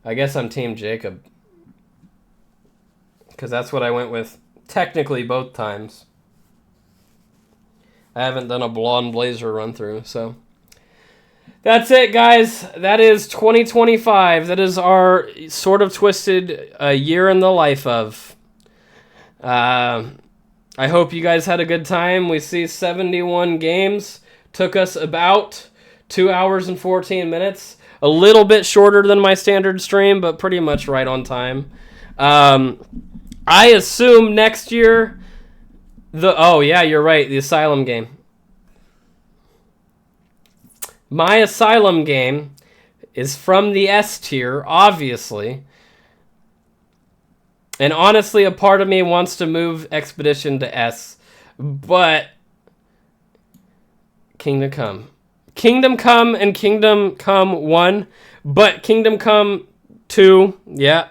I guess I'm Team Jacob. Because that's what I went with technically both times. I haven't done a Blonde Blazer run-through, so... That's it, guys. That is 2025. That is our sort of twisted year in the life of. I hope you guys had a good time. We see 71 games. Took us about 2 hours and 14 minutes. A little bit shorter than my standard stream, but pretty much right on time. I assume next year... Oh, yeah, you're right. The Asylum game. My Asylum game is from the S tier, obviously. And honestly, a part of me wants to move Expedition to S. But Kingdom Come. Kingdom Come and Kingdom Come 1. But Kingdom Come 2, yeah.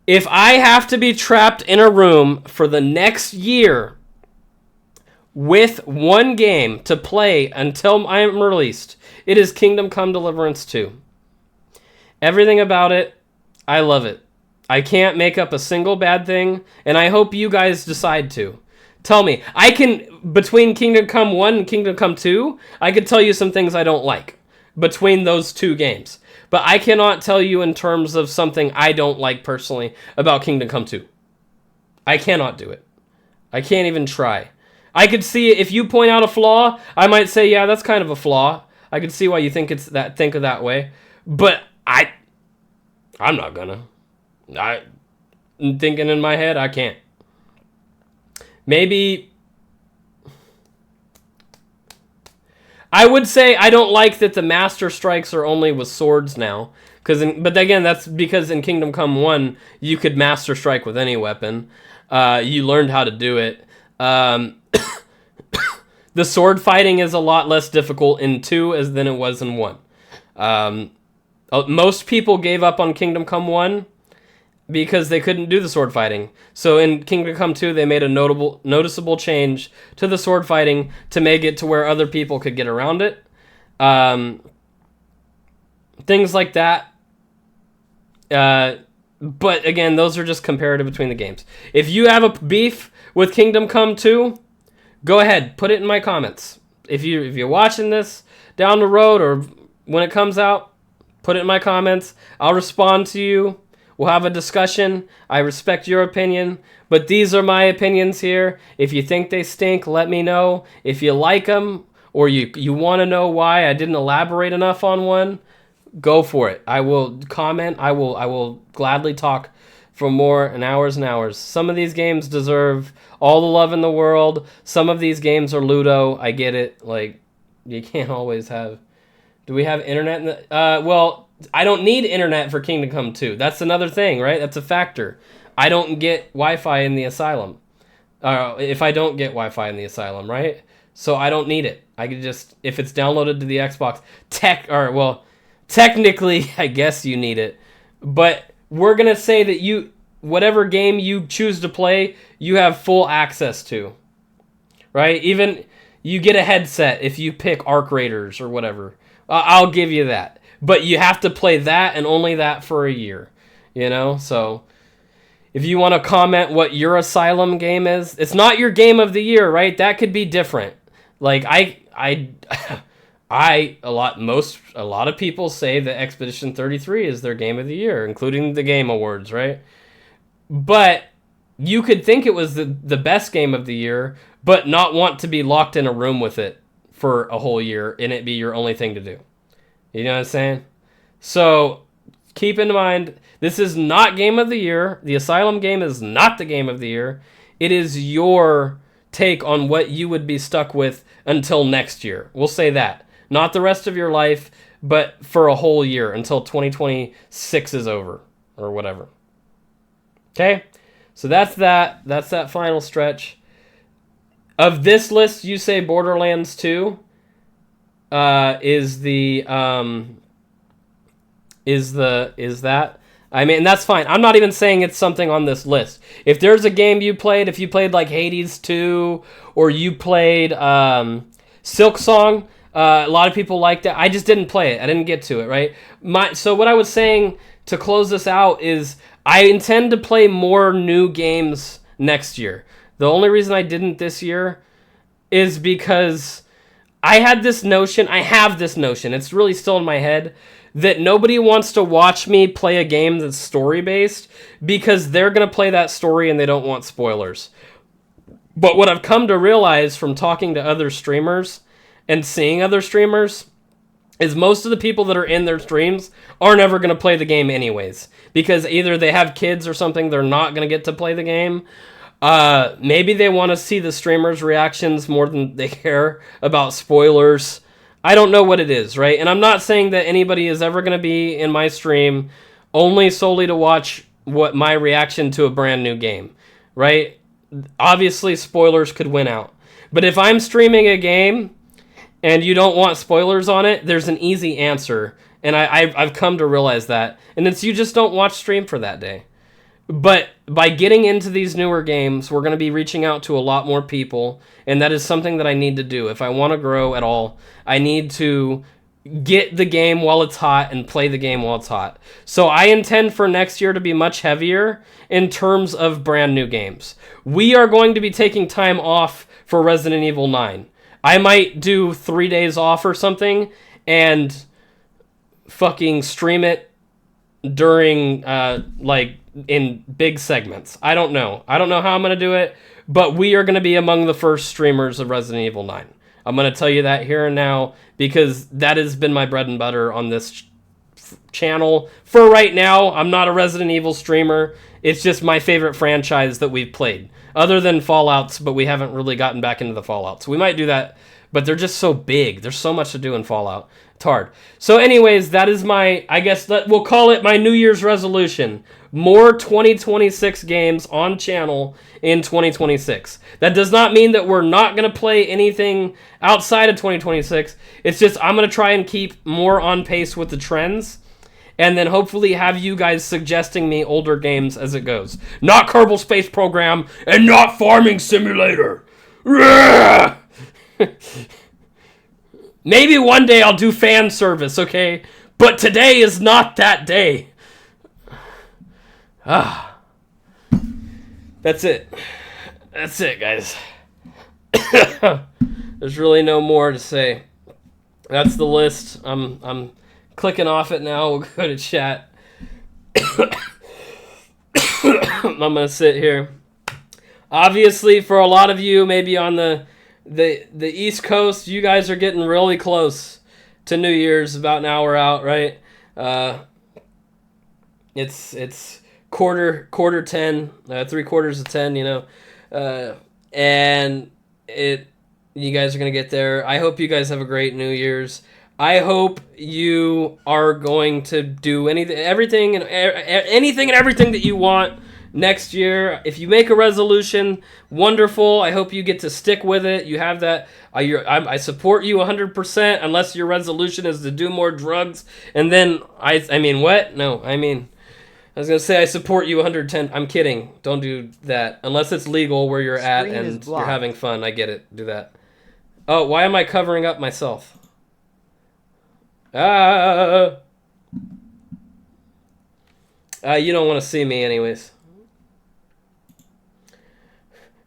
If I have to be trapped in a room for the next year with one game to play until I am released, it is Kingdom Come Deliverance 2. Everything about it, I love it. I can't make up a single bad thing, and I hope you guys decide to. Tell me. Between Kingdom Come 1 and Kingdom Come 2, I could tell you some things I don't like between those two games. But I cannot tell you in terms of something I don't like personally about Kingdom Come 2. I cannot do it. I can't even try. I could see it. If you point out a flaw, I might say, yeah, that's kind of a flaw. I could see why you think of that way. But I'm not gonna. I'm thinking in my head, I can't. Maybe I would say I don't like that the master strikes are only with swords now. But again, that's because in Kingdom Come 1, you could master strike with any weapon. You learned how to do it. The sword fighting is a lot less difficult in 2 than it was in 1. Most people gave up on Kingdom Come 1 because they couldn't do the sword fighting. So in Kingdom Come 2, they made a noticeable change to the sword fighting to make it to where other people could get around it. Things like that. But again, those are just comparative between the games. If you have a beef with Kingdom Come 2, go ahead, put it in my comments. If you're watching this down the road or when it comes out, put it in my comments. I'll respond to you. We'll have a discussion. I respect your opinion, but these are my opinions here. If you think they stink, let me know. If you like them or you want to know why I didn't elaborate enough on one, go for it. I will comment. I will gladly talk for more and hours and hours. Some of these games deserve all the love in the world. Some of these games are Ludo. I get it. Like, you can't always have... Do we have internet? Well, I don't need internet for Kingdom Come 2. That's another thing, right? That's a factor. I don't get Wi-Fi in the asylum. If I don't get Wi-Fi in the asylum, right? So I don't need it. I can just... If it's downloaded to the Xbox... Technically, I guess you need it. But we're going to say that whatever game you choose to play, you have full access to. Right? Even you get a headset if you pick Arc Raiders or whatever. I'll give you that. But you have to play that and only that for a year. You know? So if you want to comment what your Asylum game is, it's not your game of the year, right? That could be different. Like a lot of people say that Expedition 33 is their game of the year, including the Game Awards, right? But you could think it was the best game of the year, but not want to be locked in a room with it for a whole year and it be your only thing to do. You know what I'm saying? So keep in mind, this is not game of the year. The Asylum game is not the game of the year. It is your take on what you would be stuck with until next year. We'll say that. Not the rest of your life, but for a whole year until 2026 is over or whatever. Okay? So that's that. That's that final stretch. Of this list, you say Borderlands 2 is that. I mean, that's fine. I'm not even saying it's something on this list. If there's a game you played, if you played like Hades 2 or you played Silk Song, a lot of people liked it. I just didn't play it. I didn't get to it, right? So what I was saying to close this out is I intend to play more new games next year. The only reason I didn't this year is because I have this notion, it's really still in my head, that nobody wants to watch me play a game that's story-based because they're going to play that story and they don't want spoilers. But what I've come to realize from talking to other streamers and seeing other streamers is most of the people that are in their streams are never going to play the game anyways. Because either they have kids or something, they're not going to get to play the game. Maybe they want to see the streamers' reactions more than they care about spoilers. I don't know what it is, right? And I'm not saying that anybody is ever going to be in my stream only solely to watch what my reaction to a brand new game, right? Obviously, spoilers could win out. But if I'm streaming a game and you don't want spoilers on it, there's an easy answer. And I've come to realize that. And it's you just don't watch stream for that day. But by getting into these newer games, we're going to be reaching out to a lot more people, and that is something that I need to do. If I want to grow at all, I need to get the game while it's hot and play the game while it's hot. So I intend for next year to be much heavier in terms of brand new games. We are going to be taking time off for Resident Evil 9. I might do 3 days off or something and fucking stream it during in big segments. I don't know how I'm going to do it, but we are going to be among the first streamers of Resident Evil 9. I'm going to tell you that here and now because that has been my bread and butter on this channel for right now. I'm not a Resident Evil streamer. It's just my favorite franchise that we've played. Other than Fallouts, but we haven't really gotten back into the Fallouts. We might do that, but they're just so big. There's so much to do in Fallout. It's hard. So anyways, that is my, I guess we'll call it my New Year's resolution. More 2026 games on channel in 2026. That does not mean that we're not going to play anything outside of 2026. It's just I'm going to try and keep more on pace with the trends. And then hopefully have you guys suggesting me older games as it goes. Not Kerbal Space Program and not Farming Simulator. Maybe one day I'll do fan service, okay? But today is not that day. That's it. That's it, guys. There's really no more to say. That's the list. I'm clicking off it now. We'll go to chat. I'm gonna sit here. Obviously, for a lot of you, maybe on the East Coast, you guys are getting really close to New Year's. About an hour out, right? It's quarter 10, 3/4 of 10, you know, and you guys are gonna get there. I hope you guys have a great New Year's. I hope you are going to do anything and everything that you want next year. If you make a resolution, wonderful. I hope you get to stick with it. You have that. I support you 100%, unless your resolution is to do more drugs. And then I mean what? No, I mean, I was gonna say I support you 110. I'm kidding. Don't do that unless it's legal where you're at and you're having fun. I get it. Do that. Oh, why am I covering up myself? You don't want to see me anyways.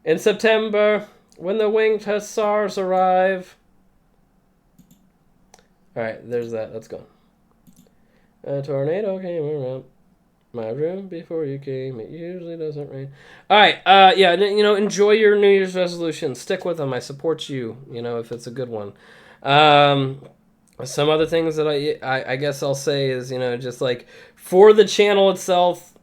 In September, when the winged hussars arrive. Alright, there's that. Let's go. A tornado came around my room before you came. It usually doesn't rain. Alright, yeah, enjoy your New Year's resolution. Stick with them. I support you, if it's a good one. Some other things that I guess I'll say is, just like for the channel itself,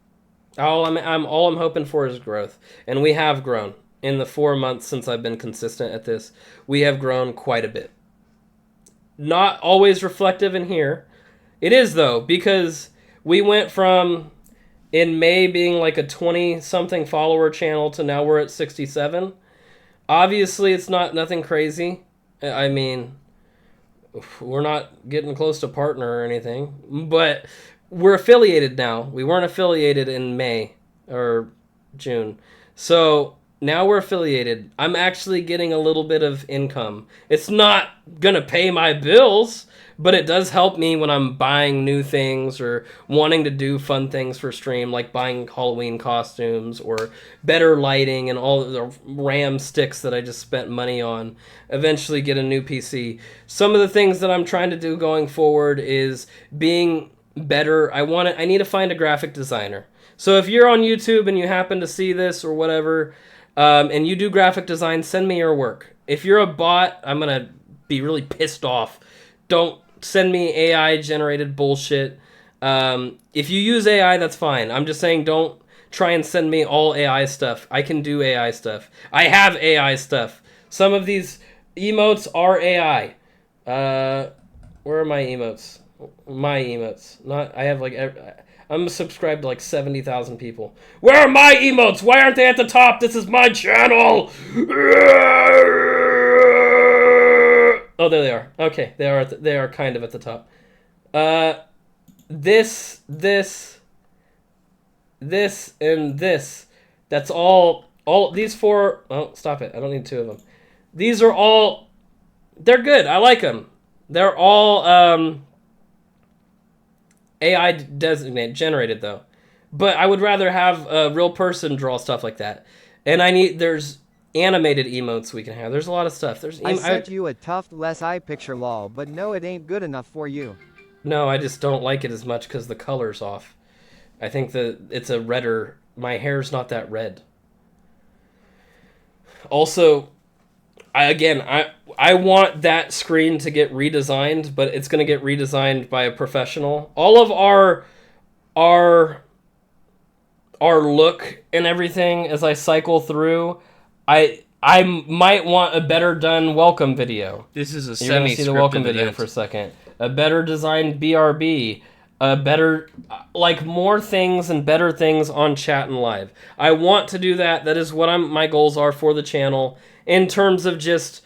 all I'm hoping for is growth. And we have grown. In the 4 months since I've been consistent at this, we have grown quite a bit. Not always reflective in here. It is, though, because we went from, in May, being like a 20-something follower channel to now we're at 67. Obviously, it's nothing crazy. I mean, we're not getting close to partner or anything, but we're affiliated now. We weren't affiliated in May or June. So now we're affiliated. I'm actually getting a little bit of income. It's not going to pay my bills, but it does help me when I'm buying new things or wanting to do fun things for stream, like buying Halloween costumes or better lighting and all the RAM sticks that I just spent money on. Eventually get a new PC. Some of the things that I'm trying to do going forward is being better. I need to find a graphic designer. So if you're on YouTube and you happen to see this or whatever, and you do graphic design, send me your work. If you're a bot, I'm going to be really pissed off. Don't send me AI-generated bullshit. If you use AI, that's fine. I'm just saying don't try and send me all AI stuff. I can do AI stuff. I have AI stuff. Some of these emotes are AI. Where are my emotes? My emotes. I have like... I'm subscribed to like 70,000 people. Where are my emotes? Why aren't they at the top? This is my channel! Oh, there they are. Okay, they are kind of at the top. This, and this. That's all these four... Oh, stop it. I don't need two of them. These are all... They're good. I like them. They're all... AI generated though, but I would rather have a real person draw stuff like that. And there's animated emotes we can have. There's a lot of stuff.
I sent you a tough less eye picture lol, but no, it ain't good enough for you.
No, I just don't like it as much because the color's off. I think that it's a redder. My hair's not that red. Also, I want that screen to get redesigned, but it's going to get redesigned by a professional. All of our look and everything as I cycle through, I might want a better done welcome video.
This is a
You're gonna see the welcome video
event.
for a second. A better designed BRB. A better, like, more things and better things on chat and live. I want to do that. That is what my goals are for the channel. In terms of just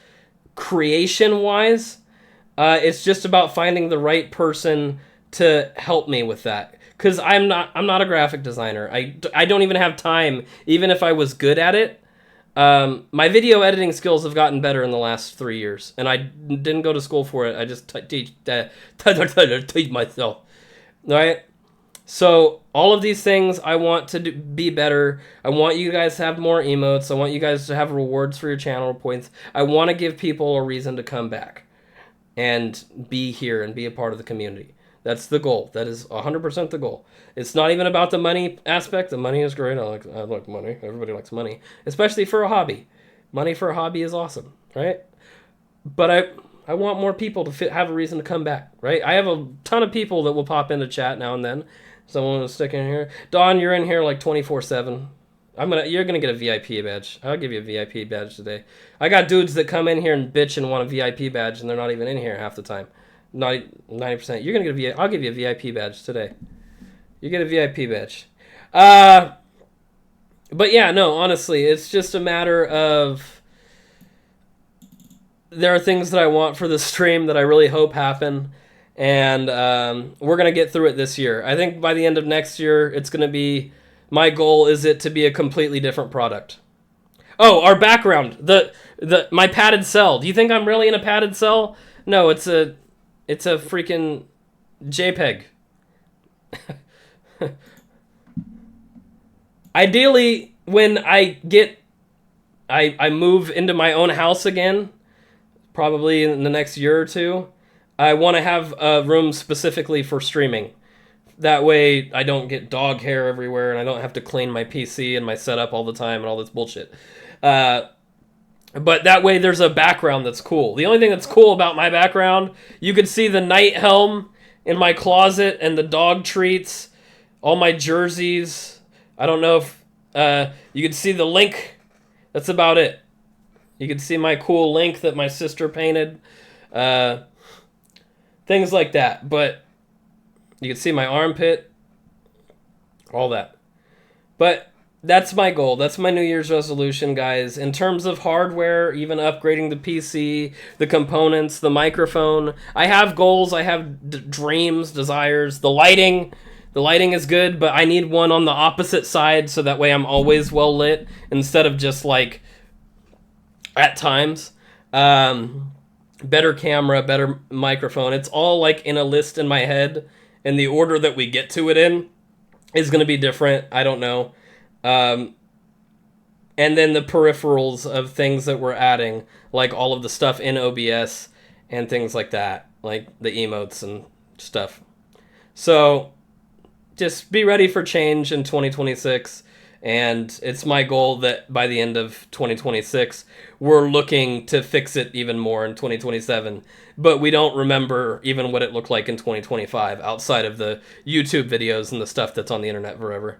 creation wise, it's just about finding the right person to help me with that. Because I'm not a graphic designer. I don't even have time, even if I was good at it. My video editing skills have gotten better in the last 3 years, and I didn't go to school for it. I just teach myself. Right? So all of these things I want to be better. I want you guys to have more emotes. I want you guys to have rewards for your channel points. I want to give people a reason to come back and be here and be a part of the community. That's the goal. That is 100% the goal. It's not even about the money aspect. The money is great. I like money. Everybody likes money, especially for a hobby. Money for a hobby is awesome, right? But I want more people to have a reason to come back, right? I have a ton of people that will pop into chat now and then. Someone will stick in here. Don, you're in here like 24/7. You're gonna get a VIP badge. I'll give you a VIP badge today. I got dudes that come in here and bitch and want a VIP badge, and they're not even in here half the time. Not 90%. You're gonna get I'll give you a VIP badge today. You get a VIP badge. But yeah, no, honestly, it's just a matter of there are things that I want for the stream that I really hope happen, and we're gonna get through it this year. I think by the end of next year, it's gonna be. My goal is it to be a completely different product. Oh, our background, my padded cell. Do you think I'm really in a padded cell? No, it's a freaking JPEG. Ideally, when I move into my own house again, probably in the next year or two, I want to have a room specifically for streaming. That way I don't get dog hair everywhere and I don't have to clean my PC and my setup all the time and all this bullshit. But that way there's a background that's cool. The only thing that's cool about my background, you could see the night helm in my closet and the dog treats, all my jerseys. I don't know if you could see the link. That's about it. You could see my cool link that my sister painted. Things like that. But you can see my armpit. All that. But that's my goal. That's my New Year's resolution, guys. In terms of hardware, even upgrading the PC, the components, the microphone. I have goals. I have dreams, desires. The lighting is good, but I need one on the opposite side so that way I'm always well lit instead of just like at times. Better camera, better microphone. It's all like in a list in my head, and the order that we get to it in is going to be different. I don't know. And then the peripherals of things that we're adding, like all of the stuff in OBS and things like that, like the emotes and stuff. So just be ready for change in 2026. And it's my goal that by the end of 2026, we're looking to fix it even more in 2027. But we don't remember even what it looked like in 2025 outside of the YouTube videos and the stuff that's on the internet forever.